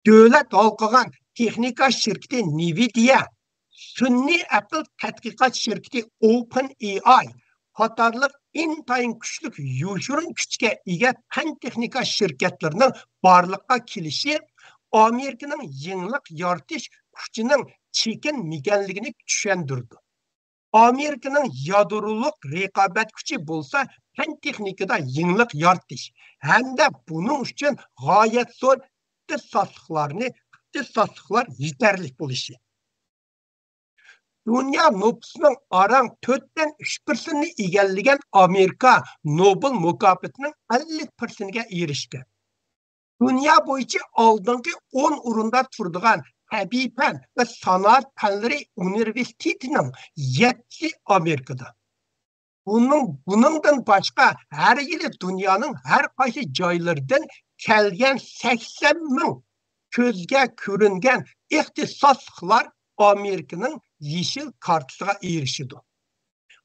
Devlet halkıgan texnika şirketi Nvidia, sun'iy aql tadqiqot şirketi OpenAI qatorliq intayin kuchlik yoshirin kuchga ega fan texnika şirketlerining borliqqa kelishi Amerikaning yenglik yaratish kuchining chekinmaganligini tushundirdi. Amerikaning yadroliq raqobat kuchi bo'lsa, fan texnikada yenglik yaratish hamda buning uchun g'oyat zo'r ixtisosliklar yetarli bo'lishi. Dünya nüfusunun arang 4'ten 3%'ni egallagan Amerika Nobel mukofotining 50%ga erishgan. Dünya bo'yicha oldingi 10 o'rinda turadigan tabiiy fan va sanoat fanlari universitetining 7'si Amerikada. Buningdan boshqa har yili dunyoning har qaysi joylaridan kelgan 80 ming ko'zga ko'ringan ixtisosliklar Amerikaning yeşil kartasiga erishdi.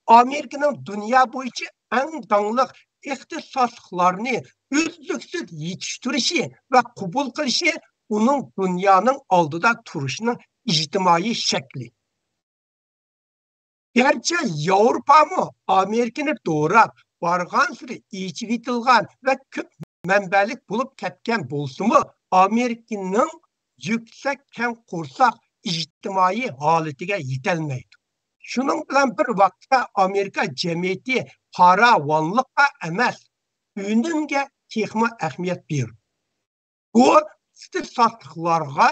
Amerikaning dunyo bo'yicha eng dangliq ixtisosliklarni uzluksiz yetishtirishi va qabul qilishi uning dunyoning oldida turishining ijtimoiy shakli. Gerçi Avrupa'mı Amerika'nı doğrab, bargan sürü içivitilgan ve köp menbelik bulup ketken bolsumu Amerika'nın yüksek ken kursak ijtimoiy holatiga yetelmeydi. Şunun bilan bir vaqtda Amerika cemiyeti paravonlikqa emas, unumga texmi ahamiyat berdi. Bu ixtisosliklarga,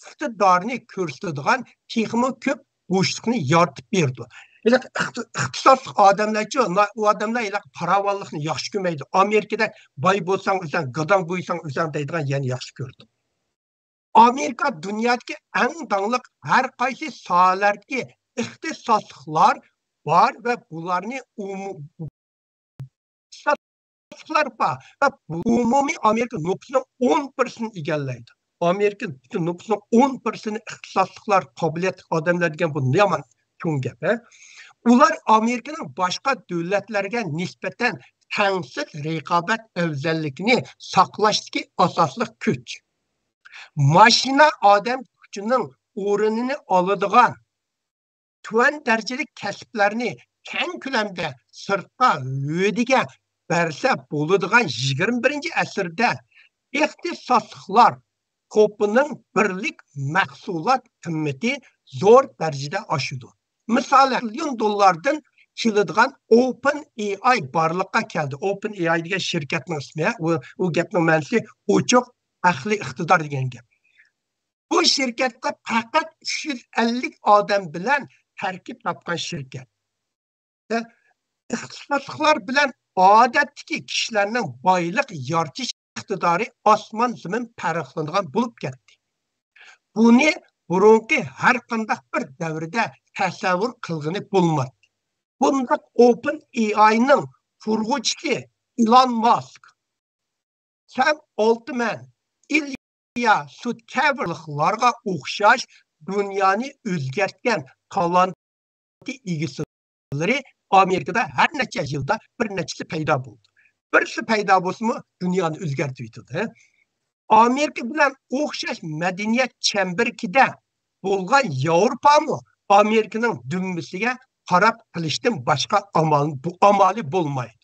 iqtidorni ko'rsatadigan texmi ko'p bo'shliqni yaratib berdi. İxtisoslik odamlarchi, u odamlar paravonlikni yaxshi ko'rmaydi. Amerikada boy bo'lsang, o'zing gadon bo'ysang, o'zing deydigan yani yaxshi ko'rdi. Amerika dünyadaki en dangliq her qaysi sohalardagi ixtisosliklar var ve bularni umumiy Amerika nüfusunun 10%'ni egallaydi. Amerika nüfusunun 10%'ni ixtisosliklar qobiliyat odamlar degan bu ne yaman cho'ng gap. Ular Amerikaning boshqa davlatlarga nisbatan tangsiz raqobat afzalligini saqlashdagi asosli kuch. Maşina adam gücünün o'rnini oladigan tuvan darajali kasblarni keng ko'lamda sirtqa o'diga bersa bo'ladigan 21-asrda ixtisosliklar ko'pining birlik mahsulot qimmati zo'r darajada oshdi. Misol million dollardan keladigan OpenAI borliqqa keldi. OpenAI degan shirkatning ismi, u gapning ma'nosi ochiq aqli iqtidor degan gap. Bu şirketga faqat 350 odam bilan tarkib topgan shirkat. İxtisosliklar bilan odatdagi kishilarning boylik yoritish iqtidori osmon zimin farqlanadigan bo'lib ketdi. Buni burungi har qanday bir davrda tasavvur qilgani bo'lmadi. Bundaq OpenAI'ning qurg'uvchisi Elon Musk, Sam Altman, İlya Sutkaverliklarga o'xshash dunyoni o'zgartgan talantli egisilari Amerikada har necha yilda bir nechasi paydo bo'ldi. Birisi paydo bo'lsa-mu dunyoni o'zgartib yetdi. Amerika bilan o'xshash madaniyat chambarkida bo'lgan Yevropami Amerikaning dumbisiga qarab qilishdan boshqa amali bo'lmaydi.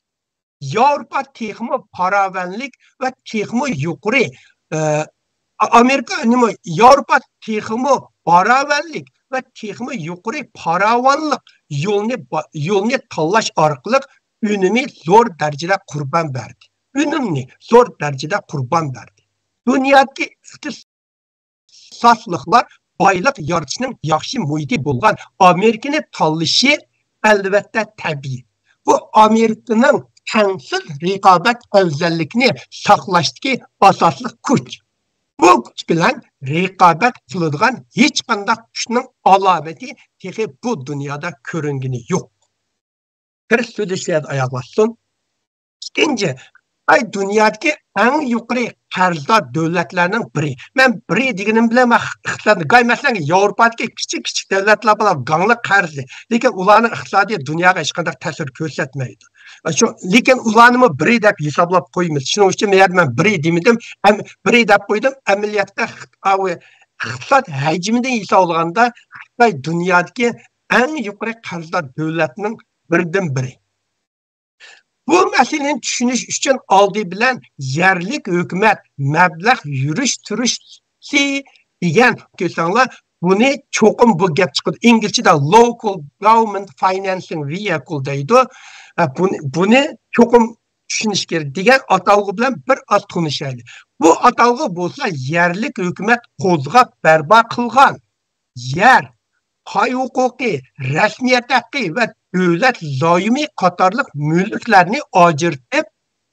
Yevropa texmi paravanlik va texmi yuqori Amerika nima Yevropa texmi paravanlik va texmi yuqori paravonlik yo'lni tanlash orqali unumni zo'r darajada qurban berdi. Dunyodagi ixtisosliklar boylik yaratishning yaxshi muhiti bo'lgan Amerikani tanlashi albatta tabiiy. Bu Amerikaning tangsiz raqobat afzallikni saqlashdagi asosli kuch. Bu kuch bilan raqobat qiladigan hech qanday kuchning alomati texi bu dunyoda ko'ringani yo'q. Kirish so'zlashlarni oyoqlasin. Ikkinchi, dunyodagi eng yuqori qarzdor davlatlarning biri. Men biri deganim bilan iqtisodni masalan Yevropadagi kichik davlatlar bilan gangli qarzi, lekin ularning iqtisodiy dunyoga hech qanday ta'sir ko'rsatmaydi. Lekin ularni biri deb hisoblab qo'yamiz. Shuning uchun men biri demadim, biri deb qo'ydim. Amaliyotda iqtisod hajmidan hisoblaganda Xitoy dunyodagi eng yuqori qarzdor davlatning biridan biri. Bu masalani tushunish uchun oldi bilan yerlik hukumat mablag' yurish-turishi degan ko'rsanglar, buni cho'qim bu gap chiqadi. Inglizchada local government financing vehicle deydi. Buni cho'qim tushunish kerak degan atalg'i bilan bir oz tanishaylik. Bu atalg'i bo'lsa yerlik hukumat qo'zg'ab barpo qilgan yer, pay huquqi, rasmiyat haqqi va davlat zoyimi qatorliq mulklarni ajratib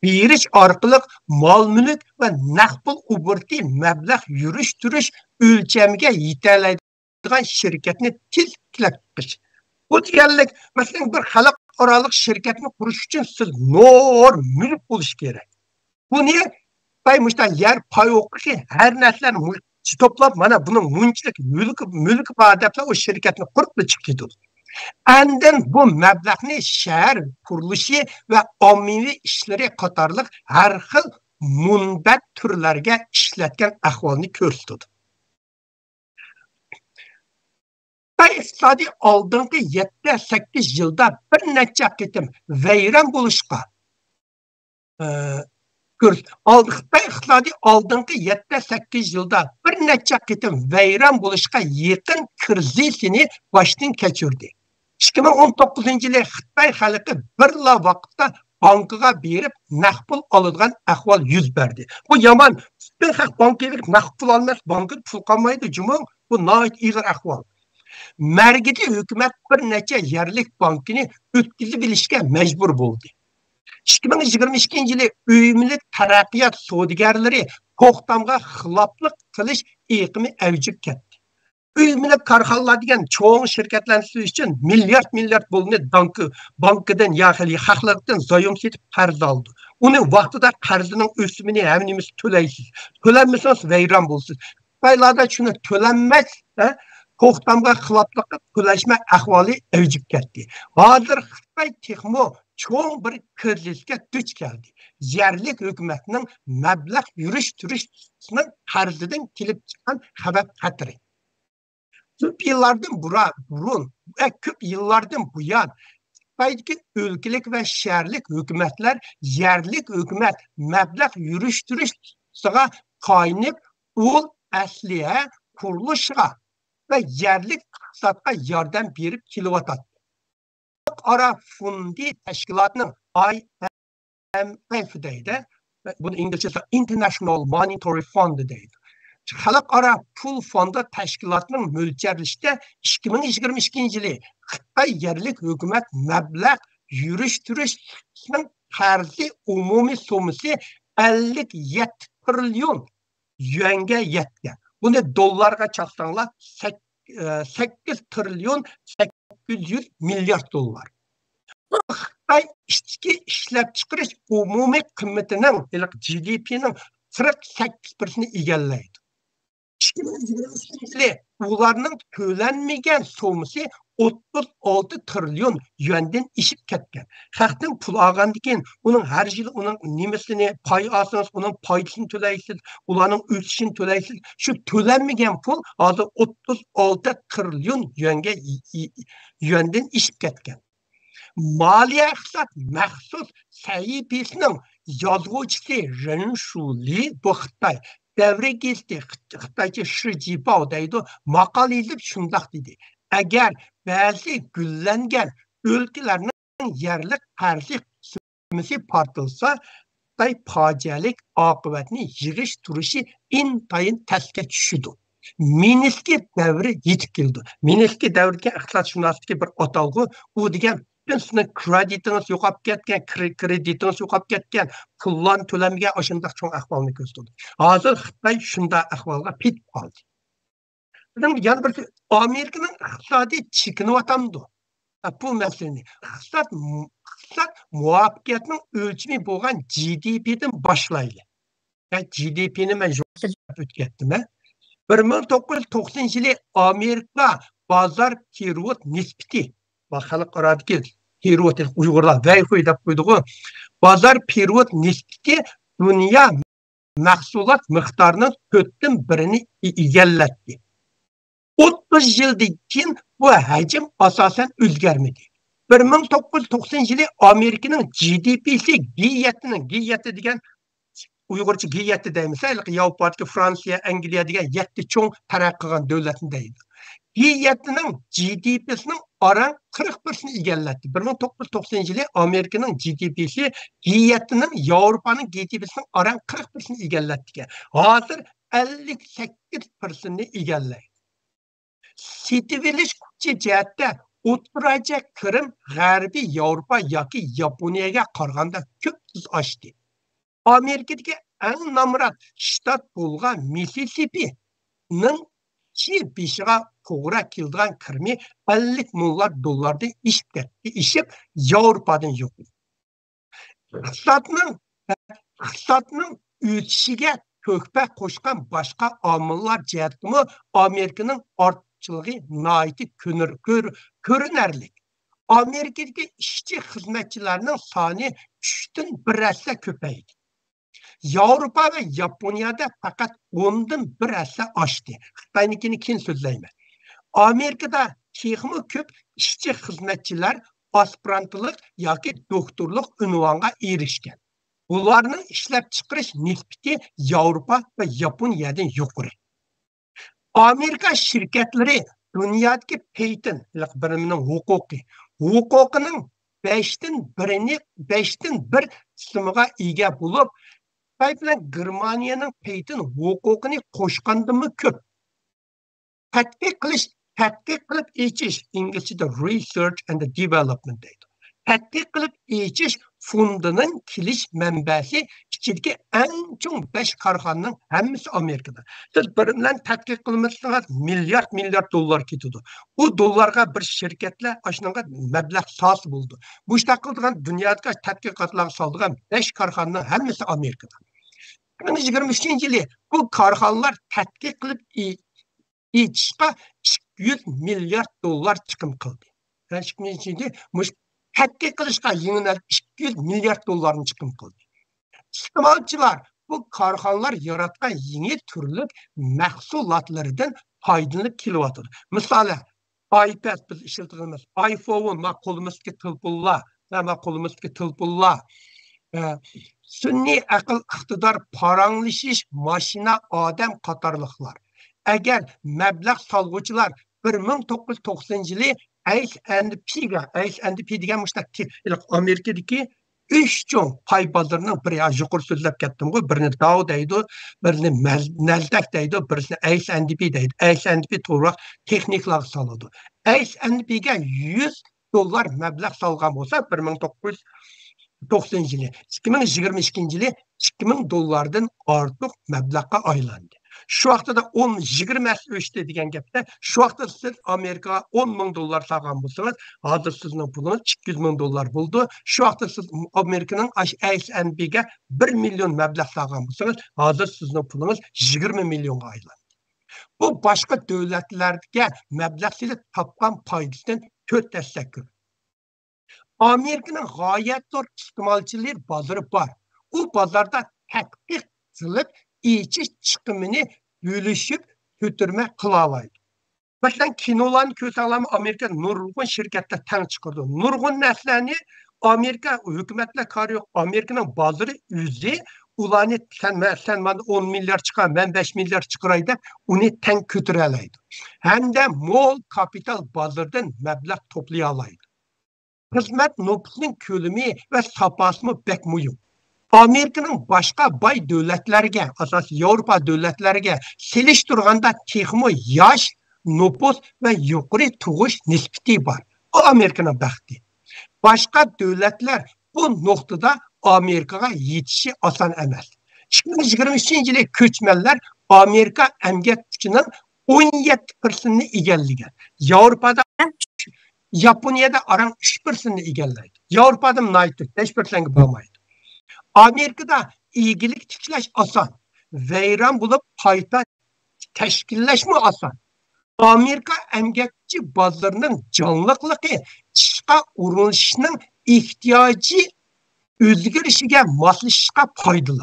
berish orqali mol-mulk va naqd pul obrati mablag' yurish-turish o'lchamiga yetalaydigan shirkatni tilklab chiqish. Bu deganlik, masalan, bir xalqaro shirkatni qurish uchun siz no'g'ir mulk bo'lish kerak. Buni mushtan yer, pay huquqi, har narsalarni to'plab, mana buning munchlik mulk bor deb o shirkatni qurib chiqdi. Andin bu mablag'ni shahar qurilishi va ommaviy ishlari qatorliq har xil munbat turlarga ishlatgan ahvolni ko'rsatdi. Iqtisodiy oldingi 7-8 yilda bir necha qitim vayron bo'lishga Xitoy iqtisodiy oldingi 7-8 yilda bir necha qitim vayron bo'lishga yaqin krizisini boshdan kechirdi. 2019-yili Xitoy xalqi birla vaqtda bankaga berib naqd pul oladigan ahvol yuz berdi. Bu yomon. Xitoy xalq bankaga naqd pul olmas, banka pul qolmaydi. Jumon bu noit ig'ir ahvol. Margidi hukumat bir necha yerlik bankini o'tkazib bilishga majbur bo'ldi. 2022-yili uyumlik taraqqiyot savdogarlari to'xtamga xiloflik qilish eqimi avjib ketdi. Uyumlik korxonalar degan cho'ng shirkatlar uchun milliard pulni bankidan yoki haqlardan zoyim ketib qarz oldi. Uni vaqtida qarzining o'simini hamimiz to'laysiz. To'lanmasangiz vayron bo'lsiz. Xitoylarda shuni to'lanmas, to'xtamga xiloflik to'lashma ahvoli avjib ketdi. Hozir Xitoy texmo cho'ng bir krizisga duch keldi. Yerlik hukumatning mablag' yurish-turishning qarzidan kelib chiqqan xabar xatiri. Ko'p yillardan buyon Xitoydagi o'lkalik va shaharlik hukumatlar yerlik hukumat mablag' yurish-turishga qoyinib, ul asliha qurilishga va yerlik iqtisodga yordam berib kelyotadi. Xalqaro fondi tashkilotining IMF deydi. Buni inglizchada International Monetary Fund deydi. Xalqaro pul fondi tashkilotining mo'ljallashicha 2022-yili Xitoy yerlik hukumat mablag' yurish-turishning qarzi umumiy summasi 57 trillion yuanga yetgan. Buni dollarga chaqsanglar 8 trillion 800 milliard dollar. Xitoy ichki ishlab chiqarish umumiy qimmatining GDP'ning 48%ni egallaydi. 2022-yili ularning to'lanmagan summasi 36 trillion yuandan ishib ketgan. Xalqning pul olgandan keyin uning har yil uning nimasini pay olsangiz, uning foydasini to'laysiz, ularning o'sishini to'laysiz. Shu to'lanmagan pul hozir 36 trillion yuandan ishib ketgan. Maliya iqtisod maxsus sahifasining yozuvchisi Ren Shuli bu Xitoy davri gezdi Xitoycha Shi Jibao deydi, maqola yozib shundoq dedi. Agar ba'zi gullangan o'lkalarning yerlik qarzi summasi portilsa, Xitoy fojialik oqibatni yig'ish turishi intayin tasga tushidi. Minski davri yetib keldi. Minski davriga iqtisodshunoslikka bir atalg'i, u degan sizning kreditingiz yo'qolib ketgan, kreditingiz yo'qolib ketgan, pullarni to'lamagan o'shanday cho'ng ahvolni ko'rsatdi. Hozir Xitoy shunday ahvolga petib qoldi. Yana bir Amerikaning iqtisodi chekinyapti. Bu masalani iqtisod muvaffaqiyatning o'lchami bo'lgan GDP'dan boshlaydi. GDP'ni men o'tkazdim. 1990-yili Amerika bozor periyod nisbati va xalqarodagi perevod Uyg'urlar vayxuy deb qo'ydi-ku. Bozor perevod nisbati dunyo mahsulot miqdorining 4/1 egallatdi. 30 yildan keyin bu hajm asosan o'zgarmadi. 1990 yili Amerikaning GDP'si G7 degan Uyg'urcha G7 deymiz. Yevropa, Fransiya, Angliya degan 7 cho'ng taraqqiy qilgan davlatni deydi. G7'ning GDP'sinin oran 40% egallatdi. 1990-yili Amerikaning GDP'si G7'ning Yevropaning GDP'sinin oran 40% egallatdi. Hozir 58%ni egallaydi. Setibelish kuchi jihatda o'tiracha Krim G'arbiy Yevropa yoki Yaponiyaga qaraganda ko'p oshdi. Amerikadagi eng nomrod shtat bo'lgan Mississippining beshiga to'g'ri keladigan kirmi 50 milliard dollardan ishib Yevropadan yo'q. Iqtisodning o'sishiga ko'kpa qo'shgan boshqa omillar jihatimi Amerikaning ortchiligi nihoyatda ko'rinarli. Amerikadagi ishchi xizmatchilarning soni 3dan 1 ko'paydi. Yevropa ve Yaponiyada fakat 10dan 1 oshdi. Xitoynikini keyin so'zlayman. Amerikada texmi ko'p ishchi xizmatchilar aspirantlik yoki doktorlik unvoniga erishgan. Ularning ishlab chiqarish nisbati Yevropa ve Yaponiyadan yuqori. Amerika şirketlari dunyodagi patent birimining huquqining 5dan 1 qismiga ega bo'lib, Xitoy bilan Germaniyaning patent huquqini qo'shgandimi ko'p. Tadqiq qilib echish, inglizchada research and development deydi. Tadqiq qilib echish fondining kelish manbasi ichidagi eng chong 5 korxonaning hammasi Amerikada. Siz bir bilan tadqiq qilmasangiz milliard dollar ketadi. U dollarga bir shirkatlar ashunga mablag' so'z bo'ldi. Bu ishda qilgan dunyodagi tadqiqotlarga soldigan 5 korxonaning hammasi Amerikada. 2023-yili bu korxonalar tadqiq qilib etishga 200 milliard dollar chiqim qildi. 2023-yili tadqiq qilishga yengil 200 milliard dollarni chiqim qildi. Iste'molchilar bu korxonalar yaratgan yangi turli mahsulotlardan foydalanib kelyapti. Masalan, iPad biz ishlatamiz, iPhone, qo'limizga tilpullar, sun'iy aql iqtidor paranglashish, mashina, odam qatorliqlar. Agar mablag' solg'uvchilar 1990-yili S&P degan Amerikadagi 3 cho'ng pay bozorining biri yuqori so'zlab ketdim-ku, birini Dow deydi, birini Nasdaq deydi, birini S&P deydi. S&P to'g'ri texniklar soladi. S&P'ga 100 dollar mablag' solgan bo'lsa 1990-yili 2022-yili 2000 dollardan ortiq mablag'ga aylandi. Şu vaqtida 10-20 o'sdi degan gapda, şu vaqtda siz Amerikaga 10 ming dollar solgan bo'lsangiz, hozir sizning pulingiz 200 ming dollar bo'ldi. Şu vaqtda siz Amerikaning S&P'ga 1 million mablag' solgan bo'lsangiz, hozir sizning pulingiz 20 millionga aylandi. Bu boshqa davlatlarga mablag' silib topgan foydasidan 4 ko'p. Amerikaning g'oyat zo'r iste'molchilar bozori bor. U bozorda tadqiq qilib echish chiqimini bölüşüp götürme kılalaydı. Baştan kinolarını kötü Amerika nurgun şirketler tang çıkardı. Nurgun neslerini Amerika hükümetle karıyor. Amerika'nın bazıları yüzü ulanı sen bana 10 milyar çıkar, ben 5 milyar çıkaraydı. Onu tang götürelaydı. Hem de mol kapital bazırdan meblağ toplayalaydı. Hizmet nüfusunun kölümü ve sapasını pek mühim. Amerika'nın başka bay devletlerge, asas Avrupa devletlerge seliştirganda texmi yaş, nüfus ve yukarı tug'ish nispati var. O Amerika'nın baxti. Başka devletler bu noktada Amerika'ga yetişi asan emas. 2023-yili köçmenler Amerika emgek gücünün 17%'ni egallagan. Avrupa'da Yaponiyada aran 3%'ni egallaydi. Avrupa'da 5%'ga bo'lmaydi. Amerika'da iyilik tiklash asan. Veyran bulup payta teşkilleşme asan. Amerika əmgəkçi bazarının canlılığı işqa uğraşının ihtiyacı özgürüşüge maslışqa faydalı.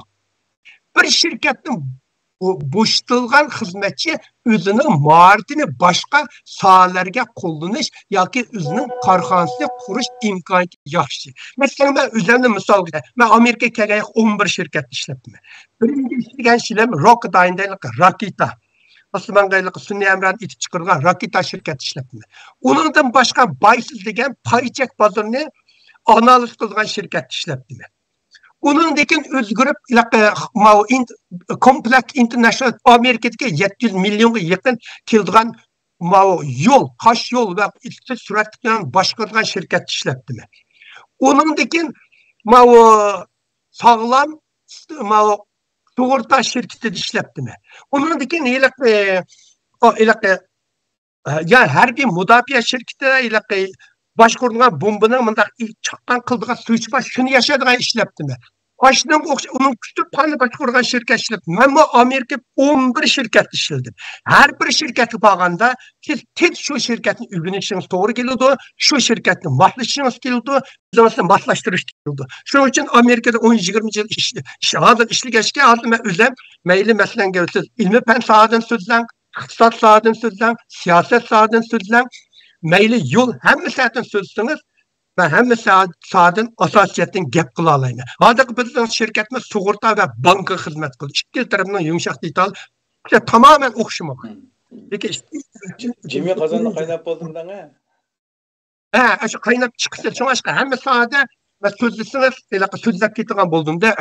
Bir şirketin boşaltılgan hizmetçi özünün maharetini başka sahalarga qo'llanish yoki o'zining korxonasini qurish imkoniyati yaxshi. Masalan, men o'zimni misol keltiray. Men Amerikaga kelgan 11 shirkatda ishlatdim. Birinchi ishlagan ishim Rocketdyne Raketa. Osmong'aylik sun'iy amrani itib chiqargan Raketa shirkati ishlatdim. Uningdan boshqa Baysiz degan paychak bozorini analiz qilgan shirkatda ishlatdim. Uningdan o'zgarib Complex International Amerikadagi 700 millionga yaqin keladigan yo'l, tosh yo'l va surat bilan boshqargan shirkatda ishlatdim. Uningdan sog'lom sug'urta shirkatida ishlatdim. Uningdan ya harbiy mudofaa shirkati boshqarilgan bombaning bunday chaqqan qildigan suyuchma shuni yashadigan ishlatdim. Aşının onun kütüphane başvuran şirket işledim. Ben bu Amerika 11 şirket işledim. Her bir şirketi bağında siz tek şu şirketin ürünüşünüz doğru geliyordu. Şu şirketin mahlaştırışınız geliyordu. Zaten mahlaştırış geliyordu. Şunun için Amerika'da 10-20 yıl işli geçti. Ben özlem meyli meselen görürsünüz. İlmi pen sahadan sözlen, iktisat sahadan sözlen, siyaset sahadan sözlen, meyli yol hem sahadan sözsünüz. Ben hem sahadan asasiyetten gap kıla alayım. Hadak bizden şirketimiz sugurta ve banka hizmet kıldı. İki tarafından yumuşak detal tamamen okşumak. Peki Cemil kazandı kaynap oldum da ne? Şu kaynap çıksa şu aşkı hem sahada ve sözlüsünüz sözlük getiren buldum da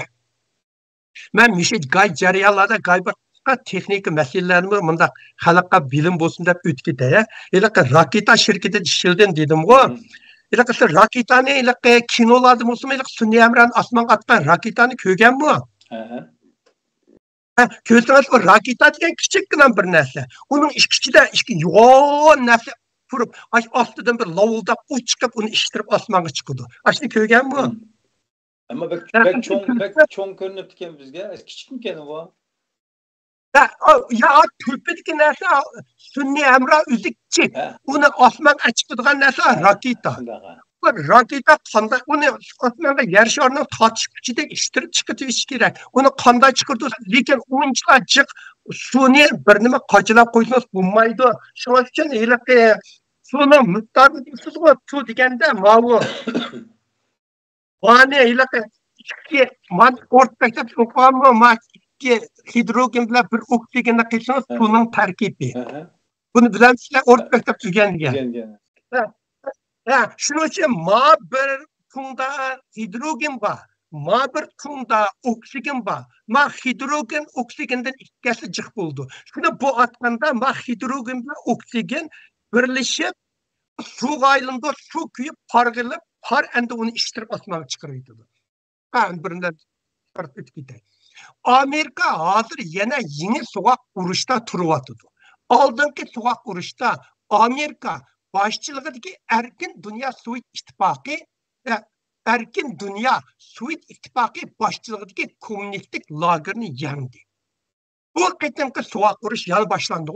ben mişet gay cariyalarda gayba texnik meselelerimi bunda halka bilim bolsun dep ötüp de Raketa şirketi işilden dedim o. İlaqası Raketani kinolarda musun sun'iy amran asman atkan Raketani kögen mu? Köyseniz o Raketa degan kichikgina bir narsa. Uning ichida yo'g'on narsa turib, ostidan bir lovuldab u chiqib uni ishtirib osmonga chiqadi. Ashuni ko'rgan bu. Ama bek cho'ng ko'rinib ekan bizga. Kichikmikan u? Ya tepedeki narsa sun'iy amra o'zikchi. Uni osmonga chiqadigan narsa Raketa. Raketa qanday uni osmonga yer sharini tortish kuchida ishtirib chiqarish kerak. Uni qanday chiqardi? Lekin o'yinchilar suni bir nima qachilab qo'ysangiz bo'lmaydi. Shuning uchun suni miqdorini deysiz-ku, su deganda mavu. Mana ikki o'rtakda o'qiyapman, ikki hidrogen bilan bir oksigenni qilsangiz suvning tarkibi. Buni bilamsizlar, o'rtakda tuzgangan. Şunun için bir tunda hidrogen var, bir tunda oksigen var. Hidrogen oksigenden ikkisi cık buldu. Şunu bu atmanda hidrogen ve oksigen birleşip su gaylında su kuyup pargılıp par endi onu iştirip asmağa çıkarıyordu. Birinden çıkartıp gitti. Amerika hazır yine yeni soğuk uruşta turuvatıdı. Aldınki soğuk uruşta Amerika başçılığındaki Erkin Dünya Sovyet İttifakı ve Erkin Dünya Sovyet İttifakı başçılığındaki komünistik lagerini yendi. Bu kıtımki soğuk uruş yanı başlandı.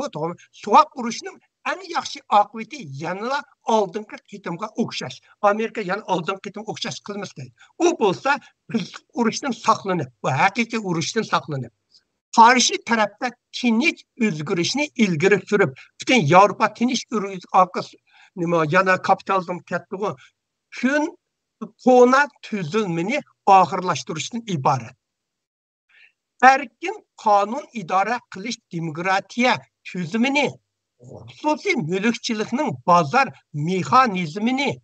Soğuk uruşunun en yaxşı akıbeti yanına aldığınki kıtımka okşaş. Amerika yani aldığınki kıtım okşaş kılmaz değil. O bolsa uruştan saklanıp, bu hakiki uruştan saklanıp. Karşı tarafta tinç özgürlüğünü ilgiri sürüp, bütün Avrupa tinç özgürlüğü yana kapitalizm kettiği şun kona tüzülmeni ahırlaştırıştan ibaret. Erkin kanun idare kılış demokratiya tüzümünü, hususi mülkçilikinin bazar mekanizmini,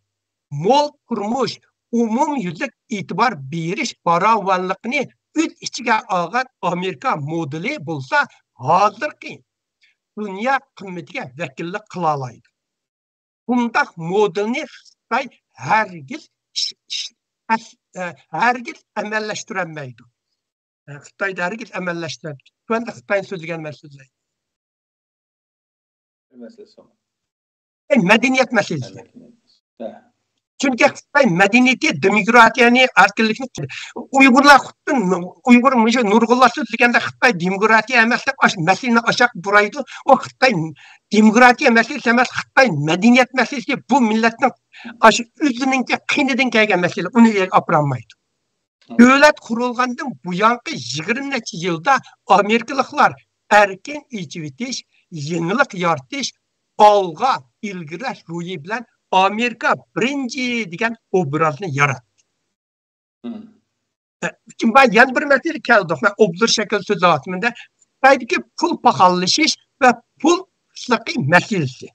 mol kurmuş, umum yüzlük itibar beriş baravanlıkını üç içige ağır Amerika modeli bulsa hazırki dünya kıymetiga vekillik kılalaydı. Bundak modelini Xitay hergiz emelleştiremeydi. Xitay'da hergiz emelleştiremeydi. Şu anda Xitay'ın sözü gelmez sözler. Meselesi o. Medeniyet meselesi. Çünkü Xitay medeniyeti, demokratiyani, erkinlikni Uygurlar Uygur nurg'unlashdi deganda Xitay demokratiya emas deb masalani aşağı buraydı. O Xitay demokratiya meselesi emas, Xitay medeniyet meselesi bu milletning o'zininki qiynidan kelgan masala, uni apranmaydi. Devlet kurulgandan bu yankı 20 neçe yılda Amerikalıklar erken içivitiş, yenilik yaratish, alga ilgirash ruhi bilan Amerika birinci degan obrazni yaratdi. Şimdi ben yana bir mesele keldik. Ben obzor şekil söz atımında Xitoydagi pul pahallashish ve pul qisliqi meselesi.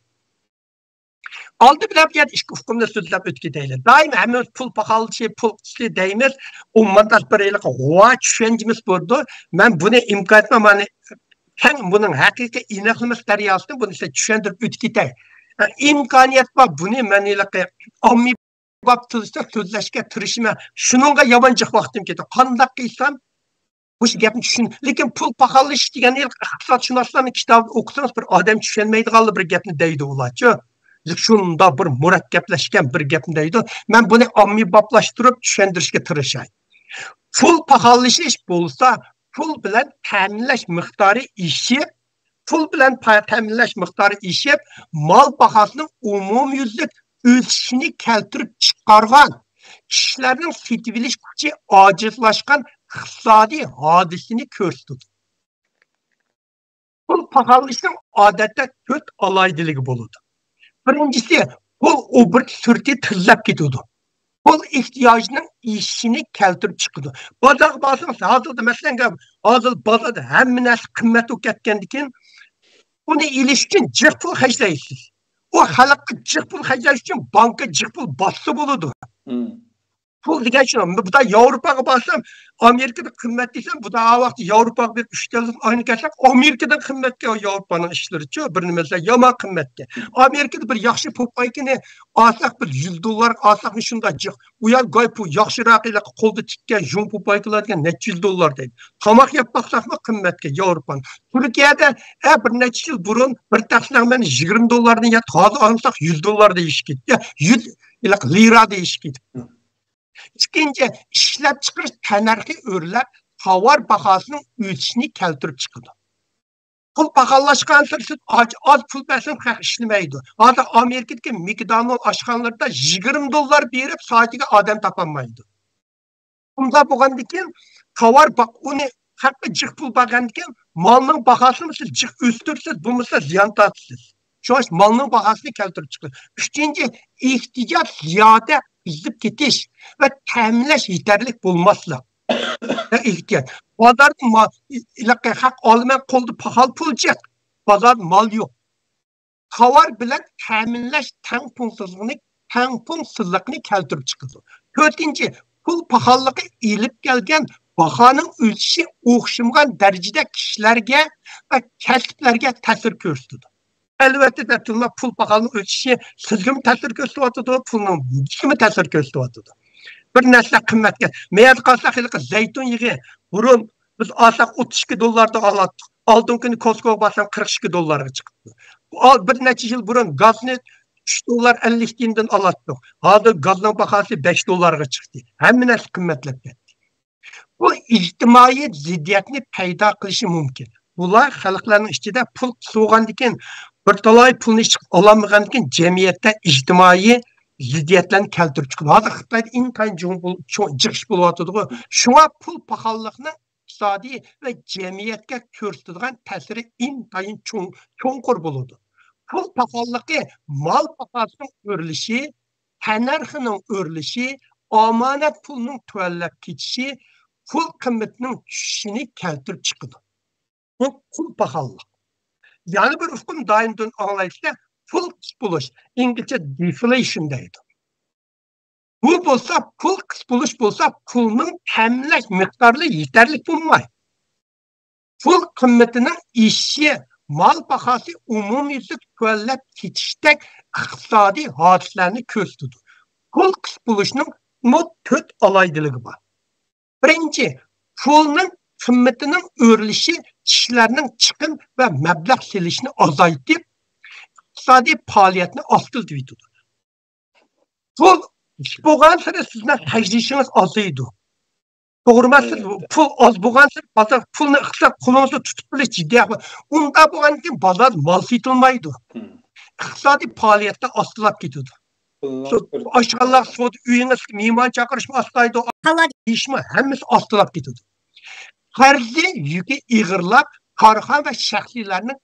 Aldı bilen bir yer işki ufkumda sözlep ötkideyler. Daim hemen pul pahalışı, pul qisli deyimiz. Ummandaş bir eylik oğa düşüncimiz buldu. Ben bunu imkan etmem. Hem bunun hakiki inaklımız deryasını bunu işte düşündürüp ötkidey. İmkaniyet var bunu ben eylik ammi bak tuzlaşka tırışma. Şununla yabancı vaktim gidiyor. Kandak kıysam bu gapni düşün. Lekin pul pahalışı degan iqtisodşünaslarning kitabını okusanız bir adam düşünmeydiganli bir gapni deydi ularchi. Şunda bir murakkablashgan bir gapni deydi. Men buni ommaboplashtırib tushuntirishga tirishay. Pul pahalashish bo'lsa, pul bilan ta'minlash miqdori ishib, pul bilan ta'minlash miqdori ishib, mal bahosining umumyuzlik o'sishini keltirib chiqargan, kishilarning setib olish kuchi ojizlashgan iqtisodiy hodisani ko'rsatdi. Pul pahalashning odatda 4 alaydiligi bo'ladi. Birincisi, pul obir sürti tızlap gidiyordu. Pul ihtiyacının işini keltirip çıkıyordu. Bazı hazırda mesela hazır bazada hem narsa kıymet okuyatkendikin onu ilişkin cık pul harcayısınız. O halkı cık pul harcayış için banka cık pul bastı buludu. Pul degan şunu, bu da Avrupa'ya bassam, Amerika'da kıymetliysen, bu da vakti Avrupa'ya bir 3 yıllık aynı gelsak, Amerika'da kıymetli o Avrupa'nın işleri çoğu, birini mesela yama kıymetli. Amerika'da bir yaxşı popaykini alsak bir $100 alsak mı şunda cık. Uyal gaypu yaxşı rakıyla kolda çıkken, jun popaykiler diyen neç $100 deydi. Tamak yapmaksak mı kıymetli Avrupa'nın. Türkiye'de bir neç yıl burun bir taksinden ben $20 ya taze alsak $100 değiş gitti. 100 lira değiş gitti. İkinci, işlep çıkırış tenarki örülep, tovar bahasının ölçüsünü keltirip çıkıdı. Pul pahalaşkan sırası az pul versin işlemeydi. Hatta Amerika'daki McDonald's aşkanlarda $20 verip saatine adam tapanmaydı. Bunda boğandikin, tovar bak, onu hakkı cık pul bakandikin, malının bahasını siz cık üstürsüz, bu mısır ziyan tatsız. Şu an malının bahasını keltirip çıkıdı. Üçüncü, ihtiyaç ziyade izlip getiş ve teminleş yeterlik bulmazsa ihtiyaç. Pazarda hak alman koldu pahalı pulcak. Pazar mal yok. Tovar bilen teminleş tamponsuzluğunu keltirip çıkıldı. Dördüncü, pul pahalılığı ilip gelgen bakanın ölçüsü okşumgan derecede kişilerge ve kesiplerge tesir gösterdi. Elbette de pul pahalılığının ölçüsü sizge mi tesir gösterdi, pulun büyüsü mü tesir gösterdi. Bir nesle kıymetli. Meğer kalsak zeytun yığı, burun biz alsak $32'da alattık. Aldığın günü Costco'ya basan $42 çıktı. Bir neçe yıl burun gazını $3.50'den alattık. Hazır gazın bakası $5 çıktı. Hem nesle kıymetli. Bu ictimai ziddiyetini peyda kılışı mümkün. Bunlar halkların içinde pul soğandikin, bir talay pulunu alamıgandikin cemiyette ictimai ziddiyetlerini keltirip çıkıyor. Hazır Xitayda intayın cıkış buluvatıdığı, şuna pul pahalılığının iqtisadi ve cemiyetke körüstüdüğün tesiri intayın çoğunkur buludu. Pul pahalılığı mal pahasının örülüşü, tenarxının örülüşü, amanet pulunun tüvellep geçişi, pul kıymetinin düşüşünü keltirip çıkıyor. Bu pul pahalılık. Yani bir ufkun daimden anlayışta pul buluş, İngilizce deflation deydi. Bu bolsa, pul buluş bolsa, pulun teminleş miktarlı yeterlik bulmay. Pul kıymetinin işi, mal bahası umumiyüzlük tüvellep geçiştek iqtisadi hadislerini köstüdü. Pul buluşunun dört alaydılığı var. Birinci, pulun kıymetinin örülüşü kişilerinin çıkın ve meblağ silişini azaytıp iqtisadi faaliyetini astırdı. Pul Bo'lgan sari sizning tejrishingiz ozaydi. To'g'rimi? Siz pul oz bo'lgan sari bozor pulni iqtisod qo'lingizda tutib bilish deyapti. Unda bo'lgandan keyin bozor mal sotilmaydi. İqtisodiy faoliyatda ostilab ketadi. Aşağılar soğudu, üyeniz mimar çakırışma astaydı, işme, hemmisi astilab ketadi. Qarzi yükü ig'irlab, korxon va shaxsiylarning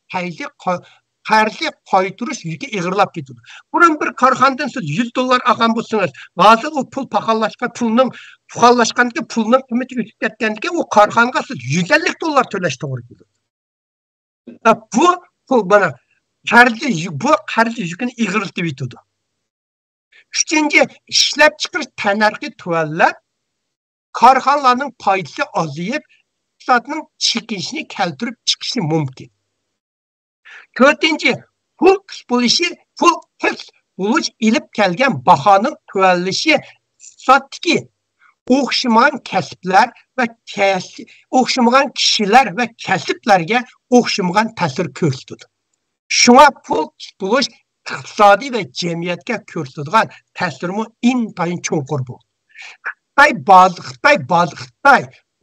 qarzi qaytirish yükü ig'irlab ketadi. Bunun bir korxonadan siz $100 olgan bo'lsangiz, hozir u pul paxallashgan pulning puxallashgandan pulning qiymati o'sib ketgandan keyin u korxonaga siz $150 to'lash to'g'ri keladi. Bu pul bana bu qarzi yükünü ig'irlatib ketadi. Üçüncü, ishlab chiqarish tanarxi tuvallab, korxonalarning foydasi ozayib, iqtisodning chekinishini keltirib chiqishi mumkin. To'rtinchi, pul bo'lish ilib kelgan bahoning tuvallishi iqtisoddagi o'xshamagan kasblar va o'xshamagan kishilar va kasblarga o'xshamagan ta'sir ko'rsatadi. Shunga pul bo'lish iqtisodiy va jamiyatga ko'rsatadigan ta'sirmi intayin cho'nqur bo'ldi. Xitoy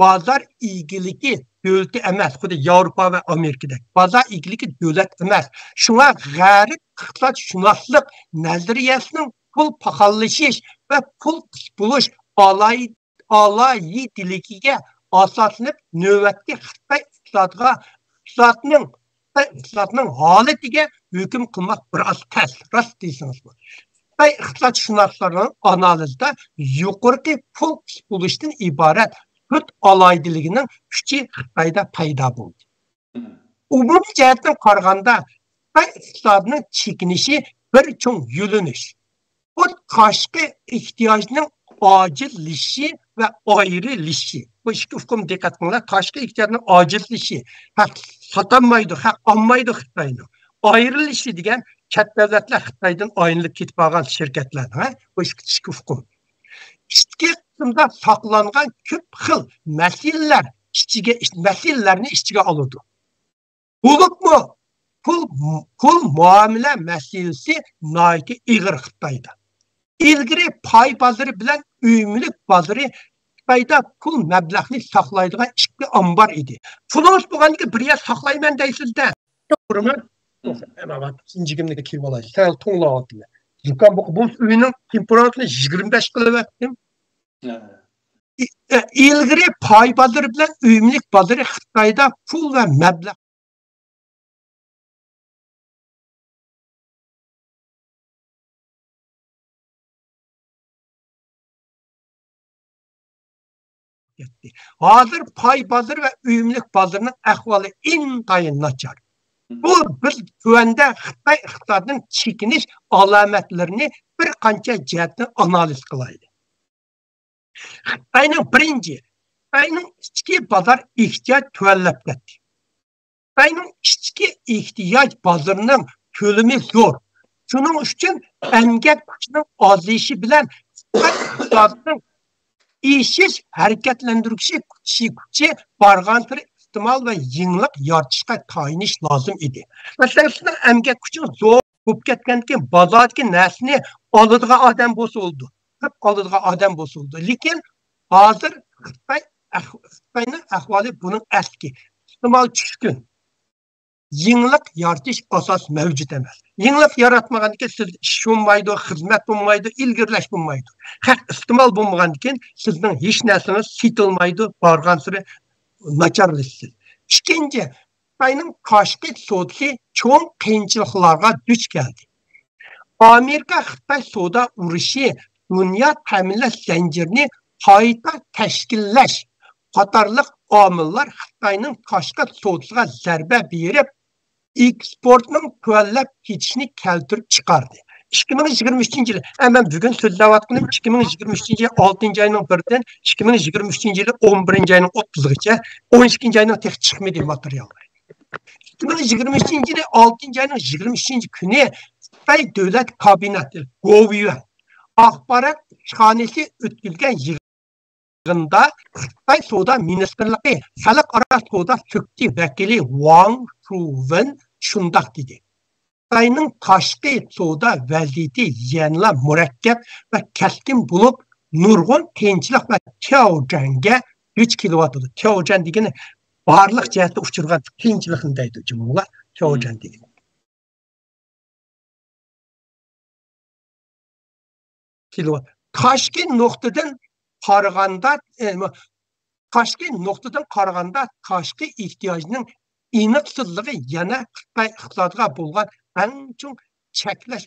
bozor egiligi davlati emas, xuddi Yevropa va Amerikada. Bozor egiligi davlat emas. Shunga g'arib iqtisodshunoslik nazariyasining pul paxallashish va pul bo'lish alayidiligiga asoslanib navbatga Xitoy iqtisodning holatiga hüküm qilmoq biroz tez, rost deysiniz bu. Xitoy iqtisodshunoslarining analizida yuqorqi pul bo'lishdan iborat to'rt alaydiligining kuchi Xitoyda paydo bo'ldi. Umumiy jihatdan qaraganda Xitoy iqtisodining chekinishi bir cho'ng yo'linish. Bu tashqi ehtiyojning ojizlishi va ayrilishi. Bu ikki hukm diqqat qilinglar, tashqi ehtiyojning ojizlishi. Satanmaydi, olmaydi Xitoyni. Ayrilishi degan chet davlatlar Xitoydan aylanib ketib qolgan shirkatlar, bu ikki hukm. Ichki qismda saqlangan ko'p xil masalalarni ichiga oladi. Bo'libmi pul muomala masalasi noiti ig'ir Xitoyda. Ilgari pay bozori bilan uy mulk bozori Xitoyda pul mablag'ni saqlaydigan ikki ombar edi. Pulunuz bo'lganki bir yer saqlayman deysizda. To'g'rimi? Evet, incigimdeki kirib olayım. Sen to'nglayapti. Yukan bu uyning temperatürasini 25 qilib etdim. Ilgari pay bozori bilan uy mulk bozori Xitoyda pul va mablag' ketdi. Hozir pay bozori va uy mulk bozorining ahvoli intayin nachar. Bu biz güvende Xitoy iqtisodining chekinish alomatlarini bir qancha jihatdan analiz qilaylik. Xitoyning ichki bozor ehtiyoj tuvallab ketdi. Xitoyning ichki ehtiyoj bozorining ko'lami zo'r. Shuning uchun emgak kuchining ozayishi bilan iqtisodning ishish harakatlantiruvchi kuchi barg'antir ihtimal ve yenilik yaratışga tayiniş lazım idi. Mesela sizin emgak kuching zo'r bo'lib ketgandan keyin bozordagi narsani oladigan odam bo'ldi. Hep oladigan odam bo'ldi. Lekin hozir Xitoyning ahvoli buning aksi. İhtimal tushkun. Yenilik yaratish asos mavjud emas. Yenilik yaratmagandan keyin siz ish bo'lmaydi, xizmat bo'lmaydi, ilgirlash bo'lmaydi. İhtimal bo'lmagandan keyin sizning hech narsangiz sotilmaydi, borgan sari nacharlashdi. İkinci, Xitoyning tashqi savdosi cho'ng qiyinchiliklarga duch keldi. Amerika Xitoy savdo urushi dunyo ta'minlash zanjirini qayta tashkillash qatorliq omillar Xitoyning tashqi savdosiga zarba berib, eksportning tuvallab ketishini keltirib chiqardi. 2023 yıl, hemen bugün sözləvatqınım 2023 yıl 6. ayının 1'den 2023 yıl 11. ayının 30'gacha 12. ayının tek çıxmadı materiallar. 2023 yıl 6. ayının 23. günü Xitoy Dövlət Kabineti Goviyuan axbarat işxanesi ötküzgən yığında Xitoy Savdo Ministerliği Xalqaro savdo sükti vəkili Wang Shuwen şundaq dedi. Xitoyning tashqi savdo vaziyati yanada murakkab va keskin bo'lib, nurg'un qiyinchilik va Tiaozhanga duch kelyotdi. Tiaozhan degani barliq jihatda uchirgan qiyinchilikni deydi jumlalar. Tiaozhan degani. Tashqi nuqtadan qaraganda tashqi ehtiyojning aniqsizligi yana Xitoy iqtisodiga bo'lgan eng chong cheklash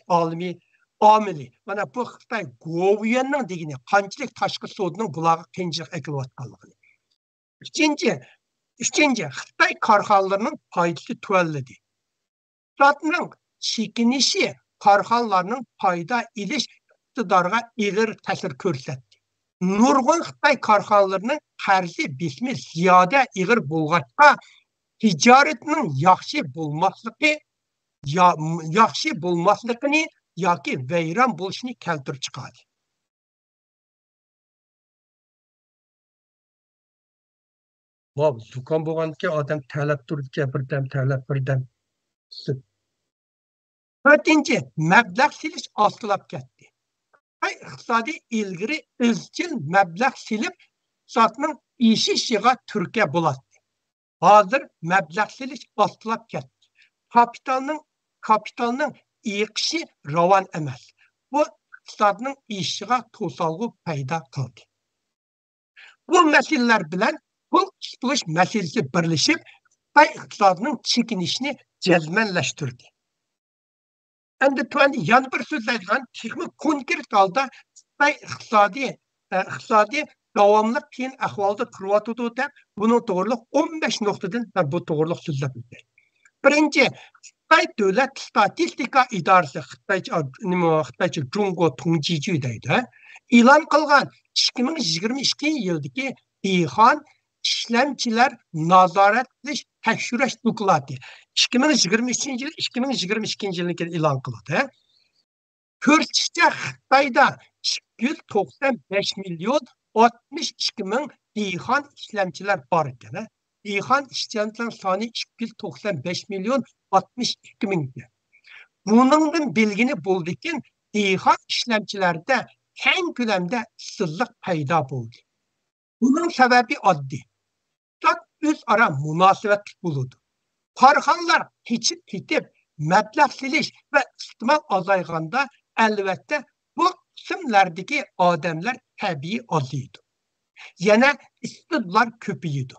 omili. Mana bu Xitoy Goviyanning degani qanchalik tashqi savdoning bularga qiyinchilik qilayotganligi. Üçüncü, Xitoy korxonalarining foydasi tuvaladi. Iqtisodning chekinişi korxonalarning foyda ilish iqtidoriga ig'ir ta'sir ko'rsatdi. Nurg'un Xitoy korxonalarining qarzi bismi ziyoda ig'ir bo'lg'achqa tijoratning yaxshi bo'lmasligini yoki vayron bo'lishini keltirib chiqadi. Zukam bo'lganki odam talab turdi, birdan talab birdan. To'rtinchi, mablag' silish ostilab ketdi. Iqtisodiy ilgari izchil mablag' silib, iqtisodning ishishiga turtki bo'ladi. Hozir mablag' silish ostilab ketdi. Kapitalning iqishi ravon emas. Bu iqtisodning ishiga to'solg'u paydo qildi. Bu masalalar bilan pul tutilish masalasi birlashib, Xitoy iqtisodining chekinishini jazmanlashtirdi. Endi yana bir so'zlaydigan texnik konkret holda Xitoy iqtisodiy davomli qiyin ahvolda turyotdi deb buni to'g'riliq 15 nuqtadan bu to'g'riliq so'zlab o'tdi. Birinchi, Xitoy davlat statistika idorasi Xitoycha Jungo Tongjiju deydi. E'lon qilgan 2022 yildagi Dehqon ishlamchilar nazorat qilish tekshirish dokladi 2022 yilga e'lon qildi. Ko'rsatishcha Xitoyda 295 million 62 ming dehqon ishlamchilar bor ekan. Dehqon ishlamchilar soni 295 million 62 ming. Buningdan belgini bo'ldiki, dehqon ishlamchilarda keng ko'lamda ishsizlik paydo bo'ldi. Bunun sebebi oddiy. O'zaro munosabat bo'ladi. Korxonalar ketib, mablag' silish va iste'mol azayganda albatta bu qismlardagi odamlar tabiiy ozaydi. Yana iste'dodlar ko'payadi.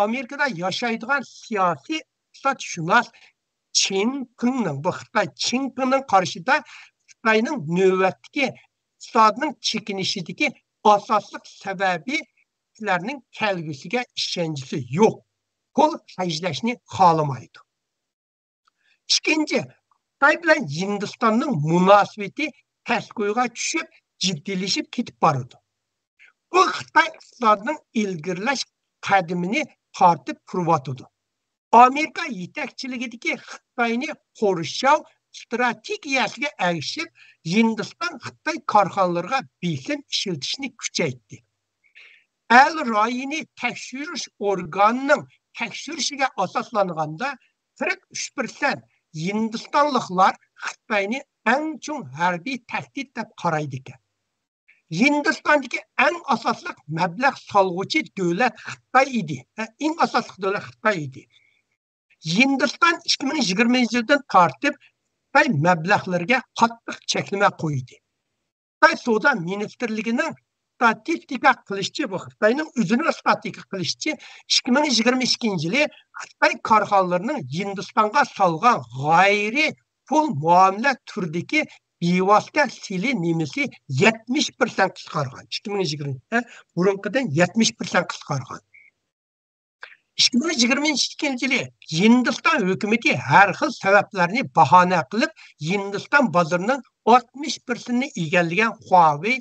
Amerikada yashaydigan siyosiy iqtisodshunos Xitoy Jinpingning qarshida Xitoyning navbatdagi iqtisodning chekinishidagi asosli sababi ularning kelgusiga ishonchi yo'q. Pul xarjlashni xohlamaydi. Ikkinchi, Xitoy bilan Hindistonning munosabati tasqiyga tushib, jiddiylashib ketib boradi. Bu Xitoy iqtisodining ilgirlash qadamini tortib turyotdi. Amerika yetakchiligidagi Xitoyni qo'riqlash strategiyasiga ergashib, Hindiston Xitoy korxonalariga besim ishlatishni kuchaytirdi. El rayini tekshirish organining tekshirishiga asoslanganda 43% Hindistonliklar Xitoyni eng chong harbiy tahdid deb qaraydi ekan. Hindistondagi eng asosli mablag' solg'uvchi davlat Xitoy edi. Eng asosli davlat Xitoy edi. Hindiston 2020 yildan tortib Xitoy mablag'lariga qattiq cheklama qo'ydi. Xitoy savdo ministrligining statistika qilishicha, bu Xitoyning o'zini statistika qilishicha 2022 yili Xitoy korxonalarining Hindistonga solgan g'ayri pul muomala turidagi bevosita sili nimasi 70% qisqargan. 2020 burunqidan 70% qisqargan. 2022 yili Hindiston hukumati har xil sabablarni bahona qilib, Hindiston bozorining 60%ni egallagan Huawei,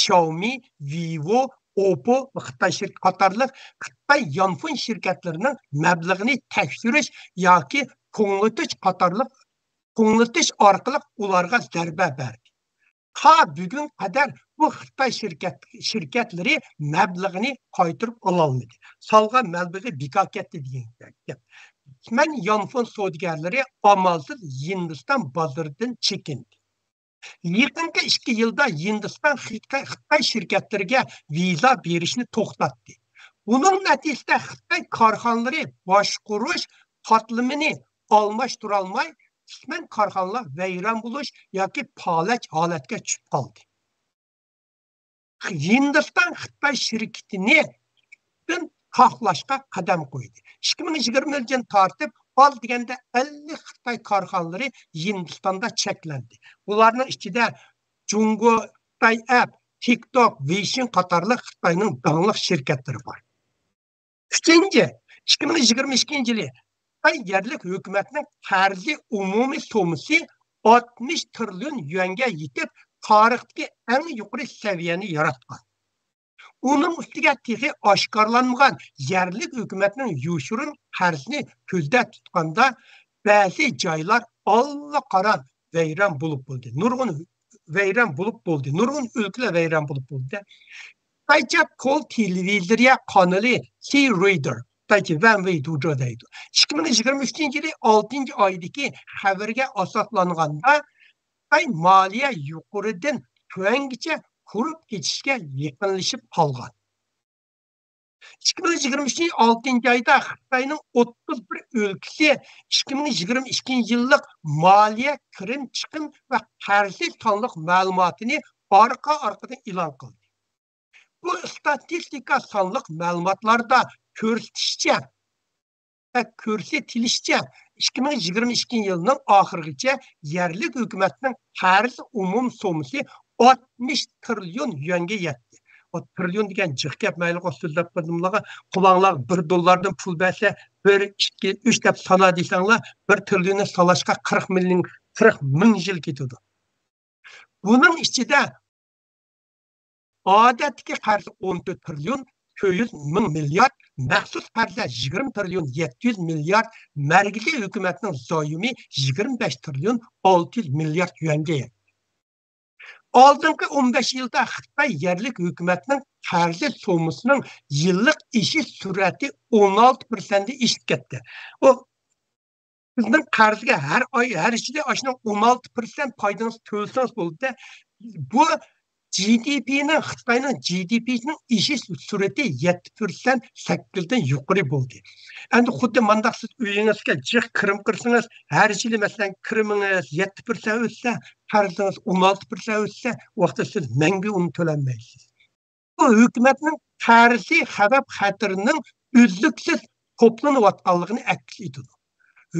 Xiaomi, Vivo, Oppo va Xitoy qatorliq Xitoy yanfon shirkatlarining mablag'ini tekshirish yoki qo'ng'itish orqali ularga zarba berdi. Ta bugun qadar bu Xitoy shirkatlari mablag'ini qaytarib ola olmadi. Solgan mablag'i bekor ketdi degan gap. Türkmen yanfon savdogarlari amalsız Hindistan bozoridan chekindi. Yaqinqi 2 yilda Hindistan Xitoy shirkatlariga viza berishni to'xtatdi. Buning natijasida Xitoy korxonalari boshqarish qatlamini almashtura olmay, qisman korxonalar vayron bo'lish yoki palach holatga tushib qoldi. Hindiston Xitoy shirkatini xohlashga qadam qo'ydi. 2020-yildan tortib al deganda 50 Xitoy korxonalari Hindistonda cheklandi. Bularning ichida Jungo, Xitoy App, TikTok, Weixin qatorli Xitoyning danglik shirkatlari bor. 2022-yili Xitoy yerlik hukumatning qarzi umumiy so'misi 60 trillion yuanga yetib, tarixdagi eng yuqori saviyani yaratgan. Onun ustiga texi oshkorlanmagan yerlik hukumatning yoshirin qarzini ko'zda tutganda ba'zi joylar allaqaran vayron bo'lib bo'ldi. Nurg'un vayron bo'lib bo'ldi. Nurg'un o'lkalar vayron bo'lib bo'ldi. Xitoycha qo'l televizoriya kanali C-Reader Van Wei Dujo deydi. 2023-yili 6-oydagi xabarga asoslanganda Xitoy moliya yuqoridan tuangacha qurib ketishga yaqinlashib qolgan. 2023-yil 6-oyda Xitoyning 31 o'lkasi 2022-yillik moliya kirim chiqim va qarzi sonliq ma'lumotini orqa-orqadan e'lon qildi. Bu statistika sonliq ma'lumotlarda ko'rsatilishicha 2022-yilning oxirigacha yerlik hukumatning qarz umum so'misi 60 trillion yuanga yetdi. O trillion degan jiq gap mayli so'zlab qildimlarga qulanglar $1 pul bersa 1, 2, 3 deb sana desanglar 1 trillionni salashga 40 ming yil ketadi. Buning ichida odatdagi qarz 14 trillion 200 ming milliard, maxsus qarzlar 20 trillion 700 milliard, markaziy hukumatning zoyimi 25 trillion 600 milliard yuanga yetdi. Oldingi 15 yilda Xitoy yerlik hukumatning qarzi so'misining yillik ishish sur'ati 16% ishib ketdi. O bizning qarzga har oy, har yili ashuna 16% foydani to'lsangiz bo'ldi. Bu GDP'ning Xitoyning GDP'ning ishish sur'ati 7% 8dan yuqori bo'ldi. Endi xuddi mandaq siz uyingizga jiq kirim qirsangiz, har yili masalan kirimingiz 7% o'tsa, qarzingiz 16% o'tsa, vaqtda siz mangu uni to'lamaysiz. Bu hukumatning qarzi xavf xatarining uzluksiz to'planayotganligini aks etadi.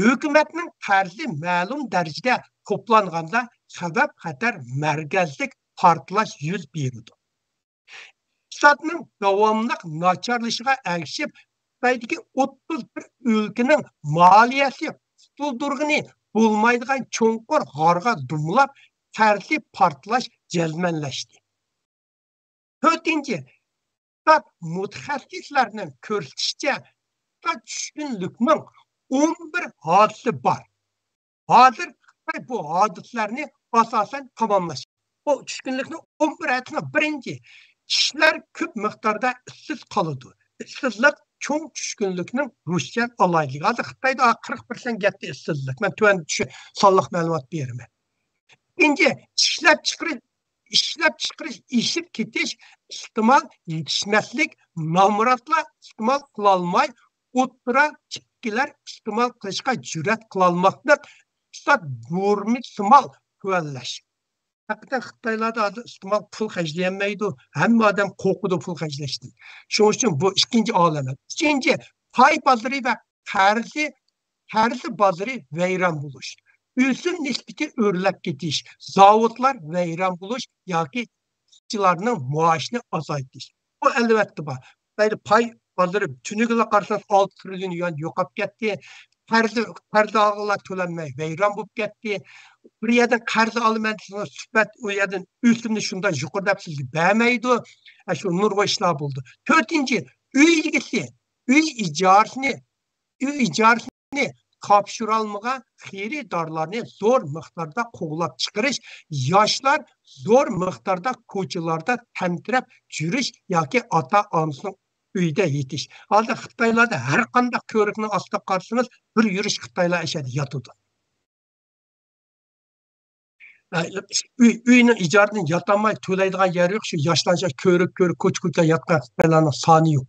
Hukumatning qarzi ma'lum darajada to'planganda xavf xatar markazlik portlash yuz beradi. Iqtisodning davomli nacharlashiga ergishib, Xitoydagi 31 o'lkaning moliyasi tutuldurg'ini bo'lmaydigan cho'nqur g'orga dumlab, qarzi portlash jazmanlashdi. 4-chi, mutaxassislarning ko'rsatishicha, tushkunlikning 11 hodisi bor. Hozir Xitoy bu hodisalarni asosan tamomlash. O tushkunlikning 11 hadisini birinchi, kishilar ko'p miqdorda ishsiz qoladi. Ishsizlik cho'ng tushkunlikning Ruscha alayligi. Hozir Xitoyda 40% gapda ishsizlik. Men tuan sonliq ma'lumot beraman. Ikkinchi, ishlab chiqarish ishib ketish, iste'mol yetishmaslik, nomurodlar iste'mol qila olmay, o'ttira chekkilar iste'mol qilishga jur'at qila olmaslik, iqtisod g'urmisimal tuvallash. Haqiqatan Xitoylarda iste'mol pul xarjlayolmaydi, hamma odam qo'rqadi pul xarjlashdan. Shuning uchun bu ikkinchi alomat. Uchinchi, pay bozori va qarzi bozori vayron bo'lish. O'sim nisbati o'rlab ketish, zavodlar vayron bo'lish yoki ishchilarning maoshini azaytish. Bu albatta bor. Pay bozori tuniga qarasangiz 6 trillion yuan yo'qolib ketdi. Qarz alg'lar to'lanmay vayron bo'lib ketdi. Bir yerdan qarz olaman desang, suhbat u yerdan o'simni shunday yuqori deb sizga bermaydi. Shu nurg'un ishlar bo'ldi. 4-chi, uy egasi, uy ijarasini topshira olmagan xaridorlarni zo'r miqdorda quvlab chiqarish, yoshlar zo'r miqdorda ko'chalarda tantirab yurish yoki ota-onasining uyda yetiş. Alda Xitaylarda her qanday ko'rikni ostida qarsangiz bir yurish Xitaylar ishadi yotadi. Uyni ijaradan yotamay to'laydigan yer yo'q. Shu yoshlarcha ko'rik ko'ch-ko'cha yotgan Xitaylarning soni yo'q.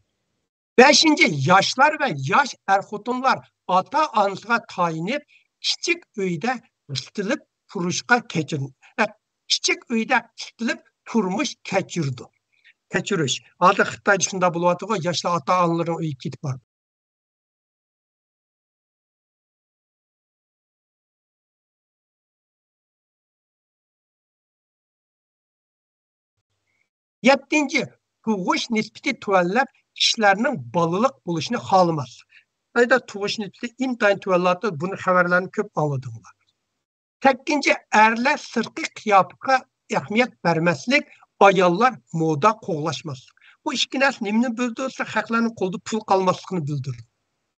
5. Yaşlar ve yaş er-xotinlar ata-onasiga tayinib, kichik uyda istilib turishga kichik uyda istilib turmush kechirish. Hozir Xitoyda shunda bo'lyapti-ku, yoshlar ota-onalarining uyiga ketib bordi. 7. Tug'ish nisbati tuvanlab kishilarning bolalik bo'lishini xohlamas. Ayda tug'ish nisbati intayin tuvanlarda buni xabarlarni ko'p oladilar. 8. Erlar sirtqi qiyofatga ahamiyat bermaslik, ayollar moda qo'g'lashmaslik. Bu ikki narsa nimani bildirsa, xalqlarning qo'lida pul qolmasligini bildiradi.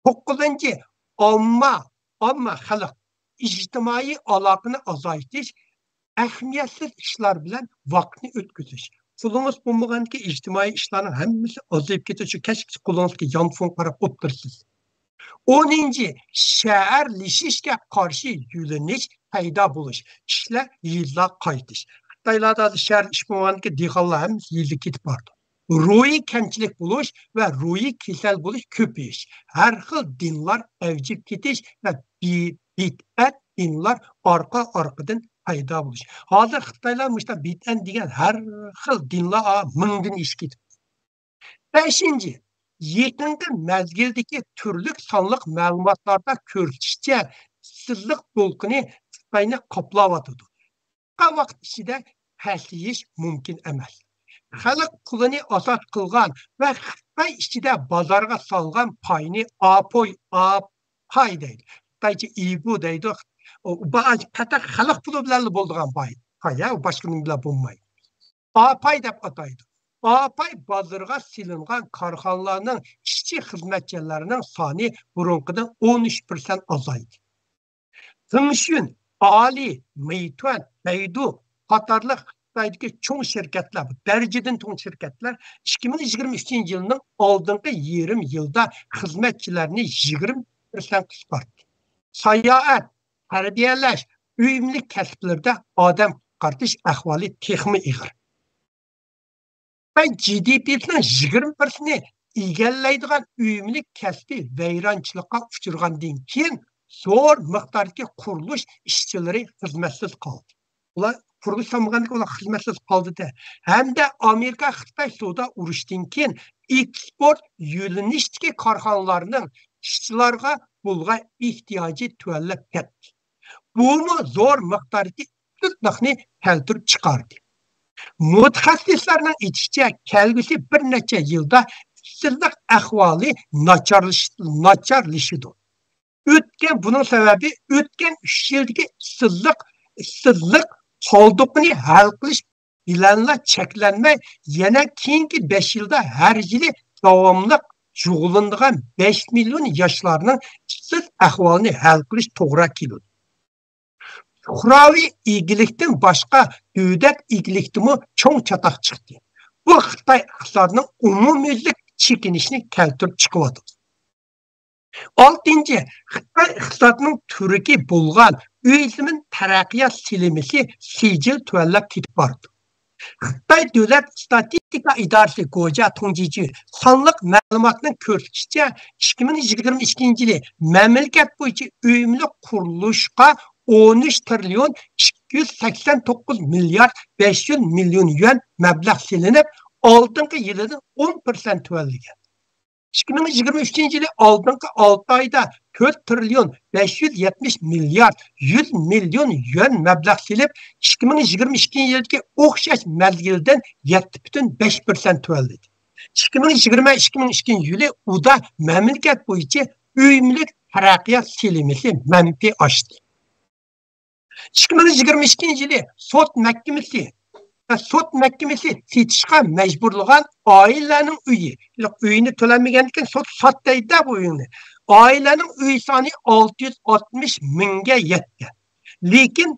9. Omma xalq ijtimoiy aloqani azaytish, ahamiyatsiz ishlar bilan vaqtni o'tkazish. Pulunuz bulmagan ki ictimai işlerin hemmisi azayıp gidiyor. Çünkü keşke kulunuz ki yan fon para otursunuz. 10. Şehirleşişe karşı yürünüş payda buluş. İşler yıllar kaytiş. Xitaylarda şehir iş bulmagan ki diğerler hemmisi yıllar gidip vardı. Ruhi kentçilik buluş ve ruhi kisel buluş köpüyüş. Her xil dinler evcip gidiş ve bid'at dinler arkadan payda buluş. Hazır Xitaylar müşte bid'at degan her xil dinler mingdan işkit. 5. Yaqinqi mezgildeki türlük sonliq ma'lumotlarda ko'rsatishcha sirliq to'lqini Xitoyni qoplayotidu. Bu vaqt ichida pasayish mumkin emas. Xalq pulini asos qilgan va Xitoy ichida bozorga solgan payni pay deydi. Xitoycha igu deydi. Bazı qatak xalq puli bilan bo'lgan pay. Ya boshqa nima bilan bo'lmaydi. Pay deb ataydi. Pay bozorga silingan korxonalarning ishchi xizmatchilarining soni burunqidan 13% azaydi. Tengshun, Ali, Meituan, Baidu qatorliq Xitoydagi cho'ng shirkatlar, darajadan cho'ng shirkatlar 2023 yilning oldingi yarım yilda xizmatchilarni 20% qisqartdi. Sayohat, tarbiyalash, uyumlik kasblarda odam qutqarish ahvoli texmi ig'ir. GDP'nin 20%ni egallaydigan uyumlik kasbi vayronchilikqa uchirgandan keyin zo'r miqdordagi qurilish ishchilari xizmatsiz qoldi. Ular qurilish solmagandan ular xizmatsiz qoldi-da. Hamda Amerika Xitoy savdo urushidan keyin eksport yo'linishdagi korxonalarning ishchilarga bo'lgan ehtiyoji tuvanlab ketdi. Buni zo'r miqdordagi narxni keltirib chiqardi. Mutaxassislarning aytishicha, kelgusi bir necha yilda ishsizlik ahvoli nacharlashadi. Bunun sebebi o'tgan 3 yildagi ishsizlik qoldiqini hal qilish bilanla cheklanmay, yana keyingi 5 yilda har yili davomli shug'ullanadigan 5 million yoshlarning ishsiz ahvolini hal qilish to'g'ri keladi. Fuqaroviy egilikdan boshqa dövlət egilikdimi cho'ng chatoq chiqdi. Bu Xitoy iqtisodining umumiylik chekinishini keltirib chiqyapti. 6. Xitoy iqtisodining turiki bo'lgan o'zining taraqqiyot silimisi sijil tuvanlab ketib bordi. Xitoy davlat statistika idorasi Goja Tongjichi sonliq ma'lumotning ko'rsatishicha 2022 yili mamlakat bo'yicha uyumlik qurilishga 13 trilyon 289 milyar 500 milyon yuan mablag' silinib, oldingi yilidan 10% tuvanlagan. 2023 yili oldingi 6 oyda 4 trilyon 570 milyar 100 milyon yuan mablag' silib, 2022 yildagi o'xshash mezgildan 7,5% tuvanladi. 2022 yili uda mamlakat bo'yicha uyumlik taraqqiyot silimisi manfiy oshdi. 2022 yili sud mahkamasi setishga majburlagan oilaning uyini to'lamagandan sud sotdaydi bu uyni. Oilaning uy soni 660 mingga yetdi. Lekin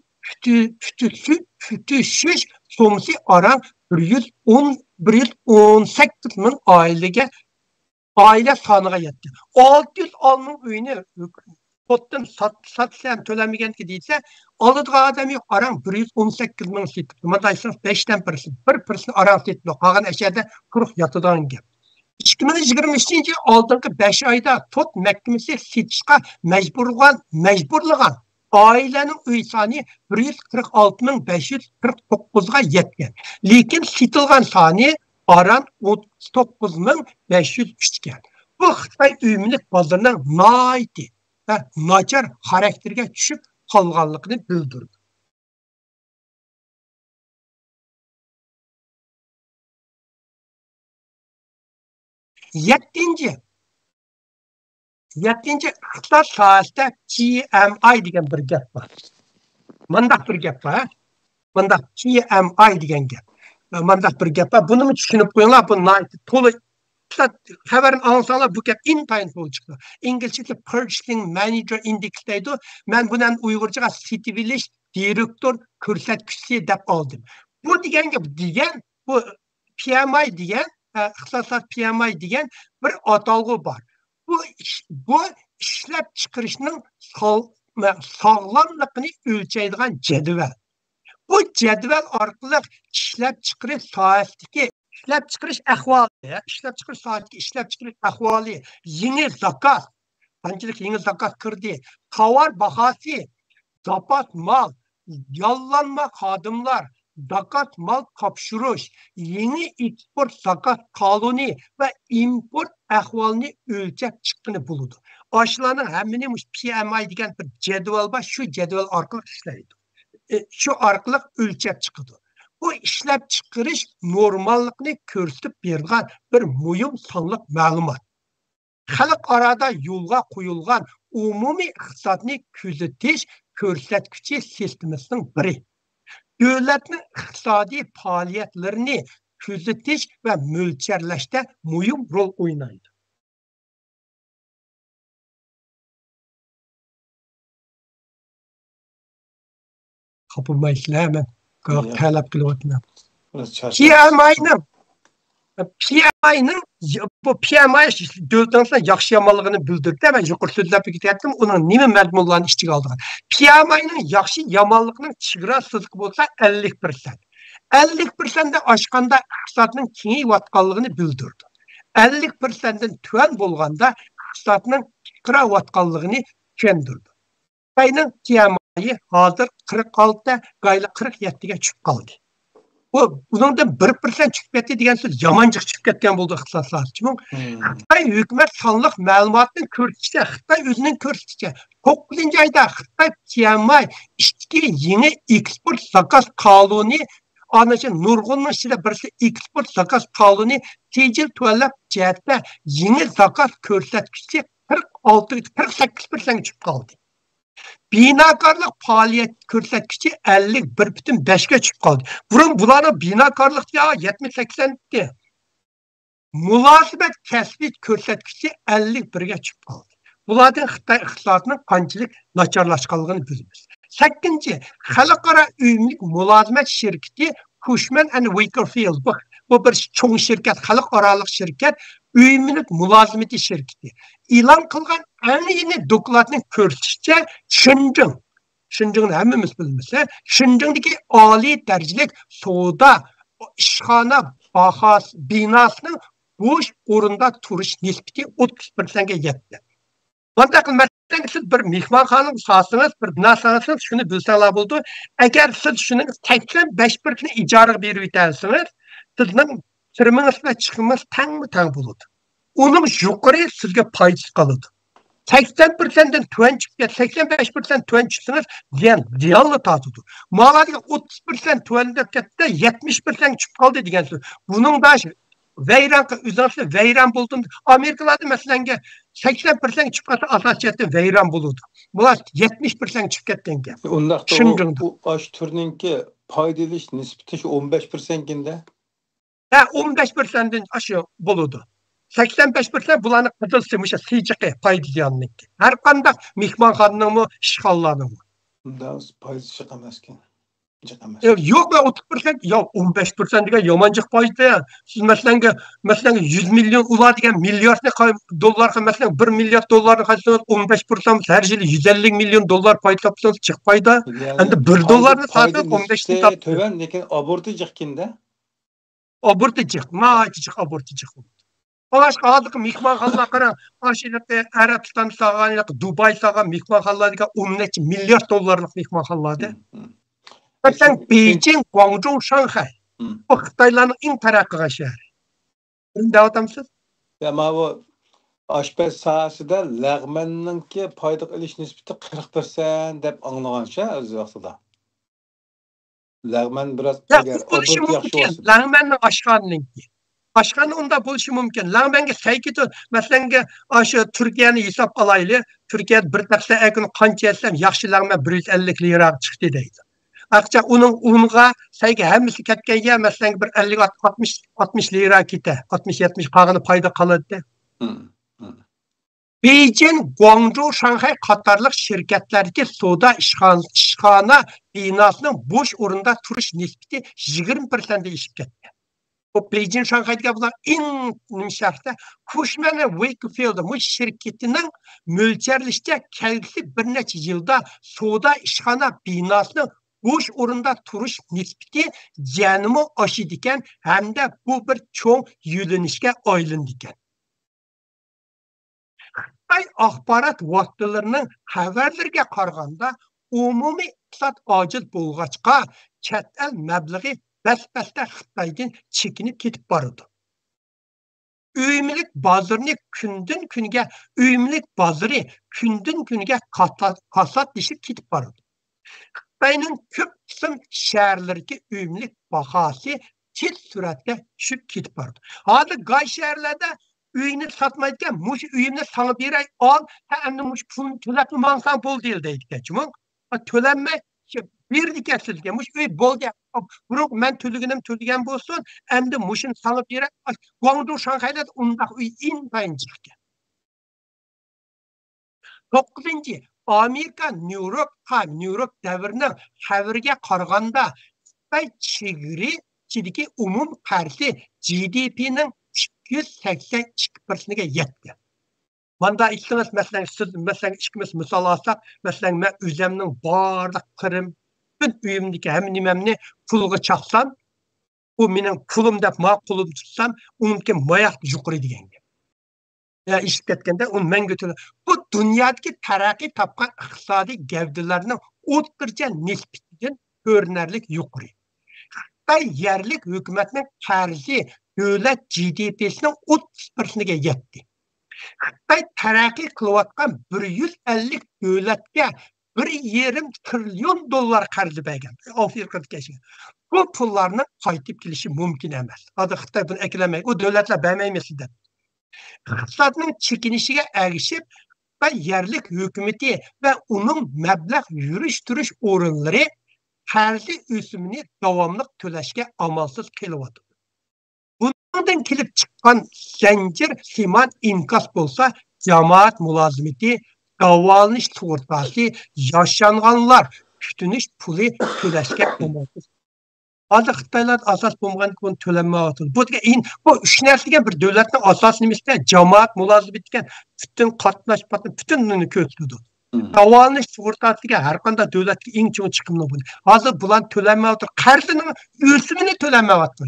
tutishish so'msi aran 118 ming oilaga aile soniga yetdi. 600 alının uyini Totdan satsam tölenmegen ki deyilse, alıdığ adam yok, aran 118 min setip. Madaysanız 5'ten birsin. 1% aran setip. Kalan eşerde 40 yatıdan gel. 2023 aldığınki 5 ayda tot məhkəməsi setişqa məcburluğan ailənin üy sani 146.549'a yetken. Lekin setilgan sani aran 39.503 gen. Bu Xitay üyümlük bazarının naiti ve naçar karakterge düşüp kalganlıqını bildirdi. Yettinci iqtisad sohasida PMI degan bir gap bor. Mundaq bir gap bor. Mundaq PMI degan gap. Mundaq bir gap bor. Buni tushunib qo'yinglar, bu to'liq xabarini olsanglar bu gap intayin to'liq chiqdi. Inglizchada Purchasing Manager Index deydi. Men bundan Uyg'urchaga setivilish direktor ko'rsatkichi deb oldim. Bu degan gap degan, bu PMI degan, iqtisod PMI degan bir atalg'u bor. Bu ishlab chiqarishning sog'lomligini o'lchaydigan jadval. Bu jadval orqali ishlab chiqarish sohasidagi ishlab chiqarish ahvoli, ishlab chiqarish sohasidagi ishlab chiqarish ahvoli, yangi zakot, qanchalik yangi zakot kirdi, tovar bahosi, zapat mal, yollanma xodimlar, zakot mal topshirish, yangi eksport zakot qonuni va import ahvolini o'lchab chiqqani bo'ladi. Oshlarning hammani PMI degan bir jadval bor, shu jadval orqali ishlaydi. Shu orqali o'lchab chiqadi. Bu ishlab chiqarish normallikni ko'rsatib bergan bir muhim sonliq ma'lumot. Xalqaro yo'lga qo'yilgan umumiy iqtisodni kuzatish ko'rsatkichi sistemasining biri. Davlatning iqtisodiy faoliyatlarini kuzatish va mo'lcharlashda muhim rol o'ynaydi. Kapılmaysizlar hemen. Talep kılıvatına. PMI'nin bu PMI dövlətdən yaxşı yamanlığını bildirdi. Mən yuqur sözləb getdim. Onun nimi məzmunlarını işçi qaldırған. PMI'nin yaxşı yamanlığının çiğra sızıqı bolsa 50%. 50%'de aşqanda iqtisadının kengeyib atqanlığını bildirdi. 50%'den tüən bolğanda iqtisadının qıraq atqanlığını kendirdi. Xitayning PMI hazır 46'da gayla 47'ge çıkıp kaldı. Bundan 1% çıkıp ketdi degan söz yamançıq çıkıp ketken buldu iqtisad sohasida. Xitay hükümet sonliq ma'lumotni ko'rsatishda, Xitay o'zining ko'rsatishicha 9 ayda Xitay PMI ishki yangi eksport zakot qonuni ana shu nurg'unning ichida birisi eksport zakot qonuni tejil to'lab jihatda yangi zakot ko'rsatkichi 48% chiqib qoldi. Binakarlık faaliyet ko'rsatkichi 51.5'e çıkıp kaldı. Bularning binakarlık ya 70-80'di. Mülazibet kasbit ko'rsatkichi 51'e çıkıp kaldı. Bulardan Xitay iqtisodining qanchalik nacharlashganligini bilamiz. 8. Xalqaro uyumlik mülazibet şirketi Cushman & Wakefield. Bu bir çoğun şirket, xalqaroliq şirket, uyumlik mülazibeti şirketi. İlan kılgan en yeni dokladını ko'rsatishicha Şinjingni hammamiz bilamiz. Şinjingdagi oliy darajalik savdo ishxona binasining bo'sh o'rinda turish nisbati 30%ga yetdi. Bunday qilmasdan siz bir mehmonxona sohasingiz, bir binosangiz shuni bilsanglar bo'ldi. Agar siz shuning 85%ni ijaraga berib o'tsangiz, sizning kirimingiz va chiqimingiz tang bo'ladi. Onun yuqori sizga foydasi qoladi. 80%dan tuvan chiqib, 85% tuvan chiqsangiz, ziyonli tortadi. Maladiga 30% tuvan deb ketdi, 70% chiqib qoldi degan so'z. Buning bashi vayron bo'ldi. Amerikalarda masalan 80% chiqib qolsa asosiyatda vayron bo'ladi. Bular 70% chiqib ketgan gap. Undaqda bu ash turninki foydalish nisbati 15% ginde. 15%dan aşağı bo'ladi. 85% bularni qidilsimisha sijiqi foydalanyapti. Har qanday mehmonxonaning ishxonlarning. Bunda foydasi chiqamaskan. Yok be 30%, ya 15% degan yomonchiq foizda. Siz masalan 100 milyon ular degan milliardni dollarga masalan 1 milliard dollarni qaytsangiz 15% har yili 150 milyon dollar foiz topsangiz chiq foyda. Endi 1 dollarni sotib 15 ni topdi. Töven lekin aborti jiqkinde. Aborti jiq, jiq aborti jiq. Başka adık mihmanxonalar qara, aşilikte Arabistan sağanlıq, Dubai sağan mihmanxonalar degan 10 neçə milyard dollarlıq mihmanxonalardı. Mesela Beijing, Guangzhou, Şanghay. Bu Xitayların eng taraqqi şəhəri. Davatımsız? Ama bu aşpaz sahasida lağmanninki payda ilish nisbati 40% deb anlagan şey o'z vaqtida. Lağman biraz agar obort yaxshi bo'lsa. Lağmanning oshxonaninki. Başkanı onda buluşu mümkün. Lan bence saykıtı mesela aşı Türkiye'ni hesap alaylı. Türkiye bir taksa ekün kança etsem yaxşılarına 150 lira çıktı deydi. Akça unga saykı hemisi ketkenye mesela bir 50-60 lira kite. 60-70 kağını payda kaladı. Beijing, Guangzhou, Şanghay Katarlık şirketlerdeki soda işxana binasının boş orunda turuş nispeti 20% değişip gitti. Bu Beijing, Şanghay'da bulan en nimşarda Cushman ve Wakefield bu şirketinin mölçerleşecek kendisi bir neçe yılda soda işxana binasının boş orunda turuş nispeti canımı aşıdiken hem de bu bir çoğun yürünüşke aylandiken. Xitay axbarat vasıtalarının xəbərlərə qaraganda umumi iqtisad acil bolğaçqa chet el məbləği bəs-bəsdə Xitaydan çekinib ketib barıdı. Üyümlük bazarını kündün künge kasatlaşıb ketib barıdı. Xitayning köp qism şəhərlərdəki üyümlük bahası tez sürətlə düşüb ketib barıdı. Hazır qay şəhərlərdə üyünü satmayken, muş üyünü sana bir ay al, hem de muş pulunu töletme mansan bol değil deydik. Çünkü tölenme bir dikesildi. Muş üy bol diye. Bırak ben tölügen bolsun, hem de muşun sana bir ay, Guangzhou, Şanghay'da onda üy intayın çıktı. 9. Amerika New York devrinin xəbərə qaraganda Xitay çigiri umum qarşı GDP'nin 282%'e yetti. Banda istemez mesela işimiz misal alsak, mesela ben özümün bardak kırım, bütün üyümdeki hem nimemni pulga çaksam, bu benim pulum dep ma pulum tutsam, onunki mayak yukarı degenge. Ya işletkende onu men götürürüm. Bu dünyadaki terakki tapkan iqtisadi gevdelerinin o'ttircha nispetinden görünərlik yukarı. Xitay yerlik hükümetinin terzi devlet GDP'sinin 30%'e yetti. Xitay terakki kılıvatkan 150 devletke 1,5 trilyon dolar qarzi bergen. Bu pullarının qaytib kelişi mümkün emas. Adı Xitay bunu eklemeyi, o devletler bermeymesin de. İqtisadının çekinişine erişip Xitay yerlik hükümeti ve onun meblağ yürüş orunları terzi üsümünü davamlıq töleşke amalsız kılıvatı. Bundan kelip çıkan zincir siman inkas bolsa cemaat mülazimeti, davalınış sigortası, yaşanğanlar kütünüş pulu töleşke amalsız. Adı Xitaylar asas bulmadan bunu tölenme atıldı. Bu üç nersegen bir devletin asas nimesinde cemaat mülazimetiken bütün katlaş patlı, bütününü kötüdü. Davalınış sigortasiga har qanday davlatga eng chong chiqimli bo'ldi. Hozir bulan tölenmeyotdi. Qarzini o'simini tölenmeyotdi.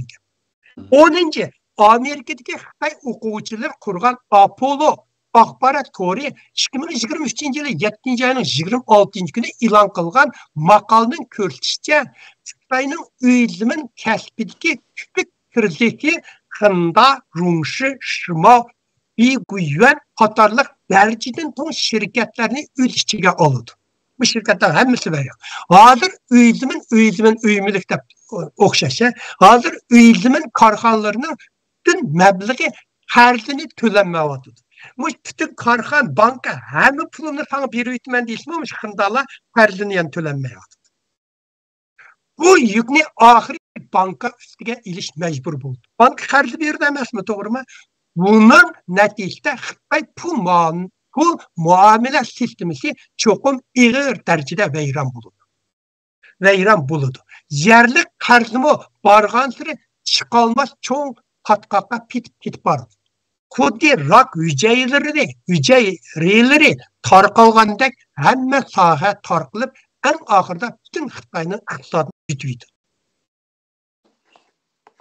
10. Amerikadagi Xitoy o'quvchilar qurgan Apollo axborot tori 2023 yılı 7. ayının 26. günü e'lon qilgan maqolning ko'rsatishicha Xitoyning o'zining kasbidagi küçük krizisi Xinda, Rungshi, Shimo, Biguyan qatorliq dereceden ton şirketlerini öz içine aldı. Bu şirketler hepsi veriyor. Hazır özümün üyümlükte okşaşı, hazır özümün karxanlarının bütün meblağı harzini tölenmeyotdu. Bu bütün karxan banka hem pulunu sana bir ütmen değilmiş, Xindala harzini yani tölenmeyotdu. Bu yükünü ahir banka üstüge iliş mecbur buldu. Banka harzı bir demez mi, doğru mu? Bunun neticede Xitay pul muamele sistemisi çokum ağır derecede veyran buludu. Yerlik qarzımı barğansırı çıqalmaz çoğun patqaqa pit bar. Xuddi rak hücrələri tarqalğandək həmmə sahə tarqılıb ən axırda bütün Xitayının iqtisadını bitiydi.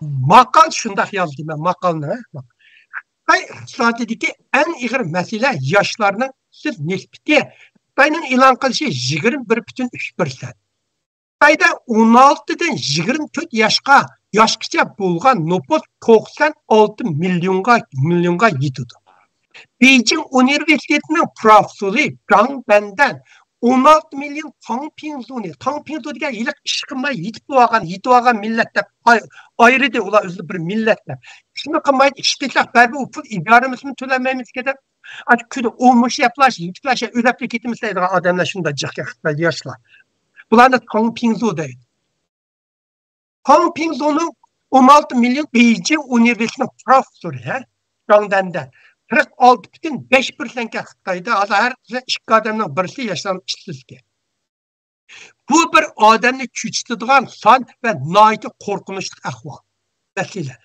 Maqal şundaq yazdı mən maqalını. Xitay iqtisadidəki ən ağır məsələ yaşlarının siz nisbeti Xitayının elan qilishi 21,3%. Xitayda 16-dan 24 yaşgacha bo'lgan nüfus 96 milyonga yetadi. Beijing Üniversitesining professori Zhang Bendan 16 milyon Tangpingdu degan yiliq ish qilmay yetib olgan millatlar ayrıdı ular o'zi bir millatlar. Ishni qilmay ish qilsak baribir u pul ijaramizni to'lamaymiz deb. Kuni olmuş yaplash, yutlash, o'lab ketimiz deydigan odamlar shunda jiqqa yoshlar. Bularni Tangpingdu deydi. Tangpingduning 16 milyon Beijing Üniversitesining professori Zhang Bendan 46,5%ga Xitoyda har ikki odamning birisi yashagan ishsizga. Bu bir odamni cho'chitadigan son va nihoyatda qo'rqinchli ahvol. Masala.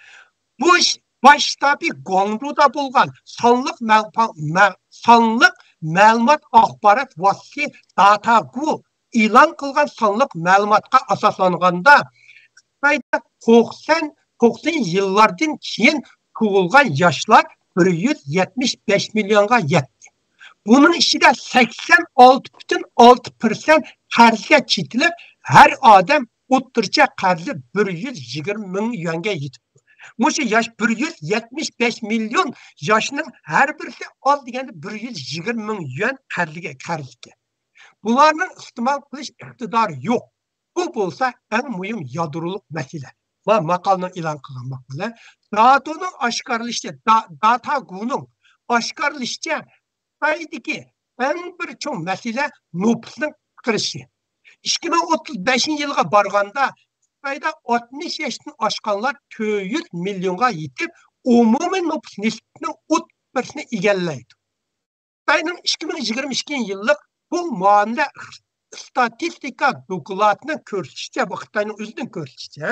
Bu ish bosh shtabi Guangzhouda bo'lgan sonliq ma'lumot axborot vositasi Datagu e'lon qilgan sonliq ma'lumotga asoslanganda Xitoyda 90 yillardan keyin tug'ilgan yoshlar 175 milyonga yetti. Bunun içinde 86,6% qarzga chetilib, her adam o'ttircha qarzi 120 ming yuanga yetibdi. Mushu yosh 175 milyon yoshning har birisi oz deganda 120 ming yuan qarzga. Bularning iste'mol qilish iqtidori yo'q. Bu bo'lsa eng muhim yadroliq masala. Va maqolani e'lon qilgan maqola Dataguning oshkorlashicha Xitoydagi eng bir cho'ng masala nüfusning qirishi. 2035 yilga borganda Xitoyda 60 yoshdan oshganlar 400 millionga yetib, umumiy nüfus nisbatining 30%ni egallaydi. Xitoyning 2022 yillik bu muomala statistika dokumentlarining ko'rsatishicha, bu Xitoyning o'zining ko'rsatishicha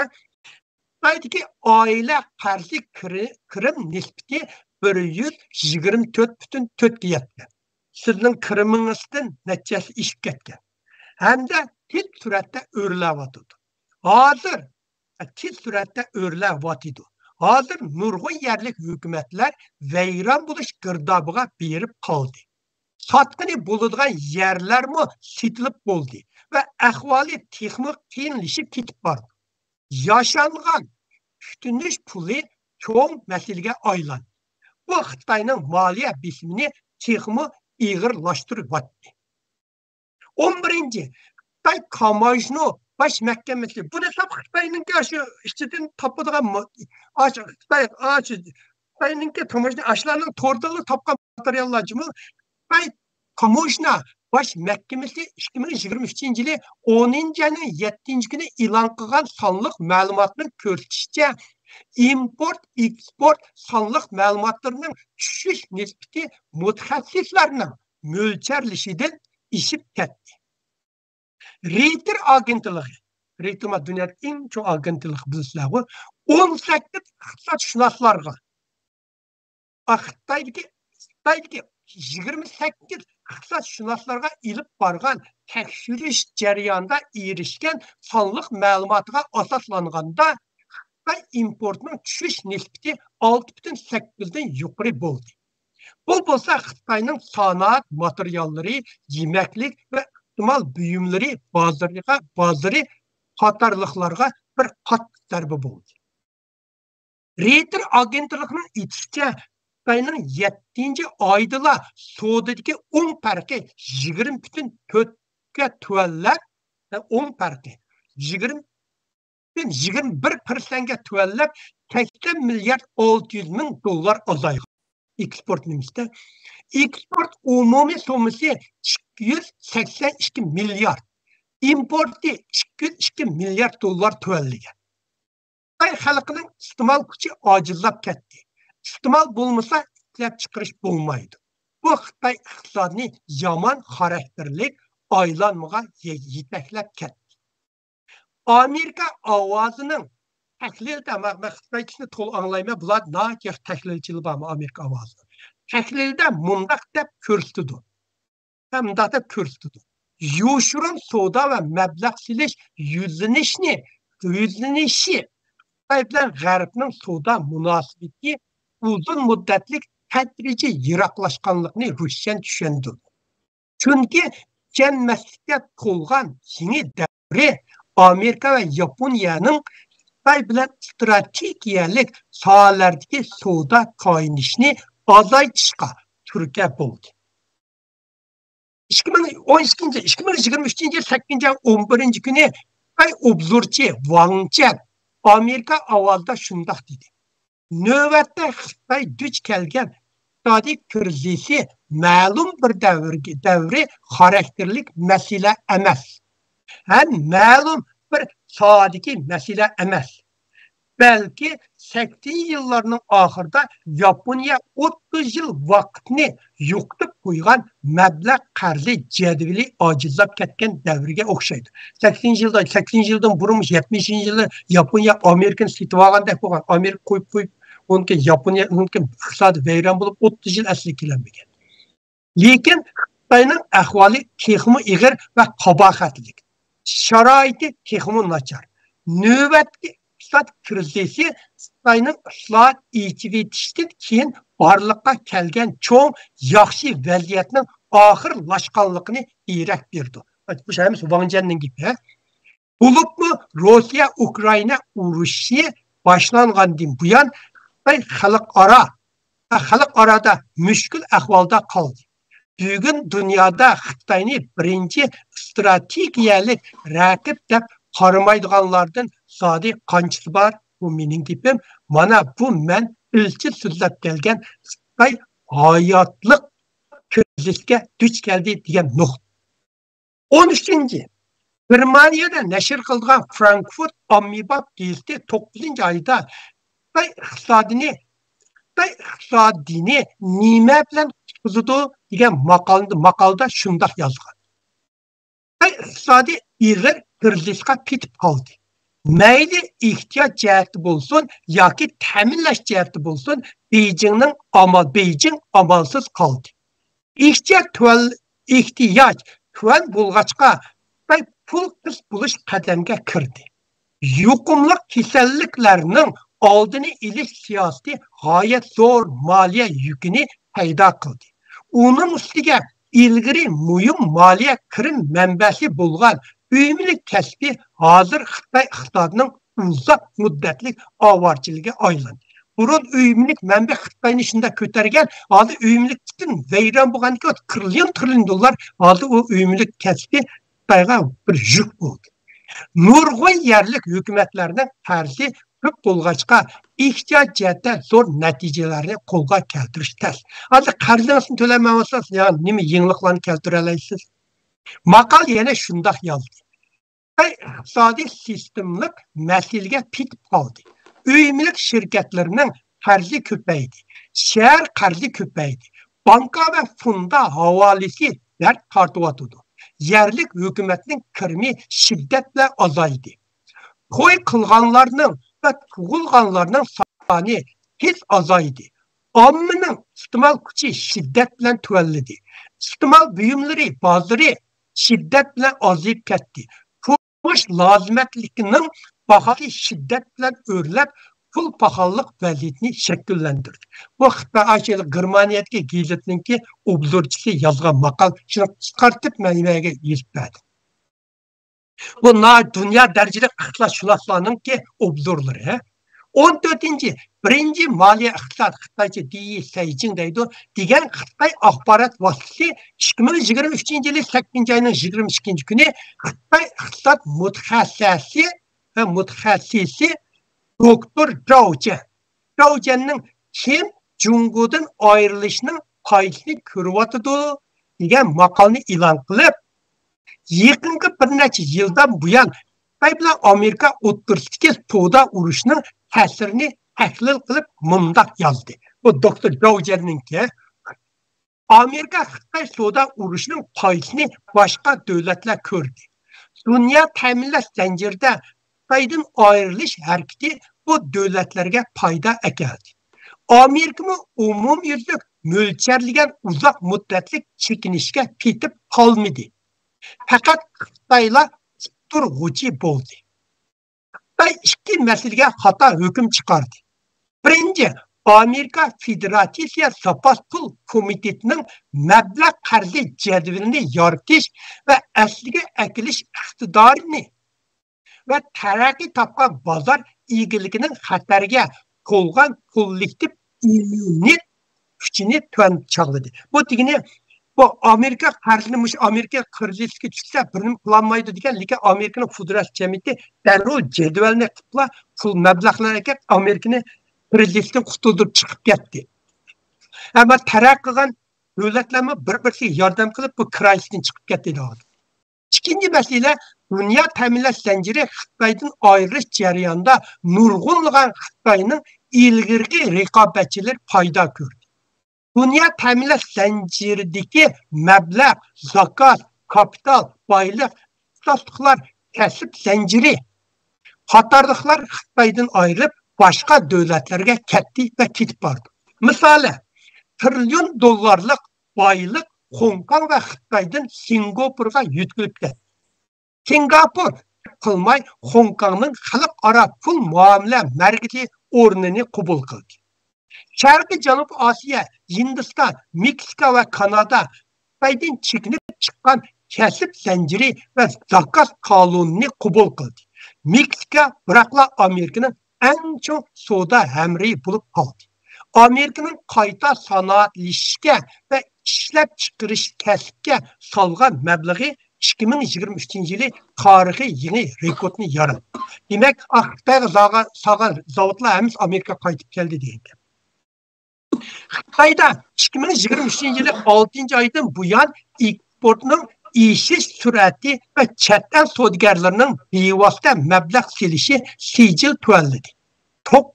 Xitoydagi oila qarzi kirim nisbati 124,4 ga yetgan. Sizning kirimingizdan nechasi ishib ketgan. Hamda tez suratda o'rlayotdi. Hozir nurg'un yerlik hukumatlar vayron bo'lish girdobiga berib qoldi. Sotqini bo'ladigan yerlarmi setilib bo'ldi va ahvoli texnik qiyinlashib ketib bordi. Yaşanğan tutunish puli cho'ng masalaga aylandi. Bu Xitoyning moliya bisimini texmi ig'irlashtiryapti. 11. Xitoy Kamajno baş mahkamasi bu esa Xitoyning shu ichidan topadigan Xitoyning Kamajno ashlarning to'rdali topgan materiallarmi Xitoy Kamajno baş mahkamasi 2023 yili 10. ayning 7. kuni e'lon qilgan sonliq ma'lumotning ko'rsatishicha import-eksport sonliq ma'lumotlarining tushish nisbati mutaxassislarning mo'ljallashidan ishib ketdi. Reuters agentligi, Reuters dunyodagi eng cho'ng agentlik bilisizlar, 18 iqtisodshunoslarga Xitoydagi 28 iqtisodshunoslarga ilib borgan tekshirish jarayonida erishgan sonliq ma'lumotga asoslanganda Xitoy importning tushish nisbati 6,8 dan yuqori bo'ldi. Bu bo'lsa Xitoyning sanoat materiallari, yemaklik va iste'mol buyumlari bozori qatorliqlarga bir qattiq zarba bo'ldi. Reuters agentligining aytishicha Xitoyning 7. oydala sodadagi 10 farqi 20,4 ga tuvallab, 10 farqi 21% ga tuvallab 80 milliard 600 ming dollar azaygan. Eksport nimizda? Eksport umumiy summasi 282 milyard. Importi 202 milyard dollar tuvallagan. Xitoy xalqining iste'mol kuchi ojizlab ketdi. İste'mol bo'lmasa ishlab chiqarish bo'lmaydi. Bu Xitoy iqtisodini yomon xarakterlik aylanmaga yetaklab ketdi. Amerika ovozinin tahlilda men Xitoychini to'liq anglayman. Bular naqih tahlilchilar bormi Amerika ovozi. Tahlilda mundaq deb ko'rsatdi. Hem mundaq deb ko'rsatdi. Yoshurun savdo va mablag' silish yuzlanishi Xitoy bilan G'arbning savdo munosabati uzun muddatlik tadrijiy yiroqlashganligini Rusyan tushundi. Chunki janmaslikka to'lgan yeni davri Amerika va Yaponiyaning Xitoy bilan strategiyalik sohalardagi savdo ko'rinishini azaytishga turtki bo'ldi. 2023 yil 8-11 kuni Xitoy obzorchi Wang Chen Amerika ovozida shundoq dedi. Növbətdə Xitoy duch kelgan iqtisodiy krizisi ma'lum bir davri xarakterlik masala emas. Hem ma'lum bir sohadagi masala emas. Belki 80 yıllarının ahırda Yaponiya 30 yıl vaqtni yo'qotib qo'ygan mablag' qarzi jadvali ojizlab ketgan davriga o'xshaydi. 80 yildan burun 70 yilda Yaponiya Amerikani setib olgandek bo'lgan. Amerika qo'yib onki Yaponiya mumkin iqtisodiy vayron bo'lib 30 yil asli kelinmagan. Lekin Xitoyning ahvoli texmi ig'ir va qabohatlik. Sharoiti texmi nachar. Navbatdagi iqtisod krizisi Xitoyning islohot etishdan keyin borliqqa kelgan cho'ng yaxshi vaziyatning oxirlashganligini irak berdi. Bu şeyimiz Wang Chen'ning gapi. Bo'libmi Rossiya Ukraina urushi boshlangandan buyon Xitoy xalqarada mushkul ahvolda qoldi. Bugun dunyoda Xitoyni birinchi strategiyalik raqib deb qaramaydiganlardan zodi qanchasi bor? Bu mening gapim. Mana bu men ilchi so'zlab kelgan Xitoy hayotlik krizisga duch keldi degan nuqta. 13. Germaniyada nashr qilgan Frankfurt Ommibop gazeti 9 oyda Xitoy iqtisodini nima bilan tutqizdi degan maqolda shundoq yozgan. Xitoy iqtisodi ig'ir krizisga ketib qoldi. Mayli ehtiyot jihati bo'lsin yoki ta'minlash jihati bo'lsin, Beijing amalsiz qoldi. Ehtiyoj tuvan bo'lg'achqa Xitoy pul qis bo'lish qadamga kirdi. Yuqumli kasalliklarning oldini olish siyosati g'oyat zo'r moliya yukini paydo qildi. Uning ustiga ilgari muhim moliya kirim manbasi bo'lgan uyumlik kasbi hozir Xitoy iqtisodining uzoq muddatli ovorchiligiga aylandi. Burun uyumlik manba Xitoyni shunda ko'targan, hozir uyumlikdan vayron bo'lgan trillion dollar hozir u uyumlik kasbi Xitoyga bir yuk bo'ldi. Nurg'un yerlik hukumatlarning qarzi ko'p bo'lg'achqa ehtiyot jihatda zo'r natijalarni qo'lga keltirish tez. Hozir qarzingizni to'lamasangiz, ya'ni nima yengilliklarni keltira olasiz? Maqol yana shundoq yozdi. Xitoy iqtisodiy sistemlik masalaga pitib qoldi. Uyumlik shirkatlarining qarzi ko'paydi. Shahar qarzi ko'paydi. Banka va funda havolasi dard tortyotdi. Yerlik hukumatning kirimi shiddat bilan azaydi. To'y qilganlarning va tug'ilganlarning soni tez azaydi. Ommaning iste'mol kuchi shiddat bilan tuvalidi. Iste'mol buyumlari bozori shiddat bilan ozib ketdi. Turmush lozimatligining baholi shiddat bilan o'rlab, pul pahallik vaziyatini shakllantirdi. Bu Xitoy Germaniyadagi gazetninki obzorchisi yozgan maqol shuni chiqartib menga yetib berdi. Bu dünya darajada ixtiloshshunoslarningki obzorlari. 14. birinchi moliya iqtisod Xitoycha Beijing deydi degan Xitoy axborot vositasi 2023 yili 8 oyning 22 kuni Xitoy iqtisod mutaxassisi doktor Zhao Zhenning kim Jungodan ayrilishning qaydini ko'ryotdi degan maqolni e'lon qilib, yaqingi bir necha yildan buyon Xitoy bilan Amerika o'rtasidagi savdo urushining ta'sirini tahlil qilib mundaq yozdi. Bu doktor Zhao Zhenningki Amerika Xitoy savdo urushining qaydini boshqa davlatlar ko'rdi. Dünya ta'minlash zanjirida Xitoydan ayrılış hareketi bu devletlerge payda ekeldi. Amerika mı umumyüzlük mölçerligen uzak müddetlik çekinişke ketip kalmadı. Fakat Xitoyla turğucu boldu. Xitoy iki meselege hata hüküm çıkardı. Birinci, Amerika Federatsiya Zapas Pul Komitetinin meblağ qarzi jadvalini yaratish ve asliga akilish iqtidorini ve taraqqiy topgan bozor egiliginin xatarga qo'ygan kollektiv immuniyet kuchini tuan chog'ladi. Bu degani bu Amerika qarzini Amerika krizisga tushsa birini qilolmaydi degan, lekin Amerikaning federatsiya jamiyati darrov jadvalni qilib pul mablag'larga Amerikani krizisdan qutuldirib chiqib ketdi. Ama taraq qilgan davlatlarni bir-biriga yordam qilib bu krizisdan chiqib ketdi deydi. İkinci mesele dünya təminat zinciri Xitoydan ayrılış jarayonida nurg'unlagan Xitoyning ilgirki raqobatchilar paydo ko'rdi. Dünya təminat zinciridagi mablag', zakot, kapital, boylik, iqtisodlar, kasb zinciri qatorliqlar Xitoydan ayrılib başqa davlatlarga ketdi ve ketib bordi. Misali, trilyon dollarlik boylik Hong Kong ve Xitoydan Singapurga yetkilib ketdi. Singapur qilmay Hong Kongning xalqaro pul muomala markazi o'rnini qabul qildi. Sharqiy Janub Osiyo, Hindiston, Meksika ve Kanada Xitoydan chekinib chiqqan kasb zanjiri ve zakot qonunini qabul qildi. Meksika biroqla Amerikaning eng cho'ng savdo hamriyi bo'lib qoldi. Amerikaning qayta sanoatlashishga ve ishlab chiqarish kasbga solgan mablag'i 2023-yili tarixiy yangi rekordni yaratdi. Demak, Xitoyga solgan zavodlar hamiz Amerika qaytib keldi degan. Xitoyda 2023-yili 6-oydan buyon eksportning eshish sur'ati va chet el savdogarlarining bevosita mablag' selishi sijil tuanladi. 9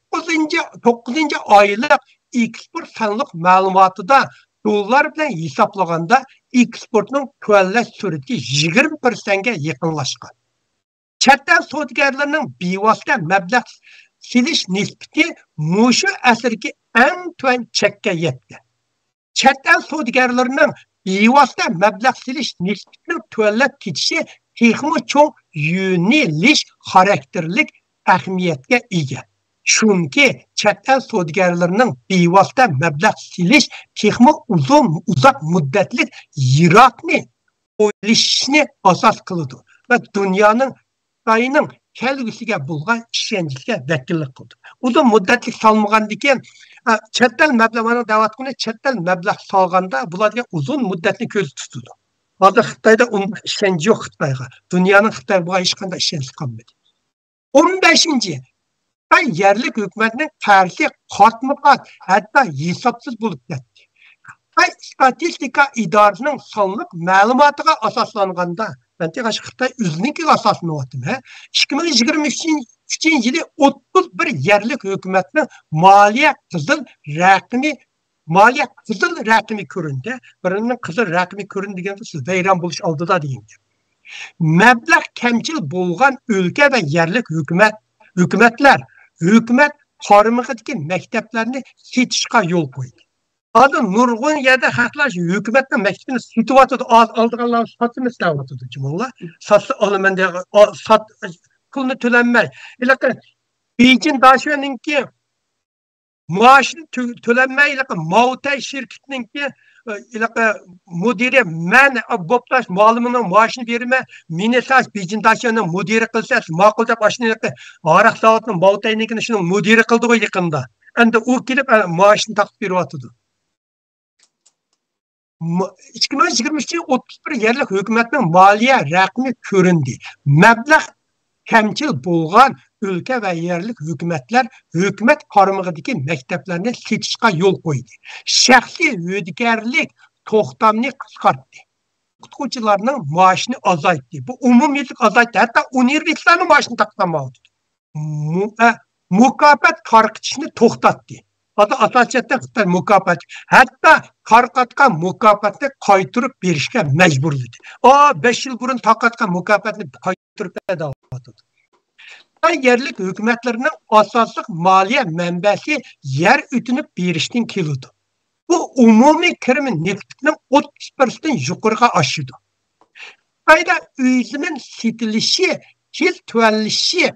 oylik eksport sonliq ma'lumotida dollar bilan hisoblaganda eksportning tuanlash sur'ati 20%ga yaqinlashgan. Chet el savdogarlarining bevosita mablag' selish nisbati mushu asrgi eng tuan chekka yetdi. Chet el savdogarlarining bevosita mablag' selish nisbatining tuanlab ketishi texmo cho'ng yo'nalish xarakterlik ahamiyatga ega. Chunki chet el savdogarlarining bevosita mablag' selish texmo uzoq muddatli yiroqni o'ylashni asos qiladi va dunyoning Xitoyning kelgusiga bo'lgan ishonchga vakillik qildi. Uzun muddatli salmagandan keyin chet el mablag'ini da'vatqini chet el mablag' solganda bularga uzun muddatli ko'z tutdi. Hozir Xitoyda unday ishonch yo'q Xitoyga. Dunyoning Xitoyga hech qanday ishonchi qolmadi. 15-chi Xitoy yerlik hukumatning qarshi qatma-qat, hatto hisobsiz bo'lib ketdi. Xitoy statistika idorasining sonliq ma'lumotiga asoslanganda, ben tekrar Xitoy o'zininkiga asoslanyaptim. 2023-yili 31 yerlik hukumatning moliya qizil raqami ko'rindi. Birining qizil raqami ko'rindi deganda siz vayron bo'lish oldida deyin. Mablag' kamchil bo'lgan o'lka va yerlik hukumat qaramog'idagi maktablarni setishga yo'l qo'ydi. Hozir nurg'un yerda xalqlar hukumatning maktabini setyapti, oldiganlar sotimiz deyapti. Jumla satsa olaman degan pulni to'lanmay. Beijing Dashuaningki maaşını tölenmeyle Mautay şirketinki müdiri men boptaş malımının maaşını verme minesaj Beijing'daşının müdiri kılsa makulda başını arak zavatının Mautay'ninkini şunun müdiri kıldı o yakında. Endi o gelip maaşını takip veriyordu. 2023 31 yerlik hükümetin maliye rakmı göründü. Meblağ temsil bo'lgan ülke ve yerlik hükümet qaramog'idagi maktablarni setishga yo'l qo'ydi. Shaxsiy yodigarlik to'xtamni qisqartdi. O'qituvchilarning maoshini azaytdi. Bu umumiylik azaytdi. Hatto universitetlarning maoshini taqsamadi. Mukofot qarqitishni to'xtatdi. Hatta asosiyatda Xitoy mukofot, hatto qarqatgan mukofotni qaytirib berishga majburladi. 5 yil burun taqatgan mukofotni qaytirib berdi. yerlik hükümetlerinin asaslık maliye menbesi yer ütünüp berişten keludi. Bu umumi kirimin neftinin 30%'den yukarıga aşıdı. Xitayda özünün setilişi, tez tüvenlişi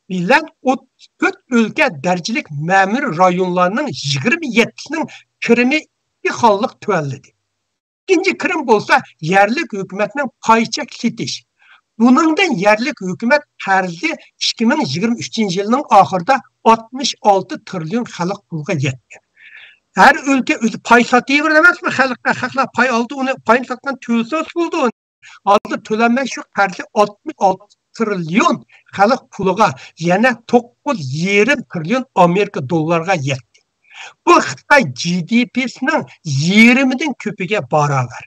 bilen 34 ülke dercilik memur rayonlarının 27'sinin kirimi hallık tüvenledi. İkinci kirim bolsa yerlik hükümetinin payçak setiş. Bunundan yerlik hükümet terzi 2023 yılının ahırda 66 trilyon halk pulga yetti. Her ülke özü pay satıyı veremez mi? Halklar pay aldı, onu payını sattan tüyüsüz buldu. Aldı tölenmek şu terzi 66 trilyon halk pulga yani 9,20 trilyon Amerika dolarga yetti. Bu Xitay GDP'sinin 20'den köpüge baravar.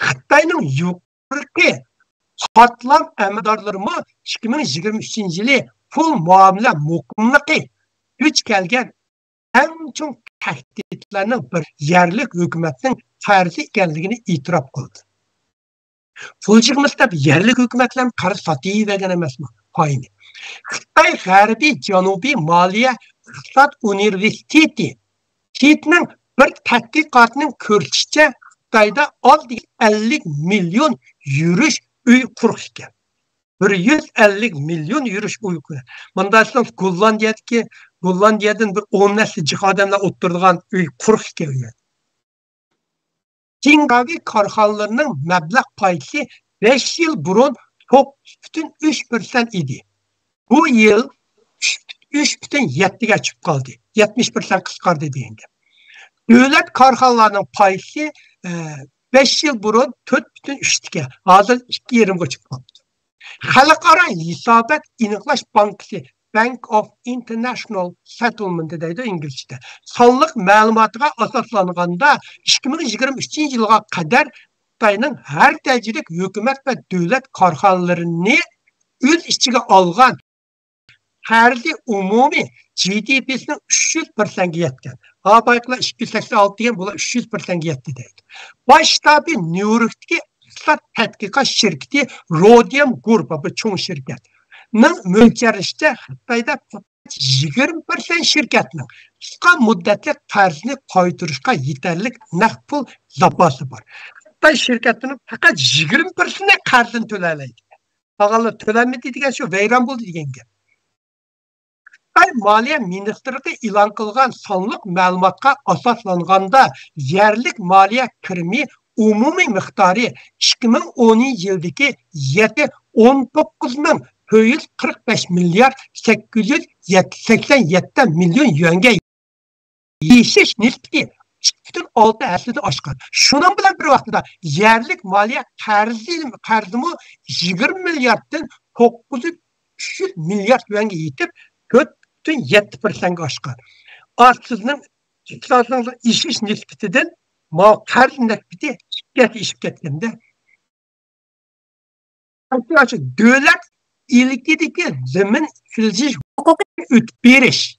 Xitay'nın yukarı katlam əmədarlarımı 2023 yılı pul muamele mukumluqı güç gelgen en çok tehditlerinin bir yerlik hükümetin terzi ekenligini itiraf kıldı. Pulcığımız tabi yerlik hükümetlerin karşı satıyı veren emas mı? Aynı. Xitay G'arbiy Janubiy Maliye İqtisad Üniversiteti Kit'nin bir tədqiqatının körçüçe Xitayda az 50 milyon yürüş uy quruq ekan. 150 milyon yürüş uy quruq. Manda aytsam Gollandiyadan bir 10 nesli cihadamlar oturduğan uy quruq ekan. Jingavi karxanalarının məbləğ payısı 5 yıl burun 9,3% idi. Bu yıl 3,7'ye çıkıp kaldı. 70% kıskardı deyince. Devlet karxanalarının payısı 5 yıl burun 4,3'ye. Hazır 2,20'ye çıkıp kaldı. Xalqara Hisabet İniqlaş Bankası Bank of International Settlement deydi İngilizce'de. Sonluq məlumatıga asaslanğanda 2023 yılıga kadar Xitayning her dərəcəlik hükümet ve devlet karxanalarını öz içine alğan terzi umumi GDP'sinin 300%'e yetken. Abayıklar 286 diyen bula 300%'e yetti deydi. Başta bir New York'taki İqtisad Tədqiqat şirketi Rhodium Group, bu çoğun şirket. Mülkerişte Xitayda 20% şirketinin kısa müddetli terzini koyduruşka yeterlik naqd pul zapası var. Xitay şirketinin fakat 20%'ne qarzını tölerleydi. Ağalar tölenmedi degen şu veyran buldu degen gap. Xitay Maliye Ministerliği ilan kılgan sonluq məlumatqa asaslanganda yerlik maliye kirimi umumi miqdarı 2010 yıldaki 19,445 milyar 887 milyon yuanga yetişiş nispeti 2,6% aşkın. Şunun bilen bir vaxtıda yerlik maliye qarzımı 20 milyardan 900 milyar yuanga yetip 4,7% aşkın. Arsızın iktisadının işiş nispetinden qarz nispeti işip ketgende devlet ilgideki zemin filziş hukuku ötüp beriş.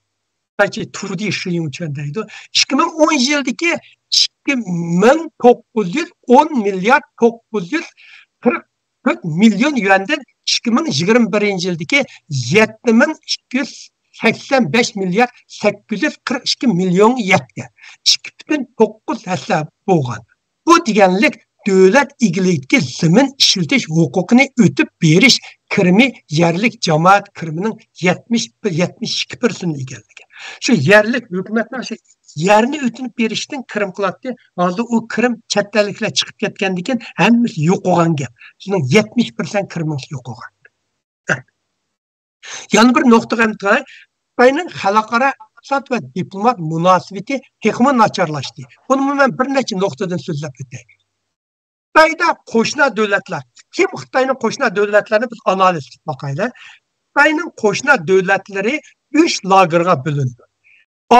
Belki turdi şuyum içindeydi. 2010 yıldaki 2910 milyar 944 milyon yuandan 2021 yıldaki 7285 milyar 842 milyon yetti. 2,9 hesap boğan. Bu deganlik devlet ilgili zemin işletiş hukukunu ötüp beriş kirimi yerlik cemaat kiriminin 72%'ını egallagan. Şu yerlik hükümetler şu yerini ötünüp berişten kirim kılattı. Aldı o kirim chetdaliklar chiqib ketgandikin hammasi yo'q bo'lgan gap. Şunun 70% kirimimiz yo'q bo'lgan. Yana bir nuqtaga aytay, Xitoyning xalqaro iqtisod va diplomat munosabati texmi nacharlashdi. Buni men bir necha nuqtadan so'zlab o'tay. Xitoyda qo'shni davlatlar, kim Xitoyning qo'shni davlatlarini biz analiz qilib boqaylik. Xitoyning qo'shni davlatlari 3 lagerga bo'lindi.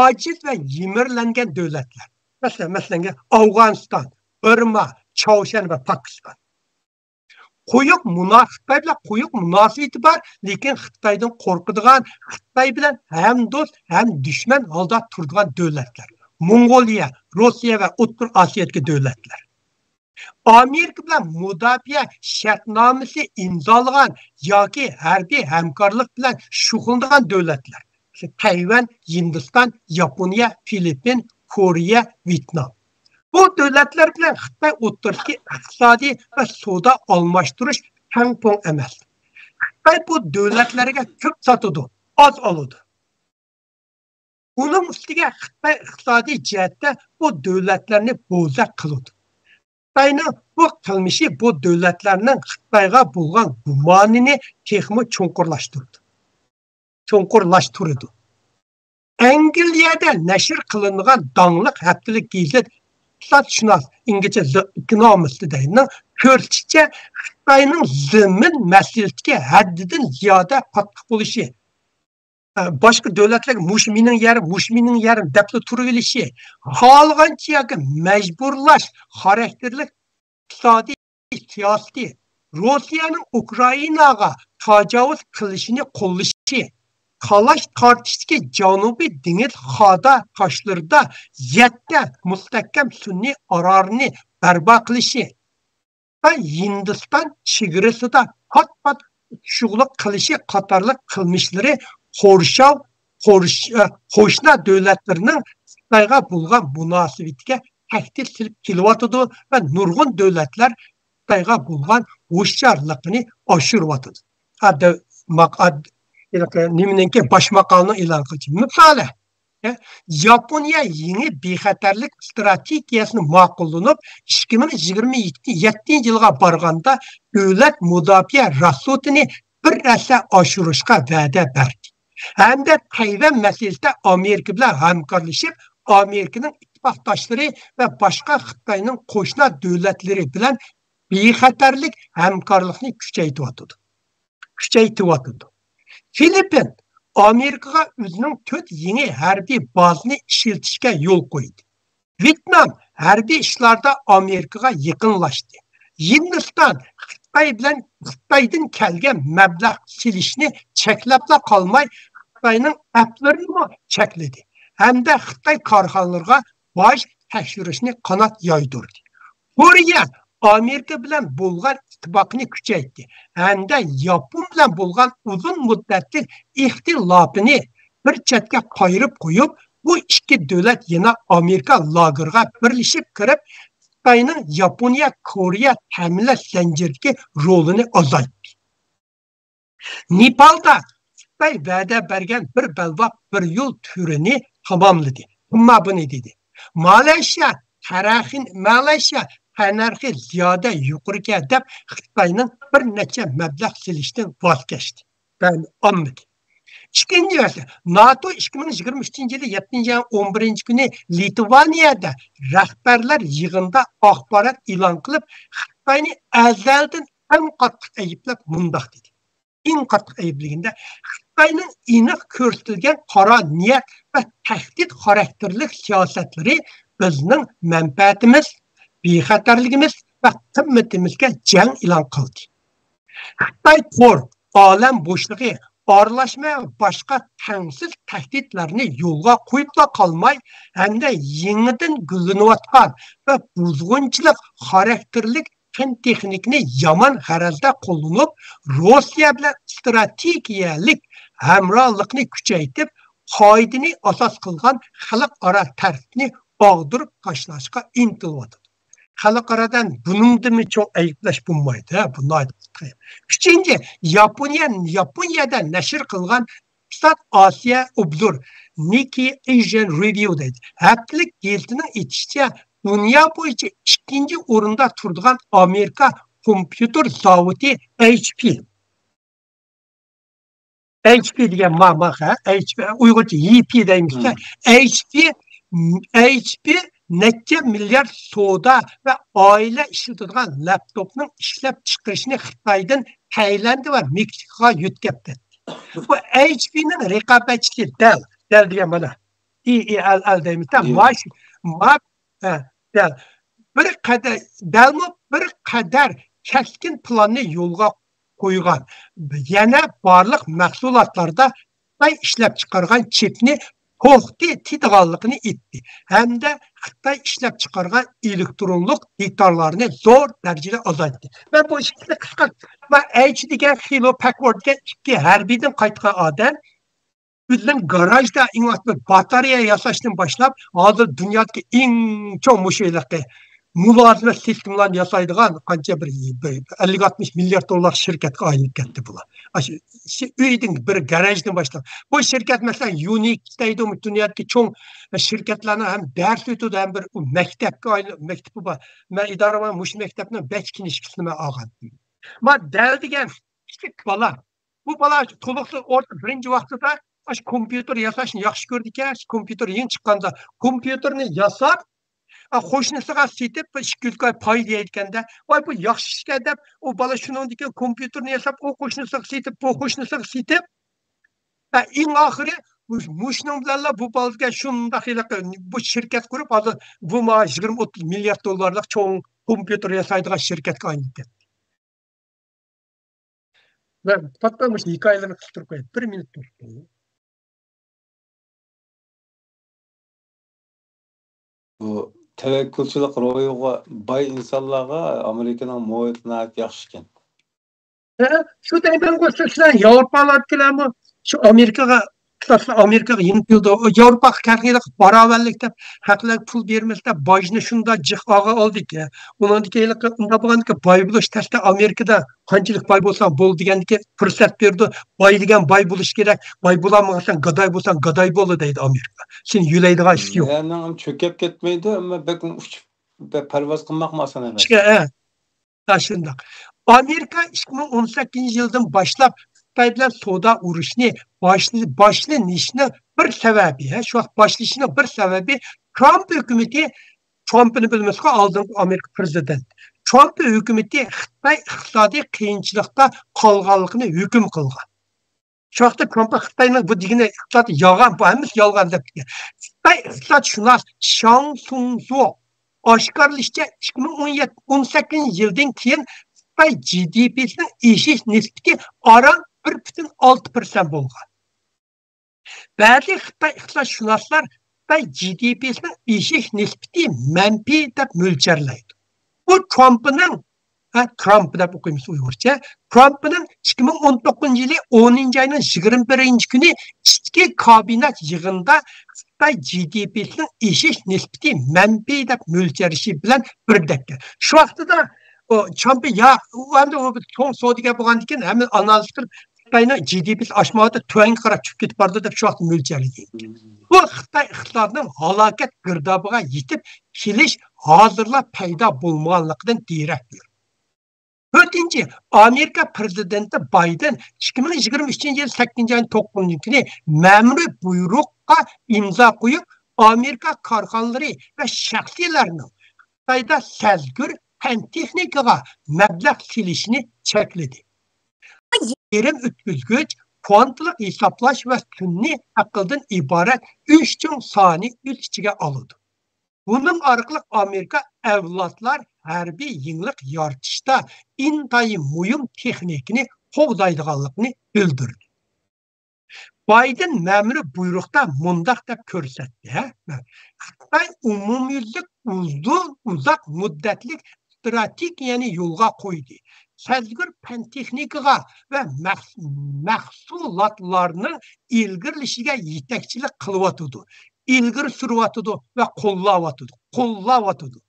Ojiz va yimirlangan davlatlar. Masalan, Afg'oniston, Burma, Chaushyan va Pokiston. Qo'yiq munosabati bor, lekin Xitoydan qo'rqadigan, Xitoy bilan ham do'st, ham dushman holda turadigan davlatlar. Mongoliya, Rossiya va O'rta Osiyodagi davlatlar. Amerika bilan mudofaa shartnomasi imzolagan yoki harbiy hamkorlik bilan shug'ullangan davlatlar. Tayvan, Hindiston, Yaponiya, Filippin, Koreya, Vyetnam. Bu davlatlar bilan Xitoy o'rtasidagi iqtisodiy va savdo almashtirish tang-pong emas. Xitoy bu davlatlarga ko'p sotadi, oz oladi. Uning ustiga Xitoy iqtisodiy jihatda bu davlatlarni bo'zaq qiladi. Xitoyning bu qilmishi bu davlatlarning Xitoyga bo'lgan gumonini texmi cho'nqurlashtirdi. Angliyada nashr qilingan dongliq haftalik gazet iqtisodshunos inglichcha The Economist deydi. Ko'rsatishicha Xitoyning zamin masaladagi haddidan ziyoda qattiq bo'lishi, boshqa davlatlarga mushmining yarim deb turilishi, xohlagancha yoki majburlash xarakterlik iqtisodiy siyosati, Rossiyaning Ukrainaga tajovuz qilishini qo'llashi, qalash tortishdagi Janubiy dengiz xoda toshlarida 7 mustahkam sun'iy orolni barpo qilishi va Hindiston chegarasida qat-qat shug'ullik qilishi qatorliq qilmishlari qo'shni davlatlarning Xitoyga bo'lgan munosabatiga tahdid silib kelyotidi va nurg'un davlatlar Xitoyga bo'lgan hushyorlikni oshiryotidi. Niminki baş maqalını e'lon qildi. Misali, Yaponiya yangi bexatarlik strategiyasini ma'qullanib, 2027 yilga borganda davlat mudofaa rasutini bir asa oshirishga va'da berdi. Hamda Tayvan masalasida Amerika bilan hamkorlashib, Amerikaning ittifoqdoshlari va boshqa Xitoyning qo'shni davlatlari bilan bexatarlik hamkorlikni kuchaytirdi. Filippin Amerikaga o'zining 4 yangi harbiy bazasini ishlatishga yo'l qo'ydi. Vyetnam harbiy ishlarda Amerikaga yaqinlashdi. Hindiston Xitoydan kelgan mablag' silishni cheklab qolmay, Xitoyning aplarini chekladi. Hamda Xitoy korxonalarga bosh tekshirishni qanot yoydirdi. Koreya Amerika bilan bo'lgan ittifoqni kuchaytirdi. Hamda Yapon bilan bo'lgan uzun muddatli ixtilofini bir chetga qo'yib qo'yib, bu ikki davlat yana Amerika lageriga birlashib kirib, Xitoyning Yaponiya, Koreya ta'minlash zanjiridagi rolini azaltdi. Nepalda Xitoy va'da bergan bir balvoq bir yo'l turini tamomladi. Ammo buni dedi. Malayziya narxi ziyoda yuqoriga deb Xitoyning bir necha mablag' silishdan voz kechdi. Olmadi. Ikkinchisi, NATO 2023-yili 7-11 kuni Litvaniyada rahbarlar yig'inida axborot e'lon qilib, Xitoyni azaldan eng qattiq ayblab mundoq dedi. Eng qattiq aybligida Xitoyning aniq ko'rsatilgan qora niyat va tahdid xarakterli siyosatlari bizning manfaatimiz, bexatarligimiz va qimmatimizga jang e'lon qildi. Xitoy olam bo'shligi, aralashma va boshqa tangsiz tahdidlarni yo'lga qo'yib qolmay, hamda yangidan gullanayotgan va buzg'unchilik xarakterli texnikni yomon g'arazda qo'llanib, Rossiya bilan strategiyalik hamrohlikni kuchaytirib, qoidani asos qilgan xalqaro tartibni og'dirib tashlashga intilyapti. Xalqaradan buningdimi çok ayıplash bo'lmaydi, buni aytib. Uchinchi, Yaponiyada nashr qilgan Iqtisod Osiyo Obzor Nikkei Asian Review deydi. Haftalik gazetining aytishicha, dunyo bo'yicha ikkinchi o'rinda turadigan Amerika kompyuter zavodi HP degan ma'noga, Uyg'urcha HP deymizda, HP necha milliard soda ve aile işletilen laptopның işlep çıkışını Xitoydan Tayland'a ve Meksikaga yetkazdi. Bu HP'nin rekabetçisi Dell degan mana. DELL deymizda, bir qadar keskin planni yo'lga qo'ygan. Yana barliq mahsulotlarda Xitoy ishlab chiqargan chipni qo'rqdi titg'anligini aytdi hamda Xitoy ishlab chiqargan elektronlik detallarni zo'r darajada azaltdi. Men bu ishni qisqa va H degan Hewlett Packardga ikki harbiydan qaytgan odam o'zining garajda batareya yasashdan boshlab hozir dunyodagi eng chong mushayliqi mulozima sistemalarni yasaydigan qancha bir 50-60 milliard dollar shirkatga aylanib ketdi bular. Shu uyning bir garajdan boshlab bu shirkat masalan Unix deydi dunyodagi chong shirkatlarni ham dars o'tadi ham bir maktabga aylanib maktabi bor. Men idoraman mush maktabni bachkinishkisini olgan. Men dal degan kichik bola bu bola to'liqli birinchi vaqtida kompyuter yasashni yaxshi ko'rdi ekan, kompyuter yangi chiqqanda kompyuterni yasab qo'shnisiga setib 200 ga pay deyotganda voy bu yaxshi ishga deb u bola shuningdek kompyuterni yasab u qo'shnisiga setib bu qo'shnisiga setib eng oxiri mushning bilan bu bolaga shunday bu shirkat qurib hozir bu 20-30 milliard dollarlik cho'ng kompyuter yasaydigan shirkatga aylanib ketdi. Ben patlamış hikayelerini kıstırıp koyayım. 1 minut dursun. Bu tevekkulchilik ro'yiga boy insonlarga Amerikaning muhitini yaxshi ekan. Şu deyman ko'rsatishlar Yevropalar bilanmi shu Amerikaga yenib keldi. Yevropaga qaraganda barobarlik deb haqlar pul bermasda bojni shunda jiqog'a oldik. Undan keyin unda bo'lganda boy bo'lish tashda Amerikada qanchalik boy bo'lsang bo'l degandagi fursat berdi. Boy degan boy bo'lish kerak. Boy bo'lmasan gadoy bo'lsang gadoy bo'l deydi Amerika. Sen yulaydigan ish yo'q. Yani cho'kib ketmaydi, ammo bekin uchib parvoz qilmoqmasan emas. Shundoq. Amerika 2018-yildan boshlab Xitoy bilan savdo urushni boshlashni bir sababi, shu vaqt boshlashni bir sababi Trump hukumati Trumpni bilmasqa oldingi Amerika prezidenti. Trump hukumati Xitoy iqtisodiy qiyinchilikda qolganligini hukm qilgan. Shu vaqtda Trump Xitoyning bu degani iqtisod yolg'on, bu hammasi yolg'on deb ketgan. Xitoy iqtisodshunos Shang Sungzu oshkorlashicha 2018-yildan keyin Xitoy GDP'sinin eshish nisbati aran 1,6% bo'lgan. Ba'zi Xitoy iqtisodshunoslar Xitoy GDP'sinin eshish nisbati manfiy deb mo'ljallaydi. Bu Trump deb o'qiymiz Uyg'urcha. Trumpning 2019-yili 10-oyning 21-kuni ichki kabinat yig'inida Xitoy GDP'sinin eshish nisbati manfiy deb mo'ljallashi bilan birdek. Shu vaqtida Trump ya o son savdoga bo'lgandan keyin hamma analiz qilib Xitoyning GDP'si oshmoqda tuanga qarab tushib ketib bordi deb shu vaqt mo'ljallagan. Bu Xitoy iqtisodining halokat girdobiga yetib kelish hozirlar paydo bo'lmaganligidan darak beradi. 4. Amerika prezidenti Biden 2023-yil 8-oyning 9-kuni ma'muriy buyruqqa imzo qo'yib, Amerika korxonalari va shaxsiylarning Xitoyda sazgur fan texnikaga mablag' silishini chekladi. Yerim o'tkazgich, kvantlik hisoblash va sun'iy aqldan iborat 3 cho'ng soni o'z ichiga oladi. Bunun orqali Amerika avlodlar harbiy yenglik yaratishda intayin muhim texnikani qo'llaydiganligini bildirdi. Biden ma'muriy buyruqda mundaq deb ko'rsatdi. Xitoy umumyuzlik uzoq muddatlik strategiyani yo'lga qo'ydi. Sazgur fan texnikaga va mahsulotlarning ilgarilishiga yetakchilik qilyotdi. İlgiri sürüvatıdı ve kollavatıdı.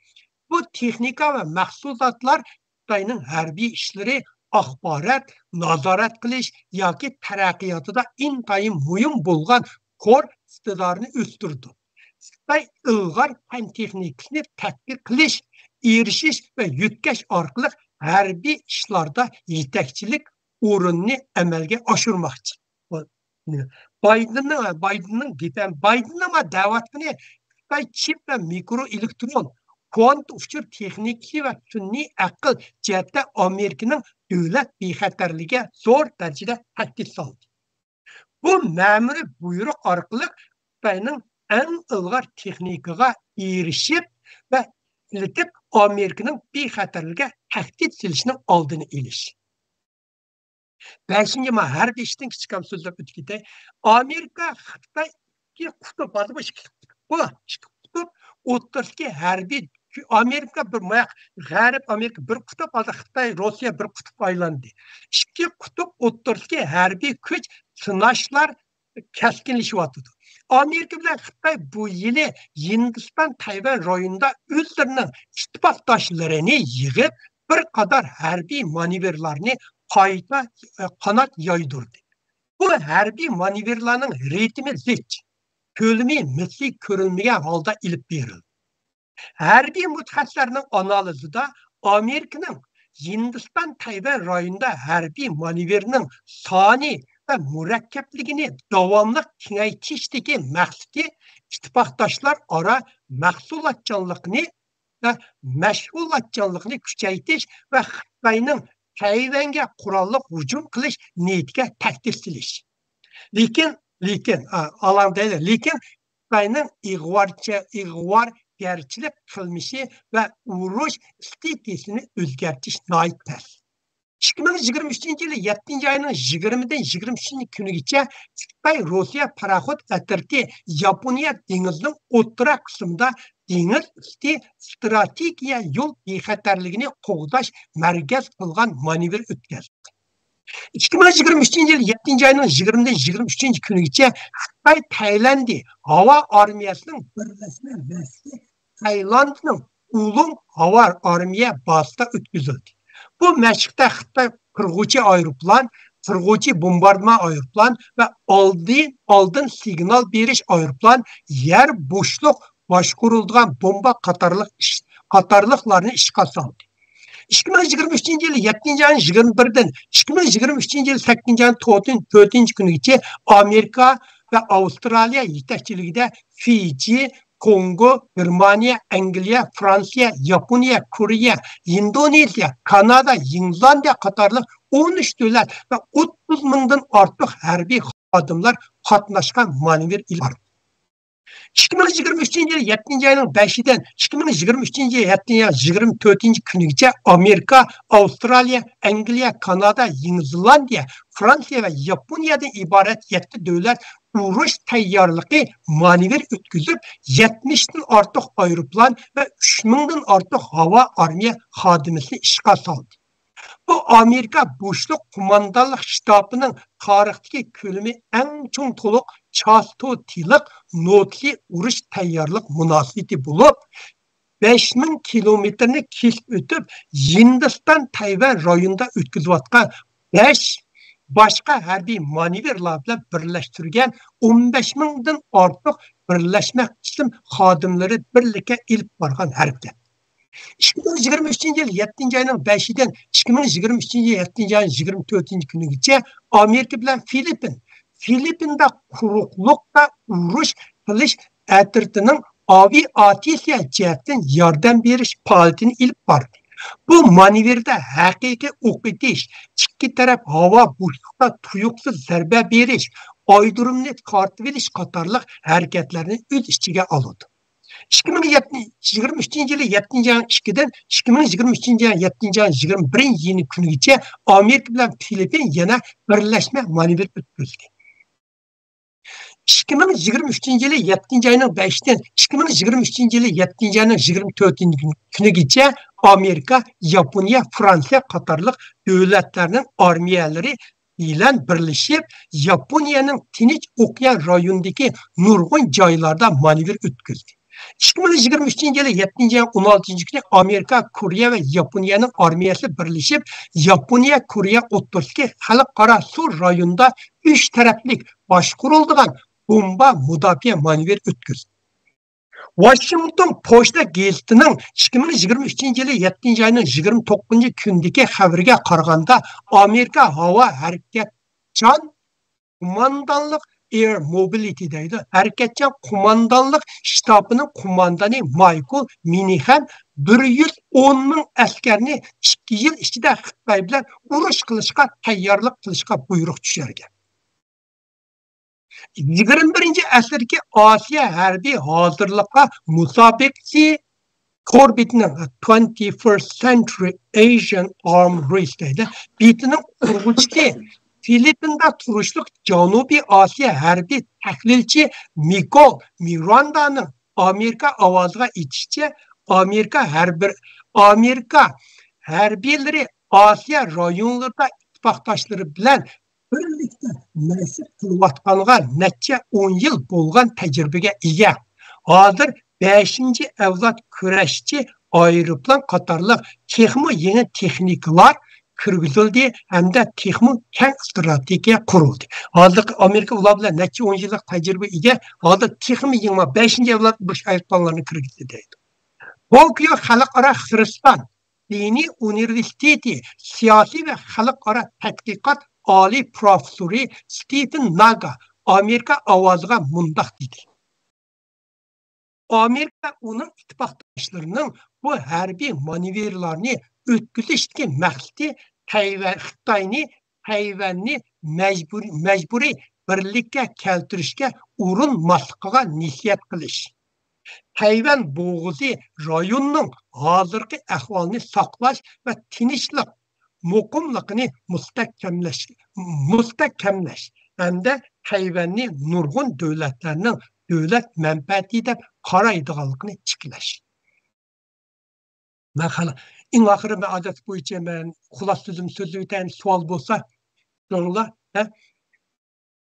Bu texnika ve mahsulotlar Xitoyning harbiy ishlari, axborot, nazorat qilish yoki taraqqiyotida intayin muhim bo'lgan ko'r iqtidorni o'stirdi. Xitoy ilg'or fan texnikasini tadqiq qilish, erishish va yutkash orqali harbiy ishlarda yetakchilik o'rinni amalga oshirmoqchi. Biden'ın ama davetini Xitoy chip ve mikroelektron, kvant uçur texniki ve sun'iy aql jihatda Amerikaning davlat bexatarligiga zo'r darajada tahdid soldi. Bu ma'muriy buyruq orqali Xitoyning eng ilg'or texnikaga erishib va ilitib Amerikaning bexatarligiga tahdid solishning oldini olish. 5. Harbiy ishdan kichkam so'zlab o'tib ketay. Amerika Xitoy ikki qutb bor, ikki qutb o'rtasidagi harbiy Amerika bir G'arb Amerika bir qutb, Xitoy, Rossiya bir qutb aylandi. İkki qutb o'rtasidagi harbiy kuch sinashlar keskinlashyapti. Amerika bilan Xitoy bu yili Hindiston Tayvan rayonida o'zlarining ittifoqdoshlarini yig'ib bir qadar harbiy manevrlarni qayta qanot yoydirdi. Bu harbiy manevrlarning ritmi zich, ko'lami misli ko'rilmagan holda ilib berildi. Harbiy mutaxassislarning analizida Amerikaning Hindiston Tayvan rayonida harbiy manevrning soni ve murakkabligini davomli kengaytirishdagi maqsadi ittifoqdoshlar ora mahsulotchanlikni ve mashg'ulotchanlikni kuchaytirish ve Xitoyning Tayvanga qurolli hujum qilish niyatiga tahdid silish. Lekin Xitoyning ig'vorgarchilik qilmishi ve urush strategiyasini o'zgartirish nihoyat tez. 2023 yılı 7. ayının 20'den 23. günügacha Xitoy Rossiya paraxod atirti Yaponiya dengizining o'rta qismida dengiz usti strategiya yo'l bexatarligini qo'g'dash markaz qilgan manevr o'tkazdi. 2023 yılı 7. ayının 20'den 23. günügacha Xitoy Taylandiya havo armiyasining birlashma vaziri Taylandning Ulung havo armiya bazasida o'tkazildi. Bu məşqdə Xitay qırğucu aeroplan, qırğucu bombardıman aeroplan ve aldın signal veriş aeroplan yer boşluq başqurulduğan bomba qatarlıqlarını işğal saldı. 2023 yılı 7. ayın 21'den 2023 yılı 8. ayın 4. günügacha Amerika ve Avustraliya yetakçiligida Fiji, Kongo, Germaniya, Angliya, Fransiya, Yaponiya, Koreya, Indoneziya, Kanada, İnglandiya qatarlıq 13 dövlət və 30 mingdən artıq hərbi xadimlar qatnaşqan manevr var. 2023 yılı 7. ayının 5'den 2023 yılı 7. ayının 24. günügacha Amerika, Avustraliya, Angliya, Kanada, Yenizelandiya, Fransiya ve Yaponiyadan ibaret 7 dövlət uruş tayyorligi manevr o'tkazib 70'den artıq aeroplan ve 3000'den artıq hava armiya xodimini ishga soldi. Bu Amerika boşluq kumandanlıq ştabının tarixdagi ko'lami eng cho'ng to'liq chastotilik notli urush tayyorlik munosabati bo'lib 5000 kilometrni kesib o'tib Hindiston Tayvan rayonida o'tkazilayotgan 5 başqa harbiy manevrlar bilan birlashtirilgan 15 mingdan ortiq birlashma qism xodimlari birlikka ilib borgan harakat. 2023 yılı 7. ayının 5'den 2023 yılı 7. ayının 24. günügacha Amerika bilan Filipinda quruqliqda urush qilish atirtining aviatsiya jihatdan yordam berish faoliyatini ilib bordi. Bu manevrda haqiqiy o'qitish, ikki taraf havo bo'shliqda tuyuqsiz zarba berish, oydirimni tortib olish qatorliq harakatlarni o'z ichiga oladi. 2023 yılı 7. ayın 2'den 2023 yılı 7. ayın 21. yeni günügacha Amerika bilan Filipin yana birlashma manevr o'tkazdi. 2023 yılı 7. ayının 5'ten 2023 yılı 7. ayının 24. günügacha Amerika, Yaponiya, Fransiya qatorliq davlatlarning armiyaları bilan birlashib Yaponiyaning Tinch okean rayonidagi nurg'un joylarda manevr o'tkazdi. 2023 yılı 7. ayın 16. günü Amerika, Koreya ve Yaponiyanın armiyası birleşip Yaponiya, Koreya o'rtasidagi xalqaro suv rayonida 3 taraflik başkurulduğun bomba mudofaa manevr o'tkazdi. Washington Posta gazetining 2023 yılı 7. ayının 29. kundagi xabariga qaraganda Amerika havo harakatchan kumandanlık Air Mobility deydi. Harekatchan kumandanlık ştabının kumandanı Michael Minihan 110 ming askarni 2 yil ichida Xitoy bilan urush qilishga tayyorlik qilishga buyruq tushirgan. 21. asrgi Osiyo harbiy hozirlikqa musobaqasi Corbett'ning 21st Century Asian Armed Race deydi. Bitining qurg'uvchisi Filippinda turuşluq Janubiy Asiya hərbi təhlilçi Miguel Mirandanın Amerika avazına etişçe Amerika hərbiləri Asiya rayonlarında ittifaqdaşları bilan birlikdə məşq qılıyatqanğa neçə 10 yıl bolğan təcrübəyə ega. Hazır 5-ci avlod kurashchi aeroplan qatorliq texmo yeni texnikalar kirgizildi hamda texmo keng strategiya qurildi. Hozir Amerika ular bilan necha 10 yillik tajriba ega, hozir texmo yeni 5-ci avlod bosh aeroplanlarni kirgizdi deydi. Tokyo Xalqaro Xristian diniy universiteti siyosiy va xalqaro tadqiqot oliy professori Stephen Naga Amerika ovoziga mundoq dedi. Amerika onun ittifaqdoshlarının bu hərbi manevrlarını ötküzüşdəki məqsədi Tayvanni məcburi birlikə keltirishga urinmasligiga nəsihət qilish. Tayvan bo'g'uzi rayonning hozirgi ahvolini saqlash va tinchlik, muqimlikni mustahkamlash hamda Tayvanni nurg'un davlatlarning davlat manfaati deb qaraydiganligini tiklash. Maqala eng oxiri men odat bo'yicha men xulos so'zib o'tayin, savol bo'lsa, so'nglar,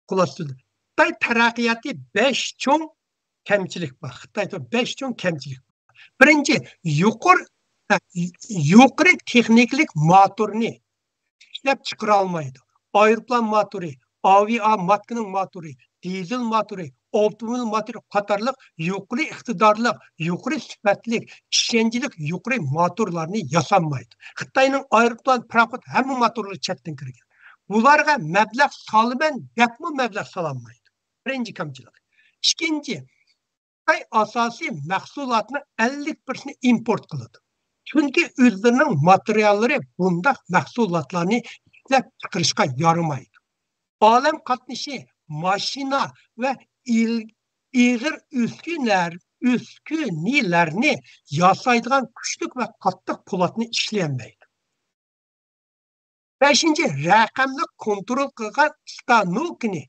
xulos so'z. Xitoy taraqqiyoti 5 cho'ng kamchilik bor. Xitoyda 5 cho'ng kamchilik bor. Birinchi, yuqori texniklik motorni ishlab chiqara olmaydi. Aeroplan motori, aviamatning motori, dizel motori, avtomobil motori qatorliq yuqori iqtidorli, yuqori sifatli, ishonchli yuqori motorlarni yasamaydi. Xitoyning aeroplan, parxod hamma motorlari chetdan kirgan. Bularga mablag' solaman, gapmi mablag' solanmaydi. Birinchi kamchilik. Ikkinchi, Xitoy asosiy mahsulotni 50% import qiladi. Chunki o'zlarining materiallari bundaq mahsulotlarni ishlab chiqarishga yaramaydi. Olam qatnashi, mashina va ig'ir uskunlarni yasaydigan kuchlik va qattiq po'latni ishlayolmaydi. 5. Raqamli kontrol qilgan stanokni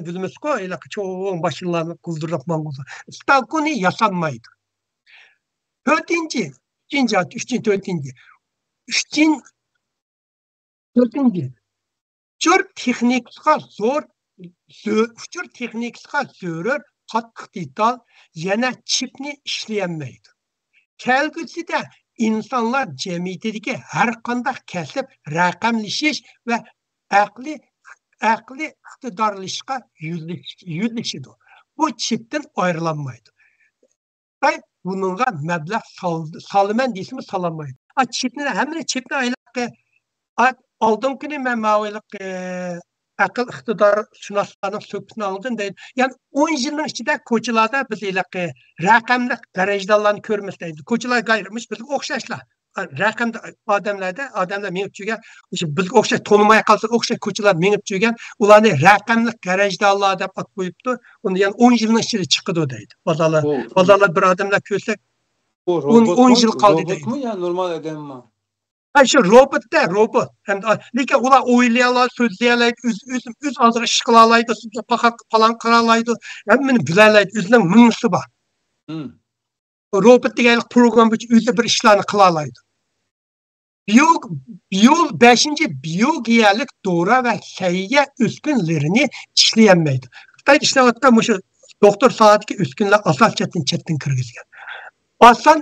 bilamiz-ku, cho'ng mashinlarni qildirib mang'uz. Stanokni yasanmaydi. 4. Uçur texnikasiga zo'r qattiq detal yana chipni ishlayolmaydi. Kelgusida insonlar jamiyatidagi har qanday kasb raqamlashish va aqli iqtidorlashga yo'lashidi. Bu chipdan ayrilanmaydi. Bununla mablag' solaman desimi solanmaydi. Chipni hamma chipni aylanib oldingini men ma'voylik aql iqtidor shunoslarning so'kini oldim deydi. Ya'ni 10 yilning ichida ko'chalarda biz raqamli garajdalarni ko'ramiz deydi. Ko'chalar gayrimiz bizga o'xshashlar. Raqamda odamlar minib yurgan, bizga o'xshash to'nmay qolsa o'xshash ko'chalar minib yurgan, ularni raqamli garajdalar deb at qo'yibdi. Uni yani 10 yilning ichida chiqadi deydi. Bozorlar bir odamlar ko'rsak 10 yil qoldi deydi. Robotmi yo normal odammi? Şu robot. Lekin ular o'ylayoladi, so'zlayoladi, o'z o'zini ish qila oladi, falan qila oladi, hammani bila oladi, o'zining minisi bor. Robot degan program bo'yicha o'zi bir ishlarni qila oladi. 5. Biologiyalik dora va sayya uskunlarini ishlayolmaydi. Xitoy ishlayotgan shu doktor soatga uskunlar asosan chetdan kirgizgan. Asosan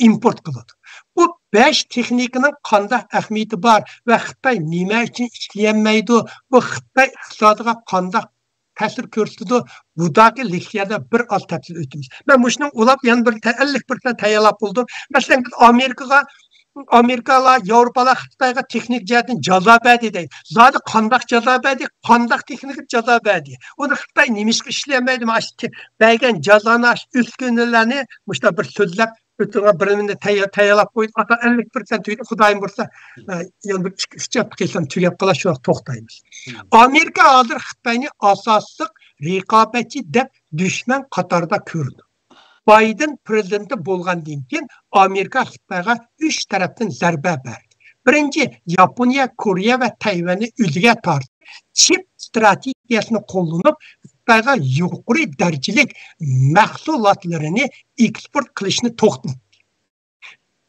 import qiladi. Bu 5 texnikaning qanday ahamiyati bor va Xitoy nima uchun ishlayolmaydi? Bu Xitoy iqtisodiga qanday ta'sir ko'rsatadi? Budagi leksiyada bir oz tafsil o'tamiz. Men buning ulab yana bir 50% tayyorlab bo'ldim. Masalan, Amerikalar, Yevropalar Xitoyga texnik jihatdan jazo berdi deydi. Zodi qanday jazo berdi? Qanday texnik jazo berdi? Uni Xitoy nima ishlayolmaydi? Mana shu bergan jazoni uskunalarni mushta bir so'zlab o'tgan birimini tayyorlab qo'yib, 50% tuydi. Xudoyim bo'lsa, yana bir 3 hafta qilsam tugab qolar, shu to'xtaymiz. Amerika hozir Xitoyni asosiy raqobatchi deb dushman qatorida ko'rdi. Biden prezidenti bo'lgandan keyin Amerika Xitoyga 3 tarafdan zarba berdi. Birinci, Yaponiya, Koreya ve Tayvan'ı üzüge tartı. Çip stratejiyasını kullanıp Xitayga yuqori darajalik mahsulotlarini eksport qilishni to'xtatdi.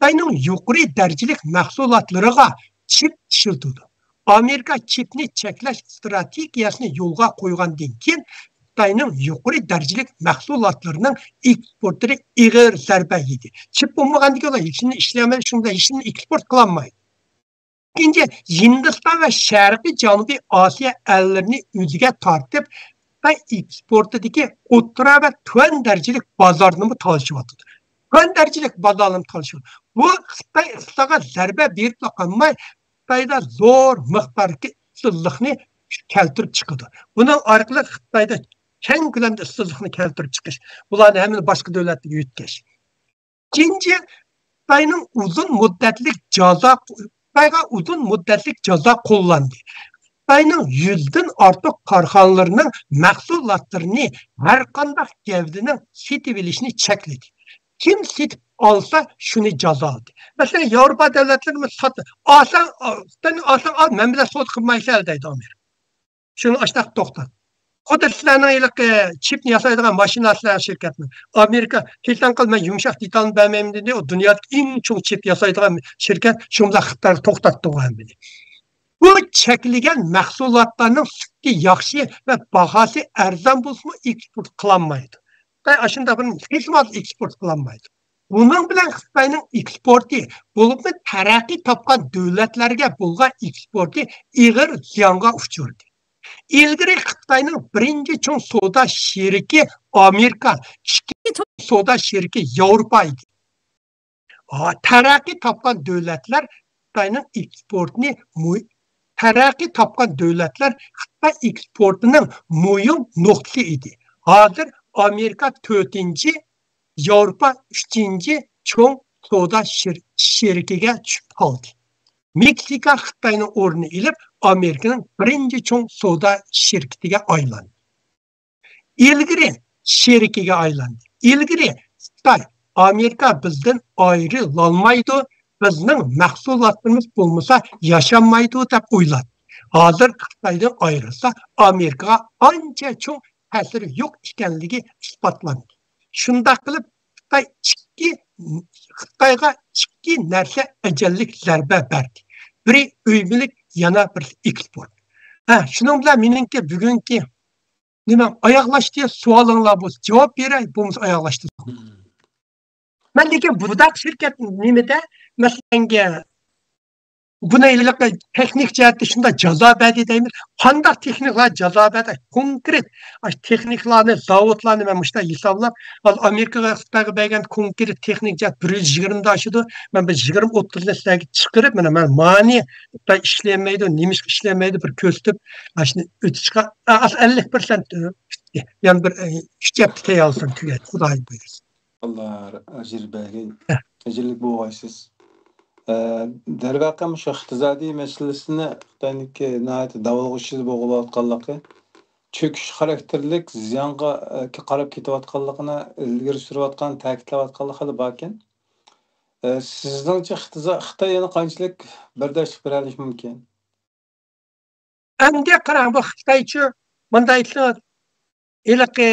Xitoyning yuqori darajalik mahsulotlariga chip ishlatdi. Amerika chipni cheklash strategiyasini yo'lga qo'ygandan keyin Xitoyning yuqori darajalik mahsulotlarining eksportiga ig'ir zarba yedi. Chip bo'lmagandan keyin ishini ishlamaydi, shunda ishini eksport qilolmaydi. İkinci, Hindistan ve Şərqi Janubi Asiya əllərini üzüge tartıp ve eksportdaki o'rta ve tön dərəcəlik bazarını mı çalışıvatıdır. Tön dərəcəlik bazarını çalışıvatıdır. Bu, Xitay'a zərbə verib qalmay, Xitayda zor miqdardaki işsizlikni keltirib çıkıdı. Bunun arqılı Xitayda keng ko'lamda işsizlikni keltirib çıkış. Bularni hemen başka devletlerge yutkeş. İkinci, Xitayning uzun müddetlik jazo Xitayga uzun müddetlik jazo qo'llandi. Xitoyning 100dan ortiq korxonalarning mahsulotlarini har qanday gavdining setib olishni chekladi. Kim setib olsa shuni jazoladi. Masalan, Yevropa davlatlarimiz sotdi. Oson al, men bilan sot qilmaysan deydi Amerika. Shuni ashtaq to'xtat. Xuddi sizlarning chipni yasaydigan mashinalar shirkatini Amerika hechdan qilmay yumshoq detalni bermayman dedi. O dunyodagi eng chong chip yasaydigan shirkat shunda Xitoy to'xtatdi o'g'amini. Bu cheklagan mahsulotlarning sifati yaxshi va bahosi arzon bo'lsa eksport qilinmaydi. Xitoy ashunda bir xizmat eksport qilinmaydi. Bunun bilan Xitoyning eksporti bo'lib taraqqiy topgan davlatlarga bo'lgan eksporti ig'ir ziyonga uchradi. İlgari Xitoyning birinchi chong savdo sheriki Amerika, ikkinchi chong savdo sheriki Yevropa edi. Taraqqiy topgan davlatlar Xitoyning eksportini taraqqiy topgan davlatlar Xitoy eksportining muhim nuqtasi edi. Hozir Amerika 4-chi, Yevropa 3-chi chong savdo sherikiga tushib qoldi. Meksika Xitoyning o'rnini ilib Amerika'nın birinci chong savdo şirketiga aylandi. İlgari sherikiga aylandi. İlgari Xitoy Amerika bizdan ayrılanmaydi, bizning mahsulotlarimiz bo'lmasa yashamaydi deb o'yladi. Hozir Xitoydan ayrılsa Amerikaga ancha chong ta'siri yo'q ekanligi isbotlandi. Shunda qilib Xitoyga ikki narsa ajallik zarba berdi. Biri uymilik, yana bir eksport. Şunun bilan meningki bugungi nima oyoqlashdi savolinglar bo'lsa javob beray, bo'lmasa oyoqlashdi. Men lekin budak shirkat nimada masalan buna texnik jihatda shunda jazo berdi deymiz. Qanday texniklar jazo berdi? Konkret texniklarni, zavodlarni men mushta hisoblab, Amerikaga Xitoyga bergan konkret texnik jihat 120 oshidi. Men bir 20-30 ni sizlarga chiqarib, men mani ishlaymaydi, nima ishlaymaydi bir ko'rsatib, shuni o'tishga 50% yani bir 3 hafta olsin tugat. Xudoy buyursin. Allah ajr bergin. Ajrlik bo'lg'aysiz. Darvaqa shu iqtisodiy masalasini Xitoyniki nihoyat davolg'uchi bo'layotganligi, cho'kish xarakterlik ziyonga qarab ketayotganligini ilgari surayotgan, ta'kidlayotganligi bor ekan. Sizningcha Xitoy yana qanchalik bardoshlik bera olishi mumkin? Endi qarang, bu Xitoychi bunday ilaqi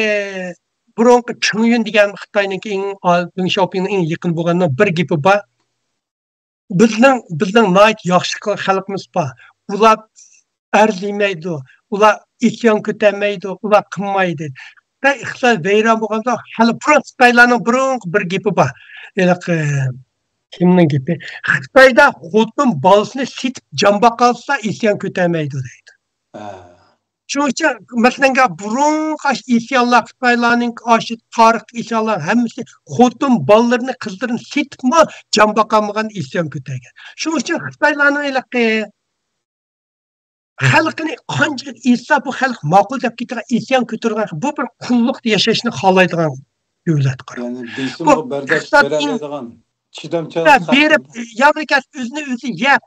burunqi Chungyun degan Xitoyniki eng Xiaopingning eng yaqin bo'lganidan bir gapi bor. Bizning nayt yaxshi xalqimiz bor. Ular arzimaydi, ular isyon ko'tarmaydi, ular qilmaydi. Xitoy vayron bo'lganda hali Xitoylarning bir gapi bor. Kimning gapi? Xitoyda xotin bolasini setib jamba qolsa isyon ko'tarmaydi deydi. Shuning uchun masalan burun isyonlar Xitoylarning tarix isyonlar hammasi xotin bolalarini qizlarini setibmi jamba qolmagan isyon ko'targan. Shuning uchun Xitoylarning xalqini qanchalik esa bu xalq ma'qul deb ketgan isyon ko'targan bu bir qulluqda yashashni xohlaydigan davlat qora. Ya'ni bu bardosh beradigan chidamchilik berib Amerika o'zini yeb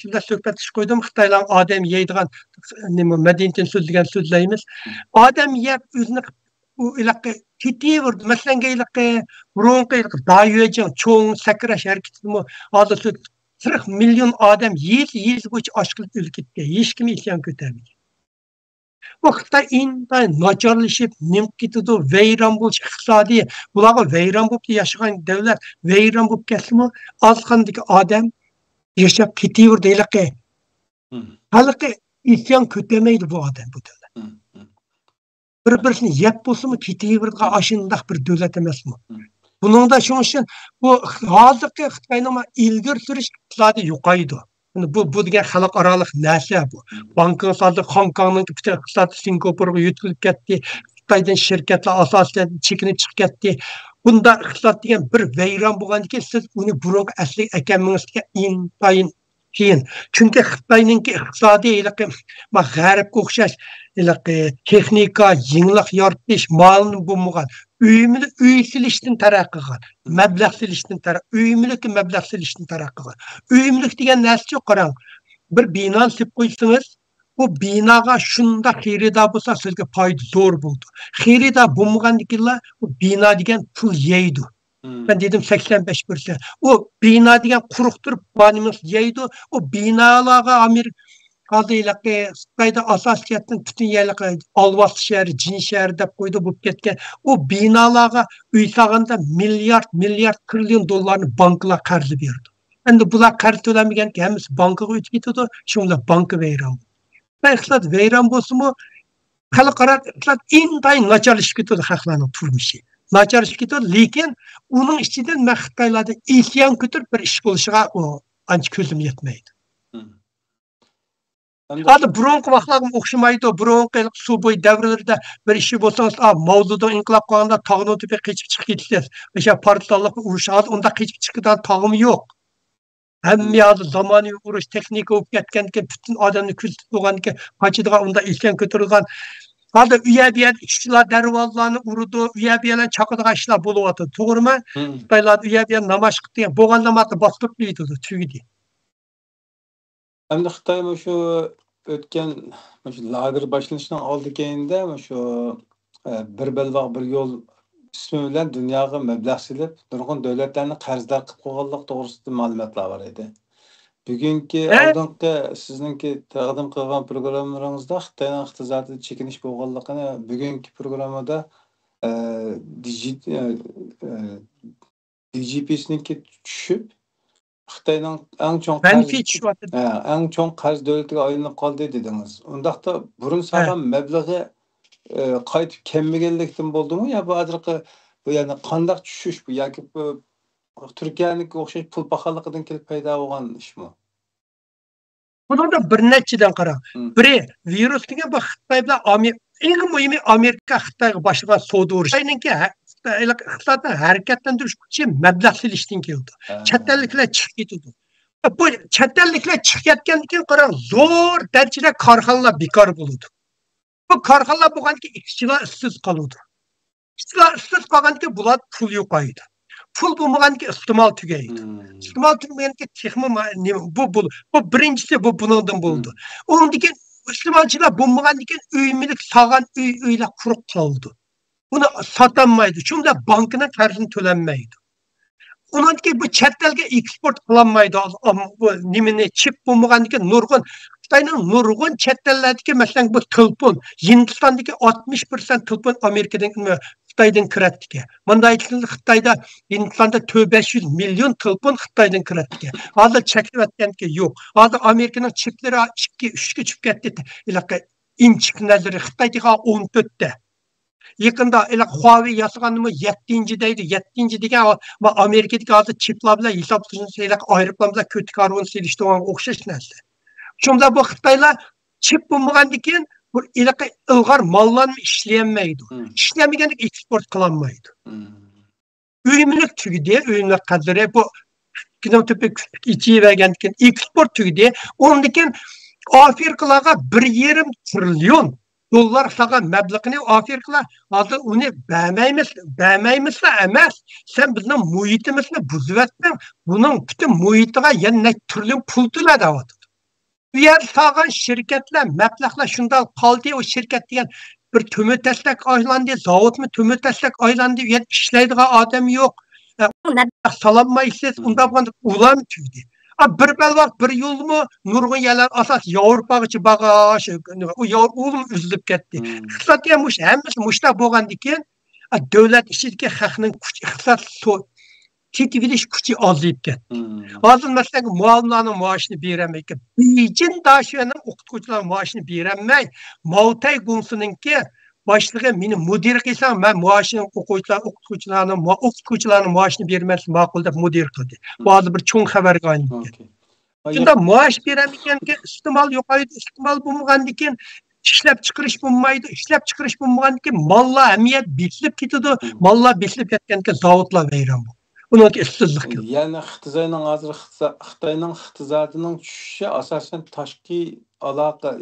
sizlar suhbat qo'ydim. Xitoylar odam yeydigan nima madaniyatni so'zlagan so'zlaymiz. Odam yeb o'zini u ilaqi ketiverdi. Masalan, ilaqi burunqi ilaqi dayıcın çoğun sakrash hareketimi hozir 40 milyon odam yil bo'yicha ochlik o'lib ketdi. Hech kim isyon ko'tarmaydi. Bu Xitoy intayin nacharlashib, nimib ketadi, vayron bo'lish iqtisodiy, bularga vayron bo'lib yashagan davlat vayron bo'lib ketdimi, ozqandagi odam yashab ketaverdi ilaqi. Xalqi isyon ko'tarmaydi bu odam bu davlat. Bir-birini yeb bo'lsimi ketaveradigan ashundaq bir davlat emasmi? Buningda shuning uchun bu hozirgi Xitoyning ilgari surish iqtisodi yo'qaydi. Bu degan xalqaroliq narsa bu. Banka soldi Hong Kongning butun iqtisodi Singapurga yutkilib ketdi. Xitoydan shirkatlar asosan chekinib chiqib ketdi. Bunda iqtisod degan bir vayron bo'lgandan keyin siz uni burungi asli ekaningizga intayin keyin. Chunki Xitoyning iqtisodiy g'arbga o'xshash texnika, yenglik yaratish, malni bo'lmagan, uy silishdan taraqqiy qilgan, mablag' silishdan taraqqiy, uyimlik mablag' silishdan taraqqiy qilgan. Uyimlik degan narsa qarang, bir binoni silib qo'ysangiz, bu binoga shunda xaridor bo'lsa sizga foyda zo'r bo'ldi. Xaridor bo'lmagandikilar bu bino degan pul yeydi. Ben dedim 85%. O bina degan quruq turib banimiz yeydi. O binalarga Xitoyda asosiyatning butun yerliklar Olvos shahri, Jin shahri deb qo'ydi bo'lib ketgan. O binalarga uy solganda milliard trillion dollarni banklar qarz berdi. Endi bular qarz to'lamagan ki hammasi bankaga o'tib ketadi. Shunlar banka vayron. Ben iqtisod vayron bo'lsa-mu, xalqaro iqtisod intayin nacharlashib ketadi xalqlarning turmushi. Nacharlashib ketadi, lekin uning ichidan Xitoylarda isyon ko'tarib bir ish bo'lishiga ancha ko'zim yetmaydi. Hadi burunqi vaqtlarga o'xshamaydi. Burunqi suv bo'yi davrlarida bir ishi bo'lsangiz, mavzudan inqilob qilganda tog'ni o'tib qechib chiqib ketasiz. O'sha partizanlik urushi hozir unda qechib chiqadigan tog'im yo'q. Hamma yoqda zamonaviy urush texnika bo'lib ketganki, butun odamni kuzatib bo'lganki, qochadigan unda isyon ko'tarilgan. Hozir uya-buya ishchilar darvozlarni urdi, uya-buyalar chaqadigan ishlar bo'lyapti. To'g'rimi? Xitoylar uya-buya namoyish qildi, bo'lgan namozni bosib qo'ydi, tugidi. Endi Xitoy shu o'tgan lager boshlanishdan oldikenda shu bir belbog' bir yo'l ismi bilan dunyoga mablag' silib, nurg'un davlatlarni qarzdor qilib qo'yganlik to'g'risida ma'lumotlar bor edi. Bugungi oldingi sizningki taqdim qilgan programmalaringizda Xitoyning iqtisodiy chekinish bo'lganligini bugungi programmada DGP'siniki tushib Xitoyning eng cho'ng qarz davlatiga aylanib qoldi dedingiz. Undaqda burun solgan mablag'i qaytib kelmaganlikdan bo'ldimi yo bu hozirgi bu ya'ni qanday tushish bu yoki bu Turkiyaniki o'xshash pul paxalligidan kelib paydo bo'lgan ishmi? Bunda bir nechadan qarang. Biri virus degan bu Xitoy bilan eng muhimi Amerika Xitoyga boshlagan savdo urushi. Xitoyninki iqtisodni harakatlantirish uchun mablag' silishdan keldi. Chet elliklar chiqib ketdi. Bu chet elliklar chiqib ketgandan keyin qarang, zo'r darajada korxonalar bekor bo'ldi. Bu korxonalar bo'lganki ishchilar ishsiz qoldi. Ishchilar ishsiz qolgandan keyin bular pul yo'qaydi. Pul bo'lmaganki iste'mol tugaydi. Iste'mol tugmaganki bu birinchisi bu bundan bo'ldi. Undan keyin iste'molchilar bo'lmagandan keyin uy-mulk sog'an uylar quruq qoldi. Buni sotanmaydi. Chunki bankning qarzini to'lanmaydi. Undan keyin bu chet elga eksport qilinmaydi. Bu nimani chip bo'lmagandan keyin nurg'un Xitoyning nurg'un chet ellardagi masalan bu telefon, Hindistondagi 60% telefon Amerikadan Xitoydan kiradiki. Bunday Xitoyda Hindistonda 500 milyon telefon Xitoydan kiradiki. Hozir cheklayotganki yo'q. Hozir Amerikaning chiplari 2-3 ga chiqib ketdi. Inchik nazari Xitoyga 14 ta. Yaqında Huawei yasaganmi 7-deydi. 7 degan Amerikadagi hozir chiplar bilan hisoblashni aeroplan bilan ko'tik karvon silishdan o'xshash narsa. Chunki bu Xitoylar chip bo'lmagandan keyin bu ilg'or mollarni ishlayolmaydi. Ishlamaganda eksport qilinmaydi. Uyimlik tugidi, uyimlik qadri bu kinotopik ichivergandan keyin eksport tugidi. Undan keyin Afrikalarga 1,5 trillion dollar sağan məbləğini Afrikalar hozir uni bəməyimiz emas. Sen bizning muhitimizni buzib etding. Buning butun muhitiga yana trillion pul to'ladi. Bu yer sağan şirketler, məbləğlar shunday qoldi, o şirket degan bir tömöteslek aylandı, zavod mu tömöteslek aylandı, yani işleydiği adam yok. Salanmayısız, onda ulan tüydü. Bir belvak, bir yol mu, nurgun yerler asas Avrupa için bağış, o yol mu üzülüp gitti. İktisat diye hemmesi muşta boğan diken, devlet işideki halkının iktisat tetiviliş gücü azlayıp gitti. Hazır mesela muallimlerin maaşını veremeyken, Beijing daşıyanın okutkucuların maaşını veremey, Maotay Gungsu'nunki başlığı meni müdür kılsam, ben maaşını okutkucularının maaşını vermesi makul deb müdür kıldı. Bazı bir çoğun haber kaynadı. Şimdi maaş veremeyken ki istimal yokaydı, istimal bulmagan diken, işlep çıkırış bulmaydı, işlep çıkırış bulmagan diken, malla emniyet bitilip gidiyordu, malla bitilip ketken ki zavodla veyran bu. Bunun işsizlik yok. Yani Xitayning iqtisodining tushishi asosan tashqi aloqa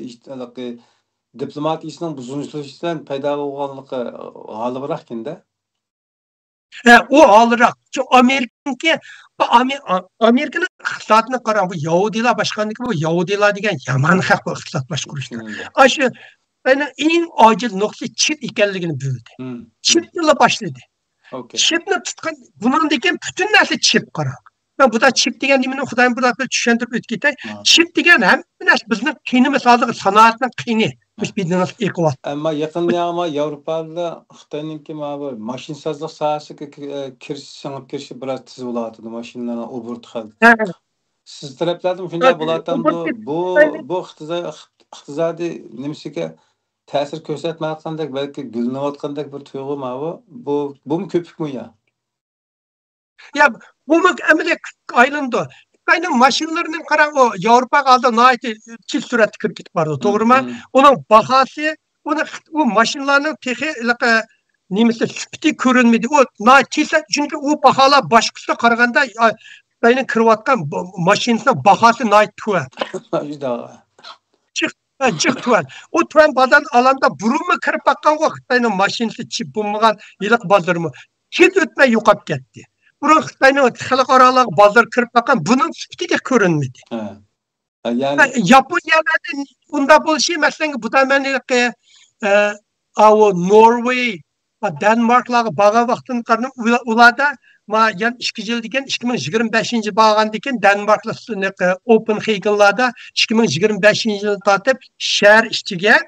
diplomatiyasining buzilishi paydo bo'lganligi g'olibroq ekanda. O ağlırak. Çünkü Amerika'nın iqtisodini qarang, bu Yahudilar başkanlığı, bu Yahudilar degan yaman haq bu iqtisod boshqarishda. Aşı eng acil nuqta chip ekanligini bildi. Chip bilan başladı. Chipni tutgan, bundan degan bütün narsa chip qarang. Ben bu da chip degan nimani Xudoyim burada bir tushuntirib o'tib ketay. Chip degan ham bizning qiyinimiz hozir sanoatning qiyini. Biz bildiğiniz ekovat. Ama yakında ama Avrupa'da Xitay'nınki maşinsazlık sahasına kirişi biraz tez buladı. Maşinlerine obur tıkadı. Siz taraflardan şunday buladan bu iqtisadi nimasiga ta'sir ko'rsatmayotgandek, belki gülünayotgandek bir tuyg'u bu mu köpük mü ya? Ya bu mu emelek aylındı. Aynen maşinlerinin qarang, o Avrupa aldı naiti çiz süratli kirib ketib bardı, to'g'rimi? Onun bahası, o maşinlarning nemisi süpti ko'rinmaydi. O naiti çünkü o bahalar başqasiga qaraganda Xitoyning kirayotgan mashinasining bahası naiti tuvan. Jiq tuvan. O tuvan bazan alanda burunmi kirib baqqan o Xitoyning mashinasi chip bo'lmagan yiliq bozormi? Hech o'tmay yo'qolib ketdi. Burun Xitoyning xalqaro bozor kirib baqqan, buning sifatiga ko'rinmaydi. Yani Yaponiyada unda bo'lishi, masalan, bu da Norway va Denmarklarga borgan vaqtdan qarab ularda yan 2 yil degan 2025 borgan ekan, Denmarklar Copenhagenlarda 2025 yil tortib shahar ichiga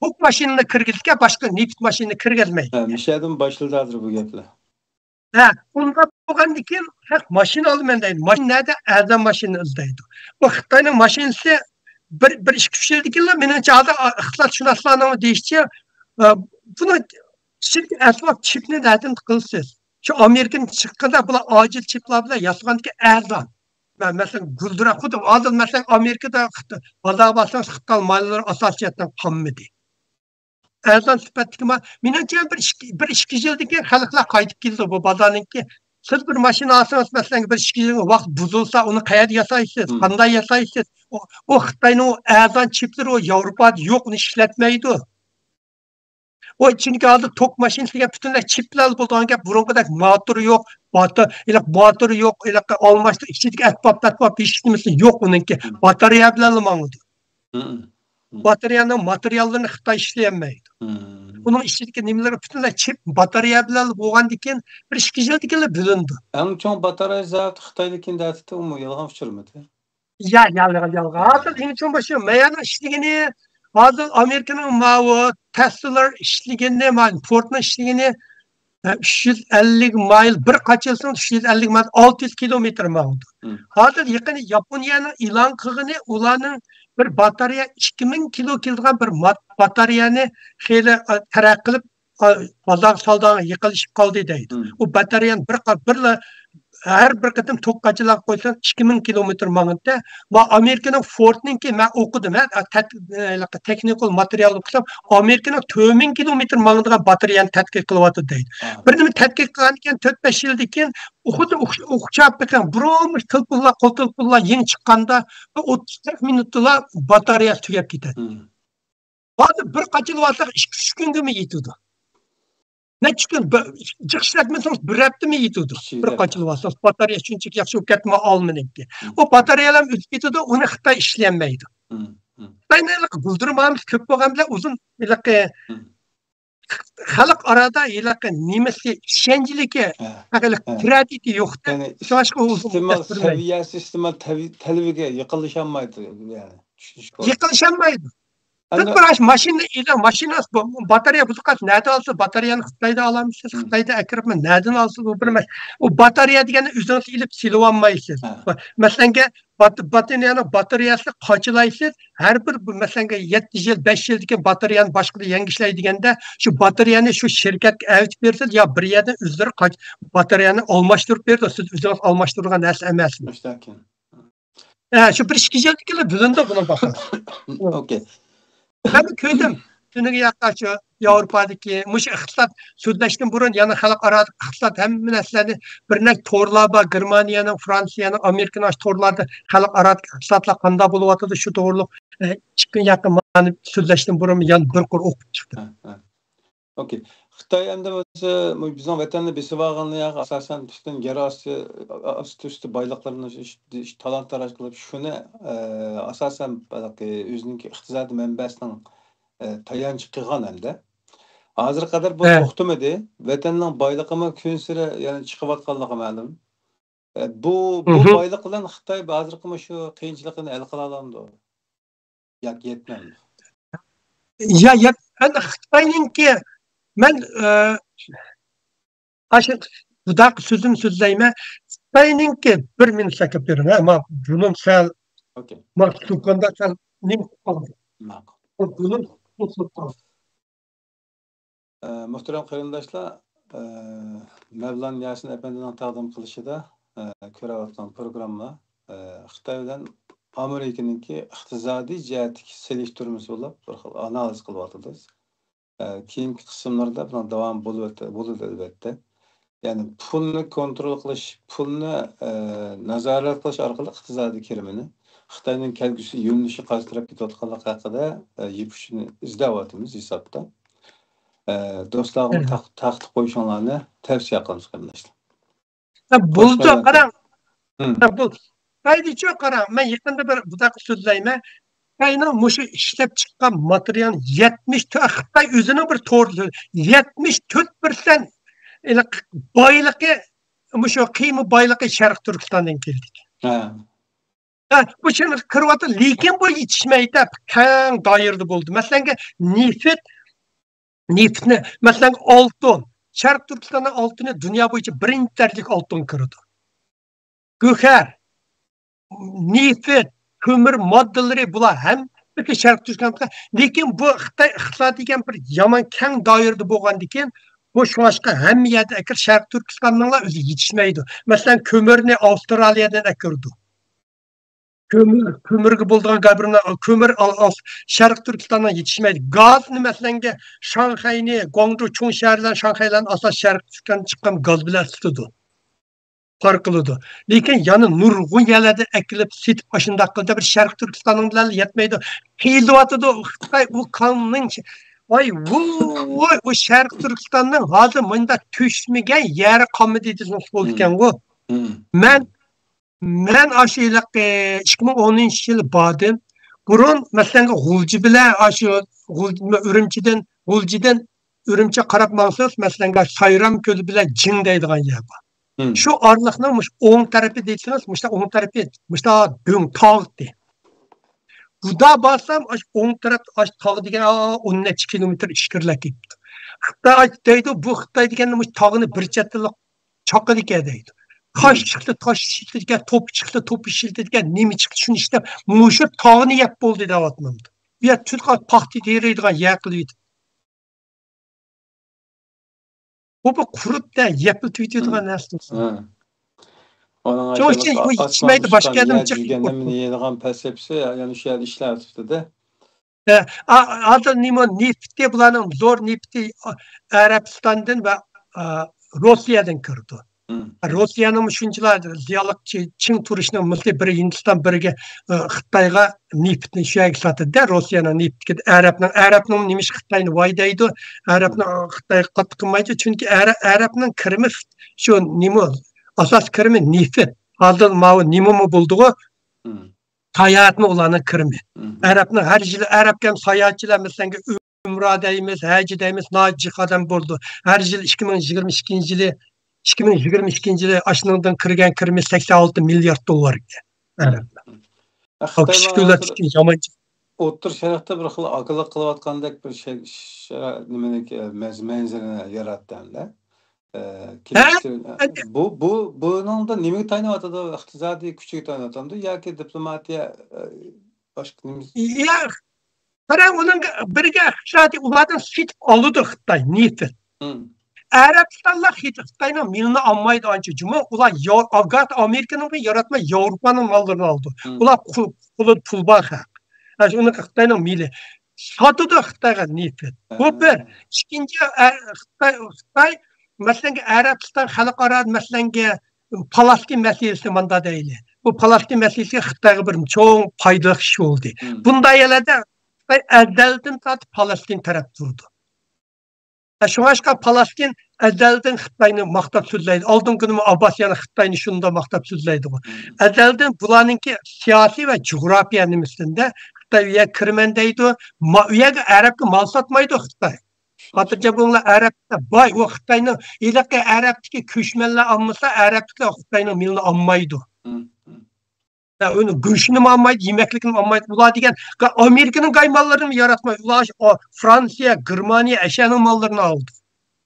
tok mashinani kirgizgan, boshqa neft mashinani kirgizmaydi. Mishadan başladı bu gaplar. Unda bo'lgan ekan, mashina olaman deydi. Mashina nerede? Arzon mashinani izlaydi. Bu Xitoyning mashinasi bir 2 yil deganlar, menimcha hozir iqtisodshunoslarning deyishicha, buni asbob chipni nereden qilsiz? Şu Amerika'nın chiqqanda bular acil chiplar bilan yasalgandiki arzon. Mesela guldurak xuddi hozir mesela Amerikada bozorga borsangiz Xitoy mollari asosiyatdan qolmadi. Arzon sifatli menimcha bir 2 yildan keyin xalqlar qaytib keldi bu bozorniki. Siz bir mashina olsangiz, masalan, bir 2 yil vaqt buzilsa, uni qayerda yasaysiz, qanday yasaysiz? O Xitoyning arzon chiplari o Yevropada yo'q, uni ishlatmaydi. O çünkü hozir tok mashinasiga butunlay chiplar bo'lgan gap, burunqidek motori yo'q, motori yo'q, almashtir ichidagi asbob hech nimasi yo'q uningki. Batareya bilan mangdi. Batareyaning materiallarini Xitoy ishlayolmaydi. Bunun ichidagi nimalar butunlay chip batareya bilan bo'lgandan keyin bir 2 yil deganlar bilindi. Eng chong batareya zavodi Xitoynikini datdi, u yolg'on uchirmadi. Yolg'on. Hozir eng chong boshi mayani ishligini, hozir Amerikaning Tesla ishligini, Fordning ishligini 350 mil, bir qaçılsın 350 mil, 600 kilometre mağdı. Hozir yaqin Yaponiyaning e'lon qilgani, ularning bir batareya 2000 kilo kelgan bir batareyani xeyli taraq qilib bozor savdoga yiqilishib qoldi deydi. O batareyani her bir qatim to'qqachilar qo'ysan 2000 kilometr manganda va Amerikaning Fordningki men o'qidim, texnical material o'qisam, Amerikaning 4000 kilometr mangadigan batareyani tadqiq qilyapti deydi. Bir nima tadqiq qilgan ekan 4-5 yildan keyin o'qchab ekan, birovmish qo'ltilpullar yangi chiqqanda 30 minutda batareya tugab ketadi. Hozir bir qachil olsak 2-3 kunga yetadi. Neçə gün çıxışlatmasanız bir həftəmi yetidi. Bir qaçıl olsa batareya şunchaki yaxshi o'tkatma olmaydi. O batareyalar o'tib ketadi, uni Xitoy ishlayolmaydi. Xitoyni buldurmamiz ko'p bo'lgan bilan uzun xalq arada nemesi ishonchiligi krediti yo'qdi. İstimal seviyesi istimal televiga yiqilishamaydi yani. Yiqilishamaydi. Bir mashina batareya buzilgan. Nerede alsa batareyani Xitoyda alamısınız. Xitoyda akirib nereden alsın bu bilmez. O batareya degani o'zingiz ilib silib olmaysiz. Masalan, batareyani batareyasi qochilaysiz. Har bir masalan 7 yil, 5 yil degan batareyani boshqa yangi ishlaydi deganda, shu batareyani shu shirkatga avtib bersiz yo bir yerdan o'zlari batareyani almashtirib berdi. Siz o'zingiz almashtirgan narsa emas. Şu bir ikki yilliklar bizda buni bakın. Okey. Ben köydüm. Dünüge yaklaşık Avrupa'daki muş iqtisat sözleştim burun yani xalqaro iqtisat hem narsalarni birine torlaba Germaniyanın, Fransiya'nın, Amerika'nın torlarda xalqaro iqtisatlar qanday bo'lyapti shu to'g'riliq chiqqan yaqin ma'ni sözleştim burun yani bir qur o'qib chiqdi. Okey. Xitoy endi o'zi bizning vatanni besib olganlar asosan üstün yer üstü boyliqlarini talant taraj qilib shuni asosan o'zining iqtisodiy manbasining tayanch qilgan endi. Hozir qadar bu to'xtamadi. Vatanning boyliqimi kun sira ya'ni chiqayotganligi ma'lum. Bu boyliq bilan Xitoy hozirgi shu qiyinchilikni hal qila oladi. Yoki yetmaydi. Ya endi Xitoyninki ben aşık budak sözüm sözleyme Xitoyninki bir minut sakıp verin ama bunun sel maksukanda sel nim kaldı. Bunun Muhterem qarindoshlar, Mevlan Yasin Efendining taqdim qilishida ko'rayotgan programma Xitoy bilan Amerikaninki iqtisodiy jihatdagi selishtirmasi bo'lib, bir xil analiz qilyapmiz. Keyingi qismlarda buni davom bo'ladi albatta. Ya'ni pulni kontrol qilish, pulni nazorat qilish orqali iqtisodiy kirimini Xitoyning kelgusi yo'nalishi qaysi tarafga ketayotganligi haqida yipishni izlayapmiz hisobda. Do'stlarim taxtib qo'yishinglarni tavsiya qilamiz qarindoshlar. Bo'ldi, qarang. Bu Haydichi qarang, men yaqinda bir budak so'zlayman. Xitoyning mushu ishlab chiqqan material 74 Xitoy o'zining bir to'g'ri 74% boyligi mushu qiymi boyligi Sharq Turkistondan keldi. Bu şimdi kırvatı lekin bu yetişmeydi kang doirada bo'ldi. Masalan neftni masalan oltin Sharq Turkistonda oltini dunyo bo'yicha birinchi darajalik oltin kirdi. Go'har, neft, ko'mir moddalari bular ham bir Sharq Turkistonda lekin bu Xitoy iqtisodiy degan bir yomon kang doirada bo'lgandan keyin bu shoshqa hamma yerda akir Sharq Turkistonning o'zi yetishmaydi. Masalan ko'mirni Avstraliyadan akirdi. Kömürge bulduğun kabrına kömür Şarkı Türkistan'dan yetişmeydi. Gaz mesela Şanghay'ni, Guangzhou, Çun şehirden Şanghay'dan asas Şarkı Türkistan'dan çıkan gaz bile tutudu. Farklıdı. Lakin yani nurgun yerlerde ekilip sit başında kıldı bir Şarkı Türkistan'ın bile yetmeydi. Heylivatıdı bu kanının vay bu Şarkı Türkistan'ın hazır mında tüşmegen yer kalmadı nasıl oldukken bu. Men aşıylık 2010 yıl badım. Burun mesela Gulci bile aşı Gulci'den Ürümçe qarab maqsız mesela Sayram Kölü bile cin deydigan yer var. Şu arlıqның 10 tarafı deysiniz, muşta 10 tarafı, muşta dün tağdı. Buda barsam 10 taraf tağ degen 10 kilometr işkirlek gitti. Xitoy deydi bu Xitoy degan tağını bir chetliq choqqa deydi. Taş çıktı, taş şiştirdiken, top çıktı, top şiştirdiken, nemi çıktı, şunu işte, muşu tağını yap boldu da atmamdı. Bir yer Türk'e pahtı deriydiğen yakılıydı. Bu kurup da yapıp tüydüğünden nasıl olsun? Çok için bu içmeydi, başka yerden çıktı. Yenilen persepsi, yani şu yer işler tuttu da. Adı nefti bulanın, zor nefti Arabistan'dan ve Rusya'dan kırdı. Rusya'nın şunçulardır, ziyalık Çin turistinin mısli biri Hindistan biriga Xitoyga neftni şu yerga satadi. Rusya'nın neftga Arabning nemish Xitoyni voydaydi. Arabning Xitoyga qattiq qilmaydi. Chunki Arabning kirimi shu nima asas kirimi neft. Hozir mana nima bo'ldi-ku? Sayahatni ularning kirmi. Hı. Arabning har yili Arabkam sayohatchilar masalan umra deymiz, haj deymiz, jihadam bo'ldi. Har yil 2022 yili ashundan kirgan kirmi 86 milliard dollar ekan. Arablar. Xitoy Kichik davlat uchun yomon. O'rta Sharqda bir xil aqlliq qilayotgandek bir şey nimaniki manzilni yaratdi-da. Bunun da nimaga tayinlayotdi? Iqtisodiy kuchiga tayinlayotdi yoki diplomatiya boshqa nima? Yo'q. Qarang, uning birga iqtisodiy ulardan sitib oldi Xitoy, nefit. Arabistonlar Xitoyning milni olmaydi ancha juma. Ular Afg'at Amerikaning yaratma Yevropaning mollarini oldi. Ular pul bor haq. Uni Xitoyning mili sotdi Xitoyga nefit. Bu bir. Ikkinchi Xitoy masalan Arabiston xalqaro masalan Falastin masalasi manda deyli. Bu Falastin masalasi Xitoyga bir cho'ng foydali ish bo'ldi. Bunday yerlarda Xitoy azaldan tortib Falastin taraf turdi. Şuңашqa Falastin azaldan Xitoyni maqtab so'zlaydi. Oldin kuni Abbas yana Xitoyni shunda maqtab so'zlaydi. Azaldan bularninki siyosiy va jo'g'rafiya nimasida Xitoyga kirman deydi. Uyaga Arabga mal sotmaydi Xitoy. Hatırca bunlar Arabda boy o Xitoyni ilaqi Arabdagi ko'chmanlar olmasa Arablar Xitoyning milni olmaydi. Uni go'shtini olmaydi, yemeklikni olmaydi. Ular degan Amerikaning qaymollarini yaratmaydi. Ular Fransiya, Germaniya, Ashaning mollarini oldi.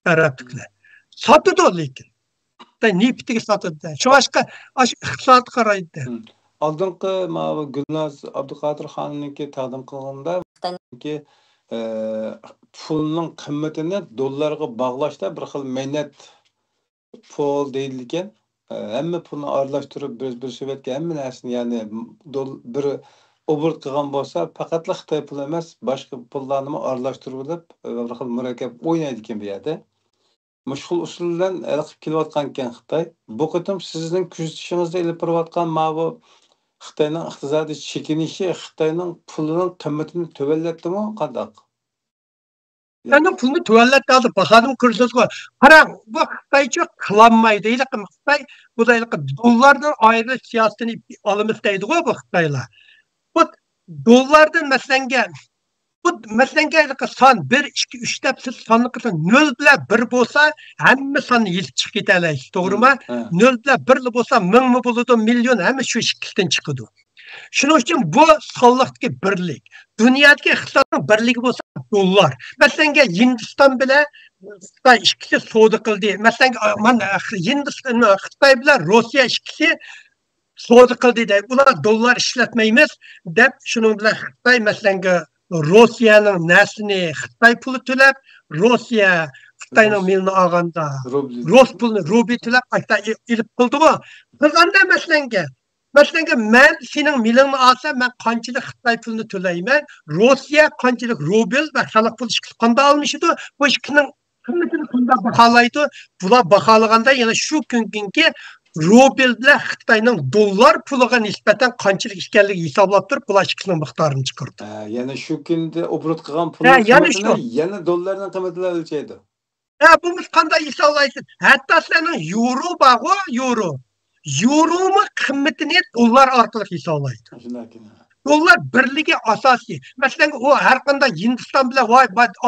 Arablar. Sotdi lekin. Neftiga sotdi. Sho'ashqa iqtisod qaraydi. Oldingi Gulnaz Abduqodirxonniki taqdim qilganda Xitoyniki pulning qimmatini dollarga bog'lashda bir xil mehnat pul deyilgan. Hamma pulni aralashtirib bir sovetga hamma narsani, ya'ni bir obort qilgan bo'lsa, faqat Xitoy puli emas, boshqa pullarni aralashtirib olib, bir xil murakkab o'ynaydi ekan bu yerda. Mushkul usul bilan qilib kelayotgan ekan Xitoy. Bu qatim sizning kuzatishingizda ilib borayotgan bu Xitoyning iqtisodiy chekinishi Xitoyning pulining qimmatini tuvallatdimi, qanday? Yani pulni tuvallatdi, bahodim ko'rsatdi. Qarang, bu Xitoycha qilolmaydi. Xitoy bu da dollardan ayrilish siyosatini olamiz deydi-ku bu Xitoylar. Bu dollardan masalan son 1 2 3 deb siz sonni qilsa 0 bilan 1 bo'lsa, hamma sonni yilib chiqib ketalaysiz, to'g'rimi? 0 bilan 1 bo'lsa 1000 mi bo'ladi, million, hamma shu ikkidan chiqadi. Shuning uchun bu sonliqdagi birlik. Dunyodagi iqtisodning birligi bo'lsa dollar. Masalan, Hindiston bilan Xitoy ikkisi savdo qildi. Masalan, Hindiston, Xitoy bilan Rossiya ikkisi savdo qildi deb, ular dollar ishlatmaymiz deb, shuning bilan Xitoy masalan Rossiyaning narsini Xitoy puli to'lab, Rossiya Xitoyning milni olganda Rus pulini rubl to'lab qayta ilib qildi-ku. Qilganda Masalan, men sening milingni olsam, men qanchalik Xitoy pulini to'layman, Rossiya qanchalik rubl va xalq puli qanday olmishdi, bu ikkining qimmatini qanday baholaydi. Bular baholaganda yana shu kungi rubl bilan Xitoyning dollar puliga nisbatan qanchalik ekanligi hisoblab turib, bular ikkining miqdorini chiqardi. Yana shu kunda obrat qilgan pulni yana dollarning qiymatini o'lchaydi. Bu qanday hisoblaysiz? Hatto sening yevro bor-ku, yevro. Yevroning qimmatini dollar orqali hisoblaydi. Dollar birligi asosiy. Masalan, o har qanday Hindiston bilan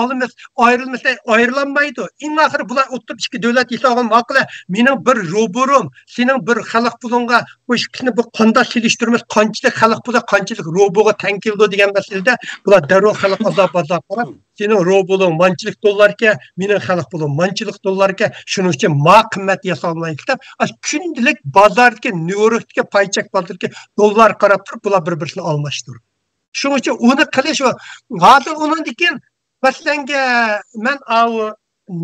olimiz ayrilmasa ayrilanmaydi. Eng oxiri bular o'tirib ikki davlat hisobini maqla, mening bir rublim, sening bir xalq pulingga bu ikkisini bu qanday selishtiramiz, qanchalik xalq puli, qanchalik rubga teng keldi degan masalada bular darrov xalq azob qarab, sening rubling manchilik dollarga, mening xalq pulim manchilik dollarga, shuning uchun ma qimmat yasolmaydi deb, kundalik bozorga, Nyu-Yorkga, paychak bozorga dollar qarab turib, bular bir-birini almashtir. Shuning uchun uni qilish va hozir undan keyin masalan men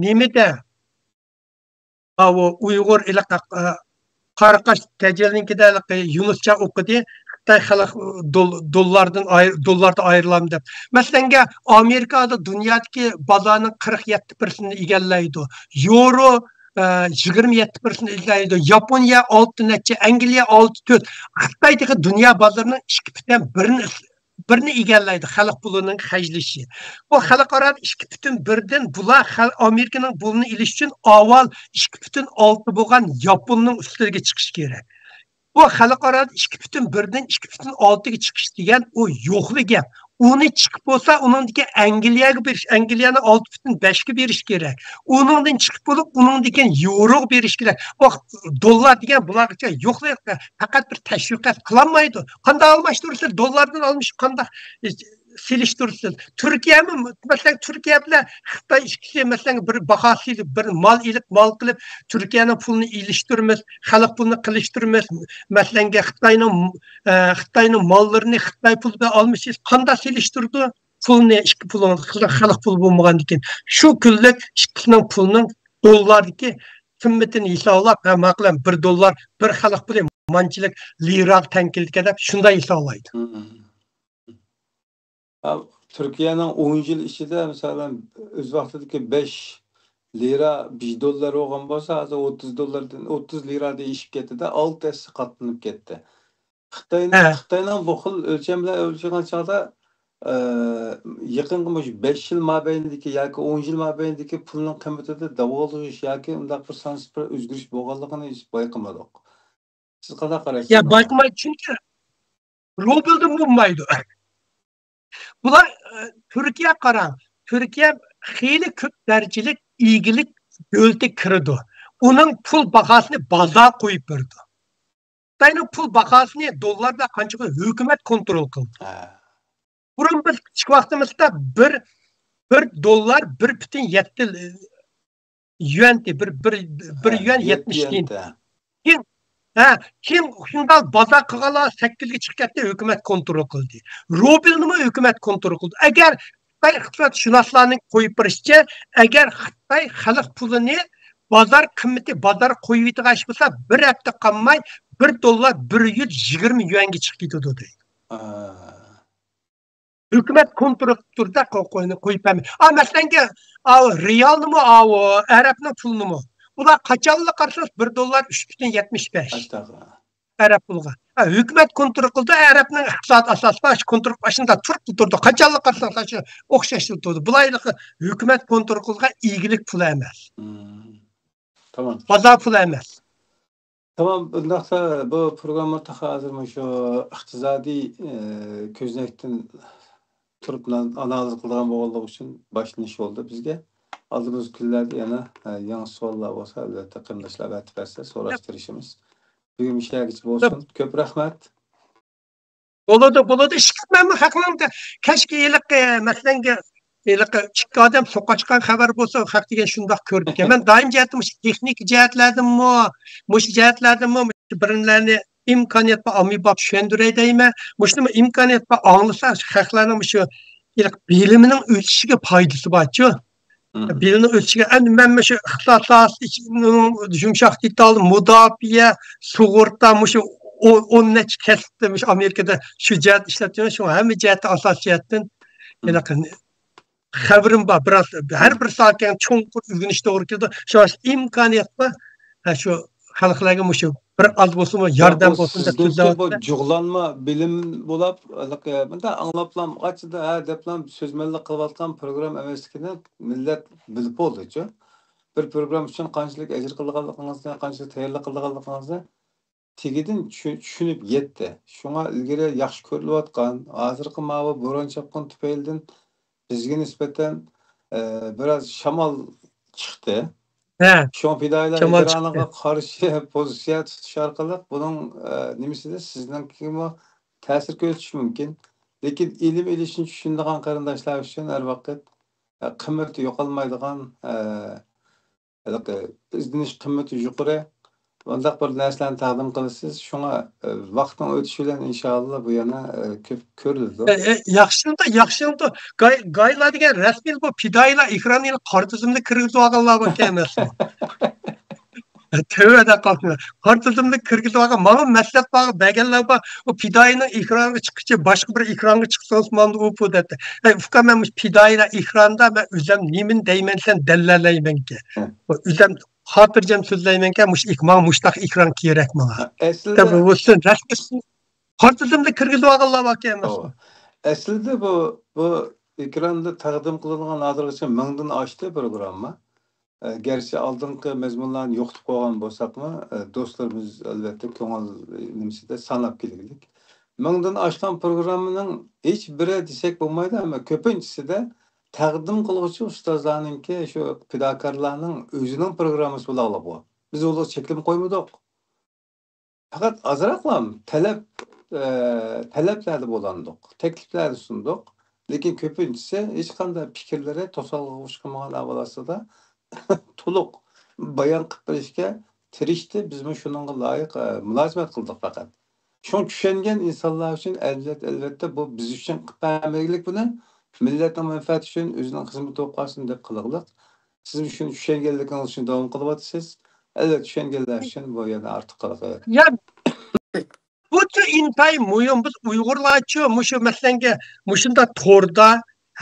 nimada Uyg'ur ilaqa Qaraqash tajribanikida Yunuscha o'qidi, Xitoy xalq dollardan ayrilam deb. Masalan, Amerikada dunyodagi bozorning 47%ni egallaydi. Yevro 27%ni egallaydi. Yaponiya 6 Angliya 6-4. Xitoydagi dunyo bozorining 2,1ni egallaydi xalq pulining hajlishi. Bu xalqaro 2,1dan bular Amerikaning pulini ilish uchun avval 2,6 bo'lgan Yaponning ustiga chiqish kerak. bu xalqaro 2,1dan 2,6ga chiqish degan u yo'qli gap. Uni chiqib bo'lsa, uningdagi Angliyaga berish, Angliyani 6,5ga berish kerak. Uningdan chiqib bo'lib, uningdan yevroga berish kerak. Bu dollar degan bularga yo'qlik, faqat bir tashviqot qilolmaydi. Qanday almashtirsiz? Dollardan olmuş qanday selishtirsiz. Turkiya mesela Turkiya bilan Xitoy ikkisi mesela bir bahasıyla bir mal ilib mal qilib Turkiyaning pulini ilishtirmiz, xalq pulini qilishtirmiz. Mesela Xitoyning mallarini Xitoy pulidan olmisiz, qanday selishtirdi? Pulni ikki pulni xalq puli bo'lmagan ekan. Shu kunlik ikkisining pulining dollardagi qimmatini hisoblab, maqlan 1 dollar bir xalq puli manchilik lira tenkilga deb shunday hisoblaydi. Türkiye'nin 10 yıl içinde mesela öz vaxtidagi 5 lira 5 dollar olgan bolsa, hazır 30 dollardan 30 lira değişip ketdi de 6 esi katlanıp ketdi. Xitoyning bu xil o'lcham bilan o'lchagan chog'da yaqinqi 5 yil mobaynidagi yoki 10 yil mobaynidagi pulning qiymatida davolg'ish yoki undaq bir sonsuz bir o'zgarish bo'lganligini hech bayqamadik. Siz qanday qaraysiz? Ya bayqamaydi chunki rublda bo'lmaydi. Bular Türkiye qarang. Türkiye xeyli ko'p darajalik iyilik yo'lda kirdi. Uning pul bahasini bozor qo'yib berdi. Xitoyning pul bahasini dollarda qancha hukumat kontrol qildi. Burun biz kichik vaqtimizda 1 dollar 1,7 yuan, bir yuan 70 tiyin. Kim shunday bozor qilganlar 8ga chiqib ketdi, hukumat kontrol qildi. Rublni hukumat kontrol qildi. Agar Xitoy iqtisodshunoslarning qo'yib berishicha, agar Xitoy xalq pulini bozor qiymati bozor qo'yib yetgan bo'lsa, bir hafta qolmay 1 dollar 120 yuanga chiqib ketadi deydi. Hukumat kontrol turda qo'yib bermaydi. Masalan, realnimi, Arabning pulini ular qachonli qarsangiz 1 dollar 3,75. Arab pulga. Hukumat kontrol qildi, Arabning iqtisod asosi kontrol başında turdi. Qachonli qarsangiz o'xshash turdi. Bularni hukumat kontrol qilgan iyilik puli emas. Tamam. Bozor puli emas. Tamam, bundaqsa bu programda hozir shu iqtisodiy ko'znakdan turib analiz qilgan bo'lganligi uchun boshlanish oldu bizga. Aldığımız günlerde yana yangi savollar bo'lsa, albatta qimdoshlar aytib bersa, so'rashtirishimiz. Bugun ishlar geçip olsun. Ko'p rahmat. Bo'ladi. Ishqilmami haqlamda kashki yiliq masalanga ikki odam so'qqa chiqqan xabar bo'lsa, haq degan shundoq ko'rdik. Men doim jihatim texnik jihatlardimi, mush jihatlardimi birinlarni imkoniyat va omibab tushundiray deyman. Mushni imkoniyat va anglasa xalqlarning shu bilimining o'sishiga foydasi bor-ku. Birini ölçüge ben şu iqtisat yumuşak detal mudafaa sug'urta şu on neç kesitmiş Amerika'da şu cihat işletiyor şu hem cihatı asasiyattan xabarim var biraz her bir saatken çoğunkur üzgünüş doğru keldi şu imkoniyat var şu xalqlarga şu bir az bo'lsin yordam bo'lsin deb so'zlayapti. Bu jug'lanma bilim bo'lib, bunda anglaplam qachida deblam so'zmanlik qilayotgan program emasligini millat bilib bo'ldi-ku. Bir program uchun qanchalik ajr qilganligingizni, qanchalik tayyorlik qilganligingizni tegidin tushunib yetdi. Shunga ilgari yaxshi ko'rilayotgan, hozirgi ma'vo bo'ron chapqin tufaylidan bizga nisbatan biraz shamol chiqdi. Şu fidoyilar Ironiga qarshi pozitsiya tutish orqali buning nimasida sizningmi ta'sir ko'rsatish mumkin. Lekin ilm ilishni tushunadigan qarindoshlar uchun har vaqt qimmati yo'qolmaydigan izdinish qimmati yuqori bundaq bir narsalarni taqdim qilasiz. Shunga vaqtning o'tishi bilan inshaalloh bu yana ko'p ko'riladi. Yaxshi. Gaylar degan rasmiy bu fidoyilar ekranni qartizimda kirgizib olganlar bor emas. Tövbe qalqma. Qartizimda kirgizib olgan mana maslahat bor, berganlar bor. O fidoyining ekranga chiqishi boshqa bir ekranga chiqsangiz mana u bu dedi. Uqaman fidoyilar ekranda men o'zim nimin deyman sen dallalaymanki. O'zim xotirjam so'zlaymankan mushtaq ekran kerak menga. Aslida bu rasmiy qartizimda kirgizib olganlar bor emas. Aslida bu ekranda taqdim qilingan hozirgacha 1000 dan oshdi programma. Gerçi aldığınki mezmunlarını yoktub koygan bolsakmı, dostlarımız elbette köngül nimside sanap kelgilik. Mingdan aşkan programının hiç biri desek bolmaydı ama köpünçisi de taqdim qilguvchi ustozlarninki shu fidokorlarning o'zining programmasi bo'ladi bu. Biz ularga cheklab qo'ymadik. Faqat azroqlam talablarda bo'landik, takliflar sundik. Lekin ko'pinchisi hech qanday fikrlari to'solg'uch qilmagan avvalosida to'liq bayon qilib berishga tirishdi. Biz shunga loyiq mulozamat qildik faqat. Shuni tushungan insonlar uchun albatta bu biz uchun qilmaylik buni millatning manfaati uchun o'zining xizmati o'qasin deb qilig'liq. Siz shuni tushunganligingiz uchun davom qilyapsiz. Albatta tushunganlar uchun bu yana ortiq qiladi. Ya bu intay muhim. Biz Uyg'urlarcha mushu masalanga mushunda to'rda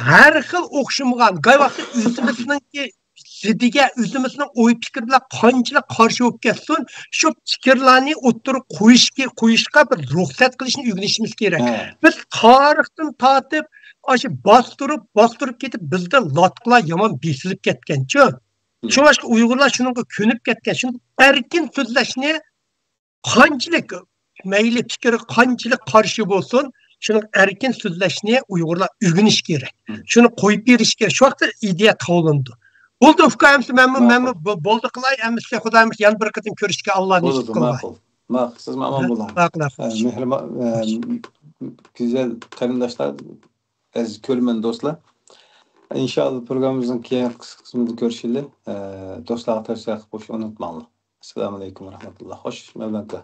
har xil o'xshamagan g'ayvaqti o'zimizninki zidiga o'zimizning o'y fikr bilan qanchalik qarshi bo'lib ketsin, shu fikrlarni o'ttirib qo'yishga bir ruxsat qilishni o'rganishimiz kerak. Biz tarixdan tortib shu bostirib ketib bizda latqlar yomon besilib ketgancha. Shunga Uyg'urlar shunga ko'nib ketgan. Shuni erkin so'zlashni qanchalik mayli fikri qanchalik qarshi bo'lsin, shuni erkin so'zlashni Uyg'urlar o'rganish kerak. Shuni qo'yib berish kerak. Shu vaqtda ideya tavlandi. Bo'ldi ukamsiz men bo'ldi qilay, endi Xudoyim yana bir qatim ko'rishga Alloh nasib qilay. Ma'qul. Siz mamnun bo'ling. Mehribon, güzel qarindoshlar, aziz ko'rman do'stlar. İnşallah programımızın keyingi qismida ko'rishaylik. Do'stlarga tavsiya qilib qo'yishni unutmanglar. Assalomu alaykum va rahmatulloh. Xo'sh, Mavlanka.